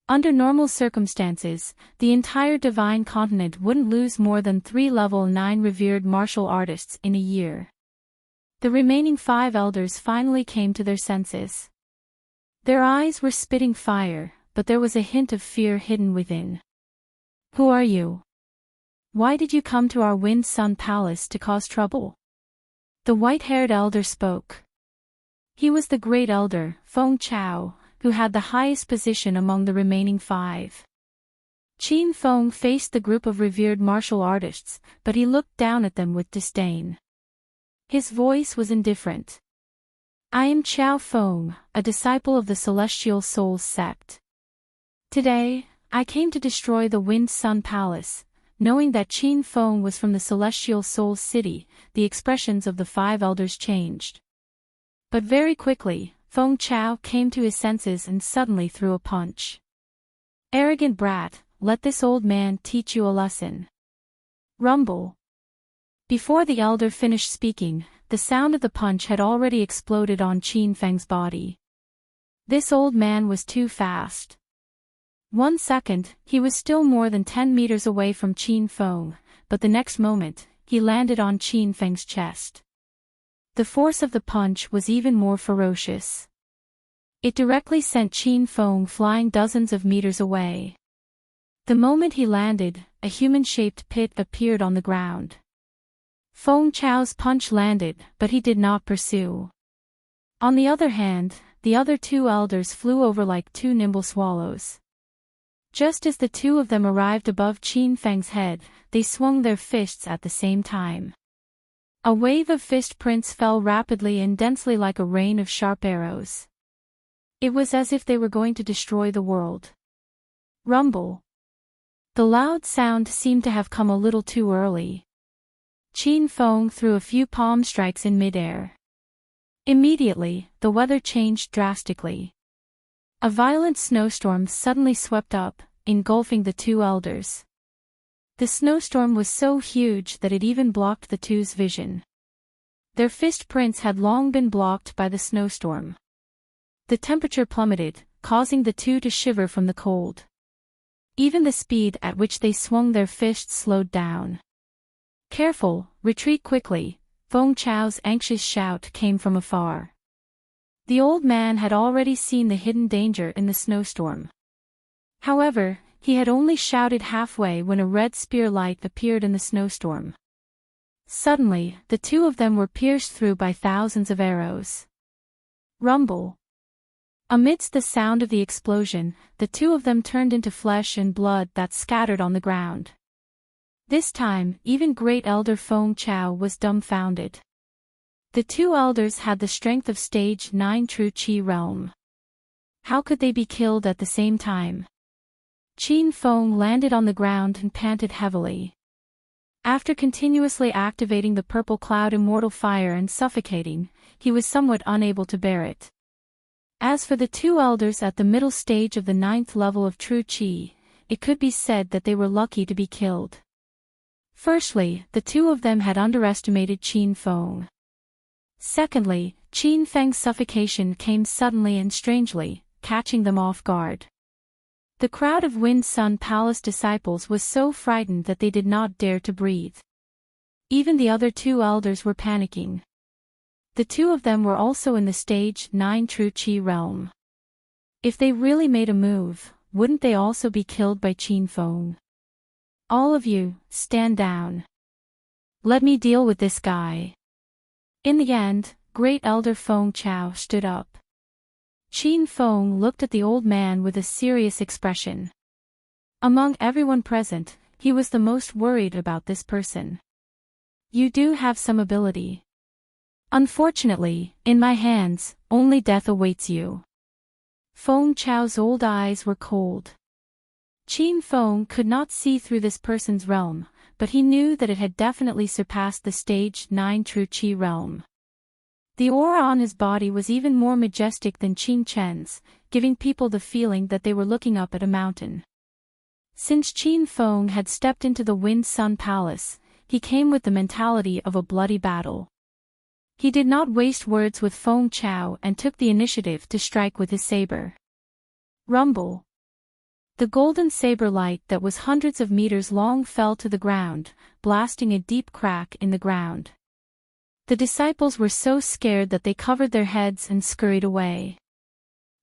Under normal circumstances, the entire divine continent wouldn't lose more than 3 level 9 revered martial artists in a year. The remaining 5 elders finally came to their senses. Their eyes were spitting fire, but there was a hint of fear hidden within. Who are you? Why did you come to our Wind Sun Palace to cause trouble? The white-haired elder spoke. He was the great elder, Feng Chao, who had the highest position among the remaining 5. Qin Feng faced the group of revered martial artists, but he looked down at them with disdain. His voice was indifferent. I am Chao Feng, a disciple of the Celestial Souls sect. Today, I came to destroy the Wind Sun Palace. Knowing that Qin Feng was from the Celestial Souls city, the expressions of the 5 elders changed. But very quickly, Feng Chao came to his senses and suddenly threw a punch. Arrogant brat, let this old man teach you a lesson. Rumble. Before the elder finished speaking, the sound of the punch had already exploded on Qin Feng's body. This old man was too fast. 1 second, he was still more than 10 meters away from Qin Feng, but the next moment, he landed on Qin Feng's chest. The force of the punch was even more ferocious. It directly sent Qin Feng flying dozens of meters away. The moment he landed, a human-shaped pit appeared on the ground. Feng Chao's punch landed, but he did not pursue. On the other hand, the other 2 elders flew over like 2 nimble swallows. Just as the 2 of them arrived above Qin Feng's head, they swung their fists at the same time. A wave of fist prints fell rapidly and densely like a rain of sharp arrows. It was as if they were going to destroy the world. Rumble. The loud sound seemed to have come a little too early. Qin Feng threw a few palm strikes in midair. Immediately, the weather changed drastically. A violent snowstorm suddenly swept up, engulfing the 2 elders. The snowstorm was so huge that it even blocked the 2's vision. Their fist prints had long been blocked by the snowstorm. The temperature plummeted, causing the 2 to shiver from the cold. Even the speed at which they swung their fists slowed down. Careful, retreat quickly, Feng Chao's anxious shout came from afar. The old man had already seen the hidden danger in the snowstorm. However, he had only shouted halfway when a red spear light appeared in the snowstorm. Suddenly, the 2 of them were pierced through by thousands of arrows. Rumble. Amidst the sound of the explosion, the 2 of them turned into flesh and blood that scattered on the ground. This time, even great elder Feng Chao was dumbfounded. The 2 elders had the strength of stage 9 true chi realm. How could they be killed at the same time? Qin Feng landed on the ground and panted heavily. After continuously activating the purple cloud immortal fire and suffocating, he was somewhat unable to bear it. As for the two elders at the middle stage of the 9th level of true Qi, it could be said that they were lucky to be killed. Firstly, the two of them had underestimated Qin Feng. Secondly, Qin Feng's suffocation came suddenly and strangely, catching them off guard. The crowd of Wind Sun Palace disciples was so frightened that they did not dare to breathe. Even the other two elders were panicking. The two of them were also in the stage 9 true Qi realm. If they really made a move, wouldn't they also be killed by Qin Feng? All of you, stand down. Let me deal with this guy. In the end, Great Elder Feng Chao stood up. Qin Feng looked at the old man with a serious expression. Among everyone present, he was the most worried about this person. You do have some ability. Unfortunately, in my hands, only death awaits you. Feng Chao's old eyes were cold. Qin Feng could not see through this person's realm, but he knew that it had definitely surpassed the stage 9 true Qi realm. The aura on his body was even more majestic than Qin Chen's, giving people the feeling that they were looking up at a mountain. Since Qin Feng had stepped into the Wind Sun Palace, he came with the mentality of a bloody battle. He did not waste words with Feng Chao and took the initiative to strike with his saber. Rumble. The golden saber light that was hundreds of meters long fell to the ground, blasting a deep crack in the ground. The disciples were so scared that they covered their heads and scurried away.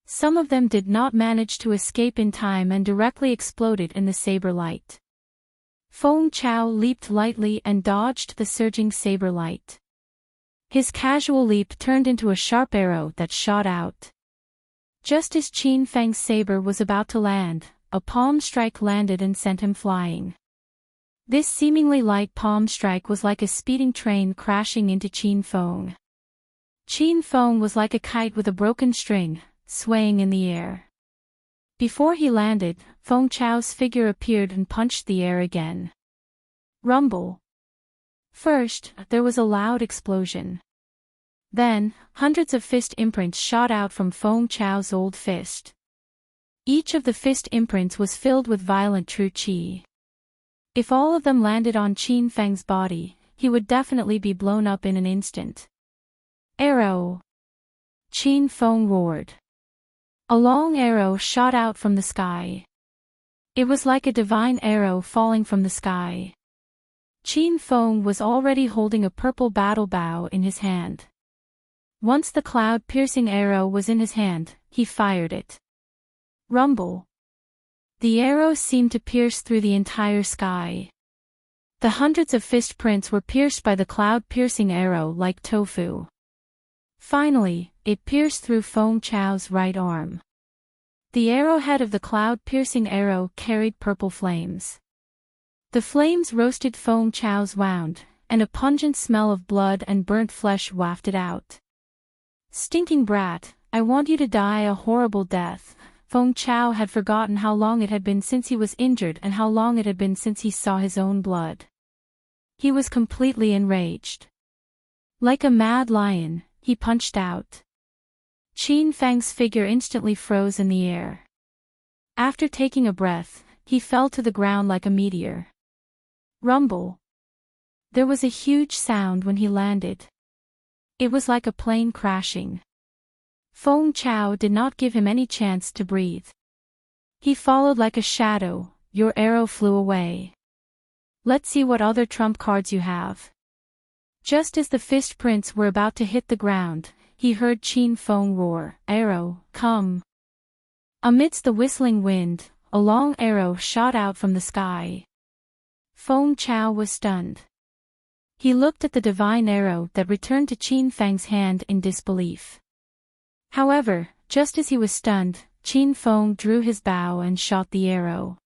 Some of them did not manage to escape in time and directly exploded in the saber light. Feng Chao leaped lightly and dodged the surging saber light. His casual leap turned into a sharp arrow that shot out. Just as Qin Feng's saber was about to land, a palm strike landed and sent him flying. This seemingly light palm strike was like a speeding train crashing into Qin Feng. Qin Feng was like a kite with a broken string, swaying in the air. Before he landed, Feng Chao's figure appeared and punched the air again. Rumble. First, there was a loud explosion. Then, hundreds of fist imprints shot out from Feng Chao's old fist. Each of the fist imprints was filled with violent true Qi. If all of them landed on Qin Feng's body, he would definitely be blown up in an instant. Arrow! Qin Feng roared. A long arrow shot out from the sky. It was like a divine arrow falling from the sky. Qin Feng was already holding a purple battle bow in his hand. Once the cloud-piercing arrow was in his hand, he fired it. Rumble. The arrow seemed to pierce through the entire sky. The hundreds of fist prints were pierced by the cloud-piercing arrow like tofu. Finally, it pierced through Feng Chao's right arm. The arrowhead of the cloud-piercing arrow carried purple flames. The flames roasted Feng Chao's wound, and a pungent smell of blood and burnt flesh wafted out. Stinking brat, I want you to die a horrible death. Feng Chao had forgotten how long it had been since he was injured and how long it had been since he saw his own blood. He was completely enraged. Like a mad lion, he punched out. Qin Feng's figure instantly froze in the air. After taking a breath, he fell to the ground like a meteor. Rumble. There was a huge sound when he landed. It was like a plane crashing. Feng Chao did not give him any chance to breathe. He followed like a shadow. Your arrow flew away. Let's see what other trump cards you have. Just as the fist prints were about to hit the ground, he heard Qin Feng roar, "Arrow, come!" Amidst the whistling wind, a long arrow shot out from the sky. Feng Chao was stunned. He looked at the divine arrow that returned to Qin Feng's hand in disbelief. However, just as he was stunned, Qin Feng drew his bow and shot the arrow.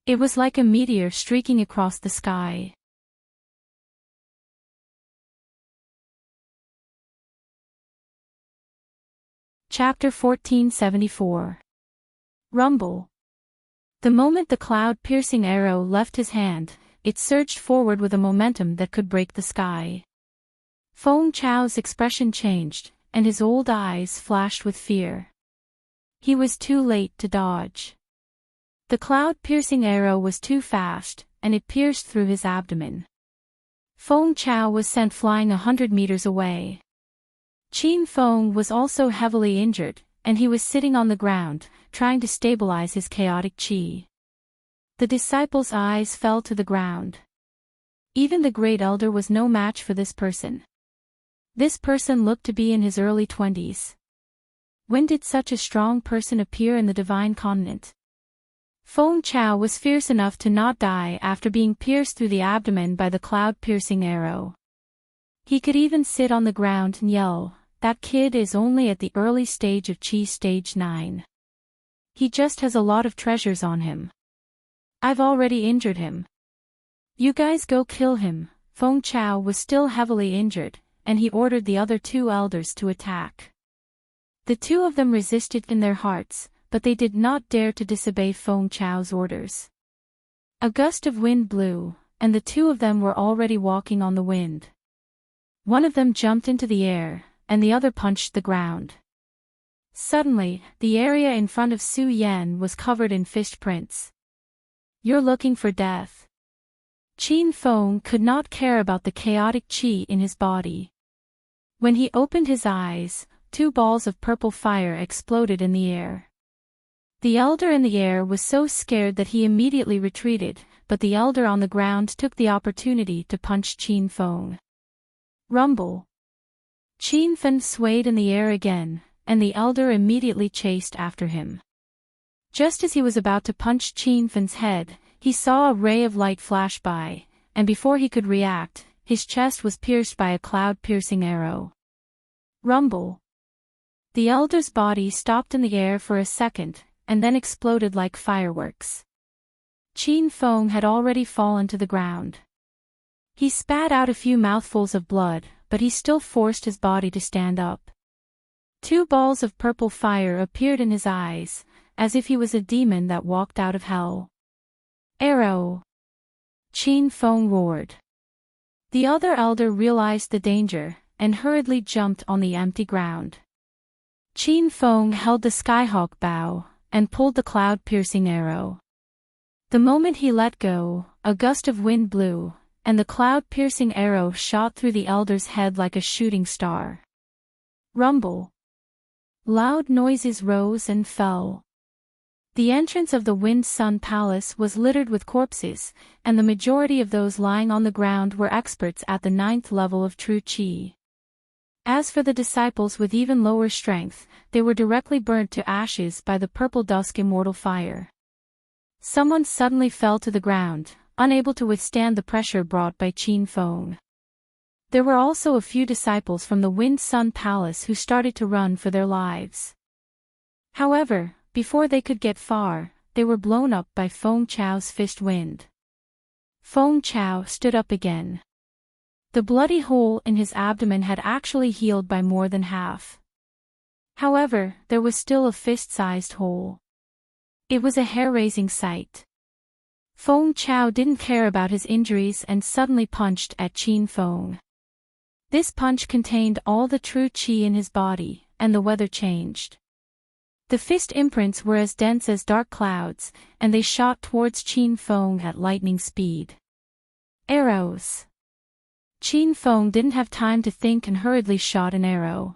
It was like a meteor streaking across the sky. Chapter 1474. Rumble. The moment the cloud-piercing arrow left his hand, it surged forward with a momentum that could break the sky. Feng Chao's expression changed, and his old eyes flashed with fear. He was too late to dodge. The cloud-piercing arrow was too fast, and it pierced through his abdomen. Feng Chao was sent flying 100 meters away. Qin Feng was also heavily injured, and he was sitting on the ground, trying to stabilize his chaotic qi. The disciple's eyes fell to the ground. Even the Great Elder was no match for this person. This person looked to be in his early 20s. When did such a strong person appear in the divine continent? Feng Chao was fierce enough to not die after being pierced through the abdomen by the cloud-piercing arrow. He could even sit on the ground and yell, "That kid is only at the early stage of Qi stage 9. He just has a lot of treasures on him. I've already injured him. You guys go kill him." Feng Chao was still heavily injured, and he ordered the other two elders to attack. The two of them resisted in their hearts, but they did not dare to disobey Feng Chao's orders. A gust of wind blew, and the two of them were already walking on the wind. One of them jumped into the air, and the other punched the ground. Suddenly, the area in front of Su Yan was covered in fist prints. "You're looking for death." Qin Feng could not care about the chaotic qi in his body. When he opened his eyes, 2 balls of purple fire exploded in the air. The elder in the air was so scared that he immediately retreated, but the elder on the ground took the opportunity to punch Qin Feng. Rumble. Qin Feng swayed in the air again, and the elder immediately chased after him. Just as he was about to punch Qin Feng's head, he saw a ray of light flash by, and before he could react, his chest was pierced by a cloud-piercing arrow. Rumble. The elder's body stopped in the air for a second, and then exploded like fireworks. Qin Feng had already fallen to the ground. He spat out a few mouthfuls of blood, but he still forced his body to stand up. 2 balls of purple fire appeared in his eyes, as if he was a demon that walked out of hell. Arrow! Qin Feng roared. The other elder realized the danger, and hurriedly jumped on the empty ground. Qin Feng held the skyhawk bow, and pulled the cloud-piercing arrow. The moment he let go, a gust of wind blew, and the cloud-piercing arrow shot through the elder's head like a shooting star. Rumble. Loud noises rose and fell. The entrance of the Wind Sun Palace was littered with corpses, and the majority of those lying on the ground were experts at the 9th level of true Qi. As for the disciples with even lower strength, they were directly burnt to ashes by the purple dusk immortal fire. Someone suddenly fell to the ground, unable to withstand the pressure brought by Qin Feng. There were also a few disciples from the Wind Sun Palace who started to run for their lives. However, before they could get far, they were blown up by Feng Chao's fist wind. Feng Chao stood up again. The bloody hole in his abdomen had actually healed by more than half. However, there was still a fist-sized hole. It was a hair-raising sight. Feng Chao didn't care about his injuries and suddenly punched at Qin Feng. This punch contained all the true qi in his body, and the weather changed. The fist imprints were as dense as dark clouds, and they shot towards Qin Feng at lightning speed. Arrows. Qin Feng didn't have time to think and hurriedly shot an arrow.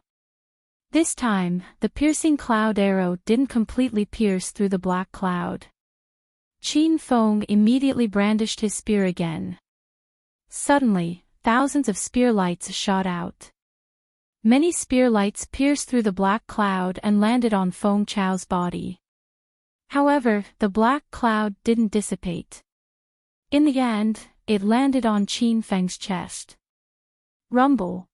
This time, the piercing cloud arrow didn't completely pierce through the black cloud. Qin Feng immediately brandished his spear again. Suddenly, thousands of spear lights shot out. Many spear lights pierced through the black cloud and landed on Feng Chao's body. However, the black cloud didn't dissipate. In the end, it landed on Qin Feng's chest. Rumble.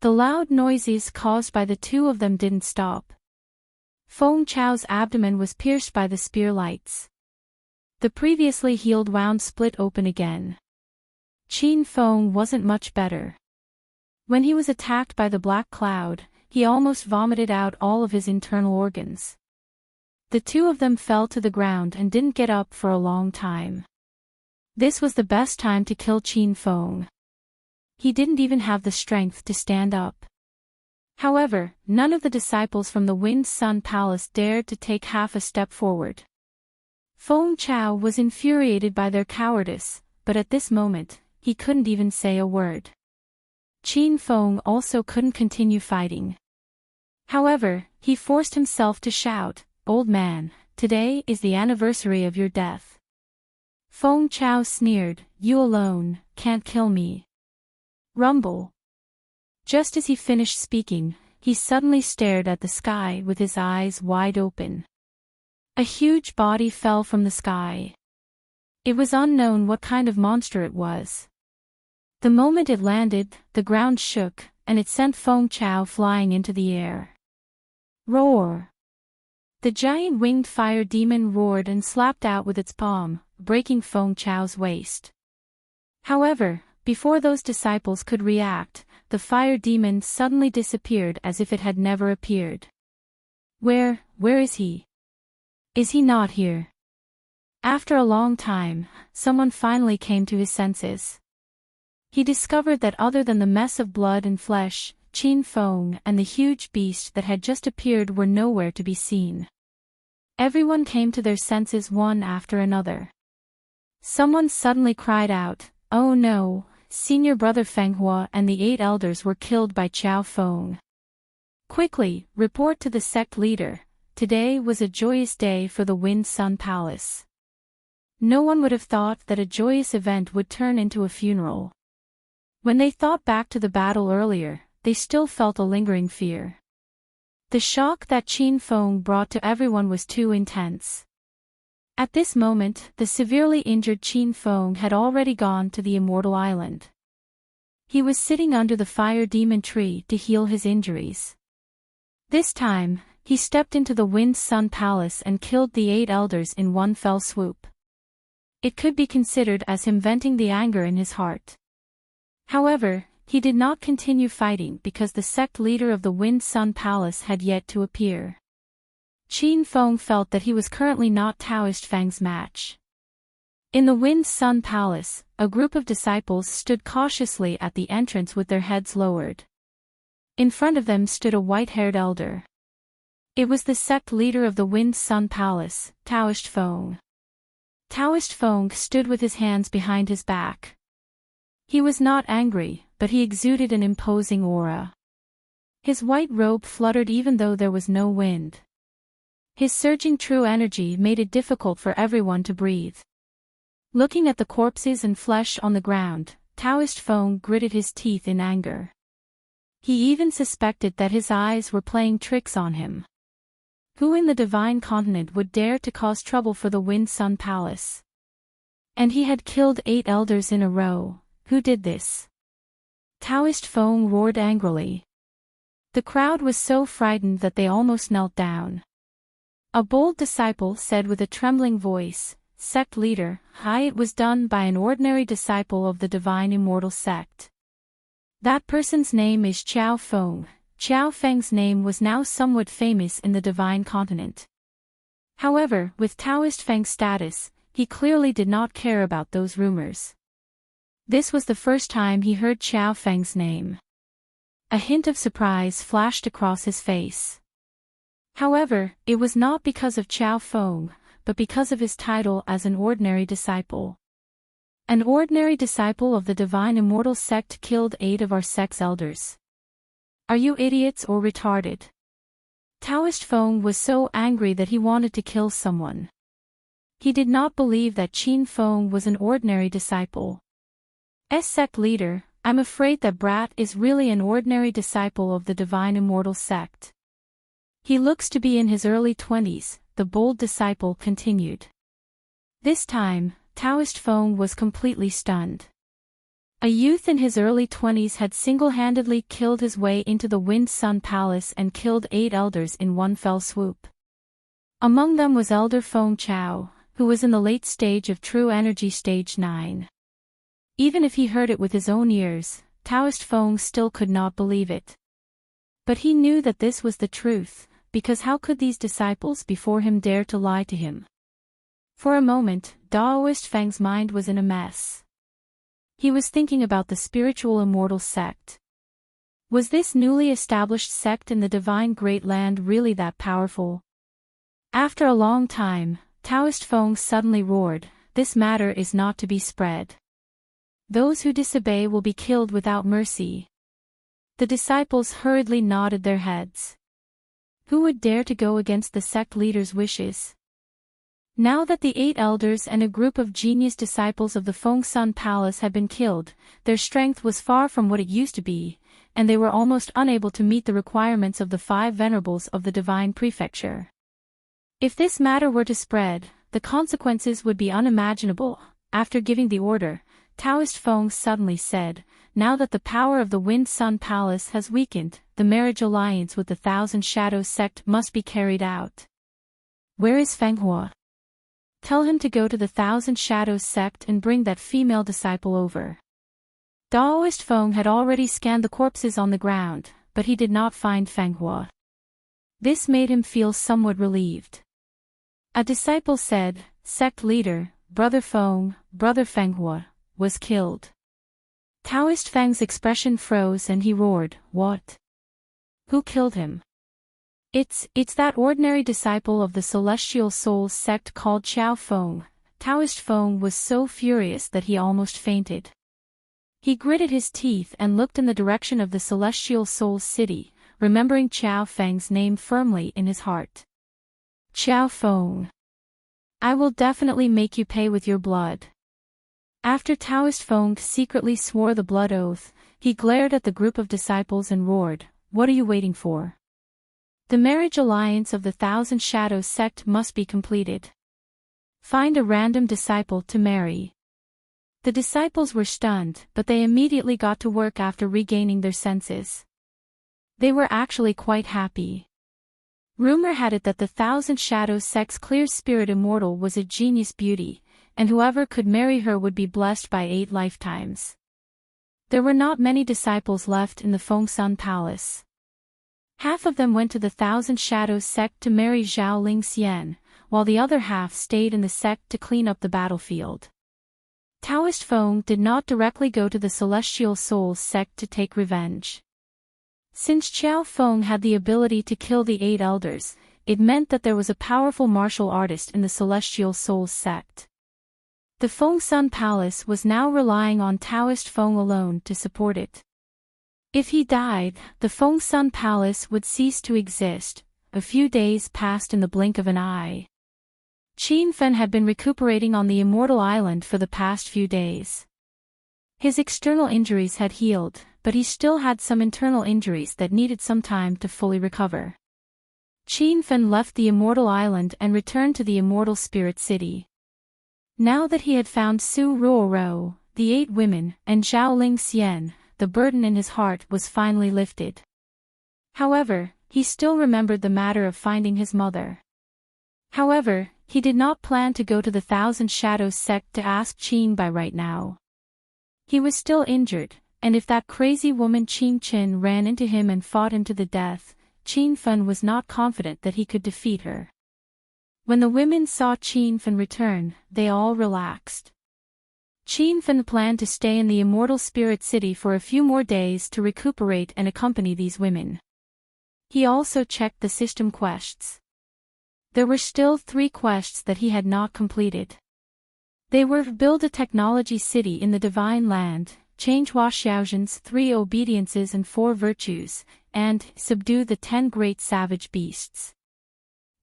The loud noises caused by the two of them didn't stop. Feng Chao's abdomen was pierced by the spear lights. The previously healed wound split open again. Qin Feng wasn't much better. When he was attacked by the black cloud, he almost vomited out all of his internal organs. The two of them fell to the ground and didn't get up for a long time. This was the best time to kill Qin Feng. He didn't even have the strength to stand up. However, none of the disciples from the Wind Sun Palace dared to take half a step forward. Feng Chao was infuriated by their cowardice, but at this moment, he couldn't even say a word. Qin Feng also couldn't continue fighting. However, he forced himself to shout, "Old man, today is the anniversary of your death." Feng Chao sneered, "You alone can't kill me." Rumble. Just as he finished speaking, he suddenly stared at the sky with his eyes wide open. A huge body fell from the sky. It was unknown what kind of monster it was. The moment it landed, the ground shook, and it sent Feng Chao flying into the air. Roar! The giant winged fire demon roared and slapped out with its palm, breaking Feng Chao's waist. However, before those disciples could react, the fire demon suddenly disappeared as if it had never appeared. Where is he? Is he not here? After a long time, someone finally came to his senses. He discovered that other than the mess of blood and flesh, Qin Feng and the huge beast that had just appeared were nowhere to be seen. Everyone came to their senses one after another. Someone suddenly cried out, "Oh no, Senior Brother Fenghua and the 8 elders were killed by Chao Feng. Quickly, report to the sect leader, today was a joyous day for the Wind Sun Palace." No one would have thought that a joyous event would turn into a funeral. When they thought back to the battle earlier, they still felt a lingering fear. The shock that Qin Feng brought to everyone was too intense. At this moment, the severely injured Qin Feng had already gone to the Immortal Island. He was sitting under the fire demon tree to heal his injuries. This time, he stepped into the Wind Sun Palace and killed the 8 elders in one fell swoop. It could be considered as him venting the anger in his heart. However, he did not continue fighting because the sect leader of the Wind Sun Palace had yet to appear. Qin Feng felt that he was currently not Taoist Fang's match. In the Wind Sun Palace, a group of disciples stood cautiously at the entrance with their heads lowered. In front of them stood a white-haired elder. It was the sect leader of the Wind Sun Palace, Taoist Feng. Taoist Feng stood with his hands behind his back. He was not angry, but he exuded an imposing aura. His white robe fluttered even though there was no wind. His surging true energy made it difficult for everyone to breathe. Looking at the corpses and flesh on the ground, Taoist Feng gritted his teeth in anger. He even suspected that his eyes were playing tricks on him. Who in the Divine Continent would dare to cause trouble for the Wind Sun Palace? And he had killed 8 elders in a row. Who did this? Taoist Feng roared angrily. The crowd was so frightened that they almost knelt down. A bold disciple said with a trembling voice, "Sect leader, it was done by an ordinary disciple of the Divine Immortal Sect. That person's name is Chao Feng." Chao Feng's name was now somewhat famous in the Divine Continent. However, with Taoist Feng's status, he clearly did not care about those rumors. This was the first time he heard Chao Feng's name. A hint of surprise flashed across his face. However, it was not because of Chao Feng, but because of his title as an ordinary disciple. An ordinary disciple of the Divine Immortal Sect killed 8 of our sect's elders. Are you idiots or retarded? Taoist Feng was so angry that he wanted to kill someone. He did not believe that Qin Feng was an ordinary disciple. As sect leader, I'm afraid that Brat is really an ordinary disciple of the Divine Immortal Sect. He looks to be in his early 20s, the bold disciple continued. This time, Taoist Feng was completely stunned. A youth in his early 20s had single-handedly killed his way into the Wind Sun Palace and killed 8 elders in one fell swoop. Among them was Elder Feng Chao, who was in the late stage of True Energy Stage 9. Even if he heard it with his own ears, Taoist Feng still could not believe it. But he knew that this was the truth, because how could these disciples before him dare to lie to him? For a moment, Daoist Feng's mind was in a mess. He was thinking about the spiritual immortal sect. Was this newly established sect in the divine Great Land really that powerful? After a long time, Taoist Feng suddenly roared, "This matter is not to be spread. Those who disobey will be killed without mercy." The disciples hurriedly nodded their heads. Who would dare to go against the sect leader's wishes? Now that the 8 elders and a group of genius disciples of the Fengsun Palace had been killed, their strength was far from what it used to be, and they were almost unable to meet the requirements of the 5 venerables of the divine prefecture. If this matter were to spread, the consequences would be unimaginable. After giving the order, Taoist Feng suddenly said, "Now that the power of the Wind Sun Palace has weakened, the marriage alliance with the Thousand Shadows sect must be carried out. Where is Feng Hua? Tell him to go to the Thousand Shadows sect and bring that female disciple over." Daoist Feng had already scanned the corpses on the ground, but he did not find Feng Hua. This made him feel somewhat relieved. A disciple said, "Sect leader, Brother Feng Hua, was killed." Taoist Feng's expression froze and he roared, "What? Who killed him?" It's that ordinary disciple of the Celestial Souls sect called Qiao Feng." Taoist Feng was so furious that he almost fainted. He gritted his teeth and looked in the direction of the Celestial Souls city, remembering Qiao Feng's name firmly in his heart. "Qiao Feng, I will definitely make you pay with your blood." After Taoist Feng secretly swore the blood oath, he glared at the group of disciples and roared, "What are you waiting for? The marriage alliance of the Thousand Shadows sect must be completed. Find a random disciple to marry." The disciples were stunned, but they immediately got to work after regaining their senses. They were actually quite happy. Rumor had it that the Thousand Shadows sect's clear spirit immortal was a genius beauty, and whoever could marry her would be blessed by 8 lifetimes. There were not many disciples left in the Fengsun Palace. Half of them went to the Thousand Shadows sect to marry Zhao Lingxian, while the other half stayed in the sect to clean up the battlefield. Taoist Feng did not directly go to the Celestial Souls sect to take revenge. Since Qiao Feng had the ability to kill the 8 elders, it meant that there was a powerful martial artist in the Celestial Souls sect. The Fengsun Palace was now relying on Taoist Feng alone to support it. If he died, the Fengsun Palace would cease to exist. A few days passed in the blink of an eye. Qin Fen had been recuperating on the Immortal Island for the past few days. His external injuries had healed, but he still had some internal injuries that needed some time to fully recover. Qin Fen left the Immortal Island and returned to the Immortal Spirit City. Now that he had found Su Ruoro, the 8 women, and Zhao Lingxian, the burden in his heart was finally lifted. However, he still remembered the matter of finding his mother. However, he did not plan to go to the Thousand Shadows sect to ask Qin Bai right now. He was still injured, and if that crazy woman Qin Qin ran into him and fought him to the death, Qin Fen was not confident that he could defeat her. When the women saw Qin Fen return, they all relaxed. Qin Fen planned to stay in the Immortal Spirit City for a few more days to recuperate and accompany these women. He also checked the system quests. There were still 3 quests that he had not completed. They were build a technology city in the Divine Land, change Hua Xiaozhen's 3 obediences and 4 virtues, and subdue the 10 great savage beasts.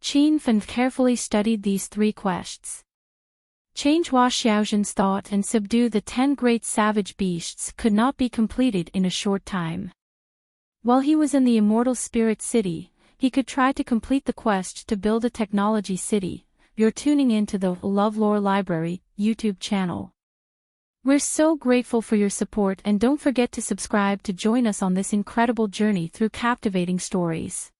Qin Fen carefully studied these 3 quests. Change Hua Xiaozhen's thought and subdue the 10 great savage beasts could not be completed in a short time. While he was in the Immortal Spirit City, he could try to complete the quest to build a technology city. You're tuning into the LoveLore Library YouTube channel. We're so grateful for your support, and don't forget to subscribe to join us on this incredible journey through captivating stories.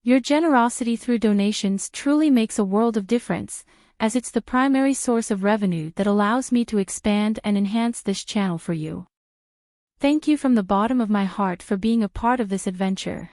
Your generosity through donations truly makes a world of difference, as it's the primary source of revenue that allows me to expand and enhance this channel for you. Thank you from the bottom of my heart for being a part of this adventure.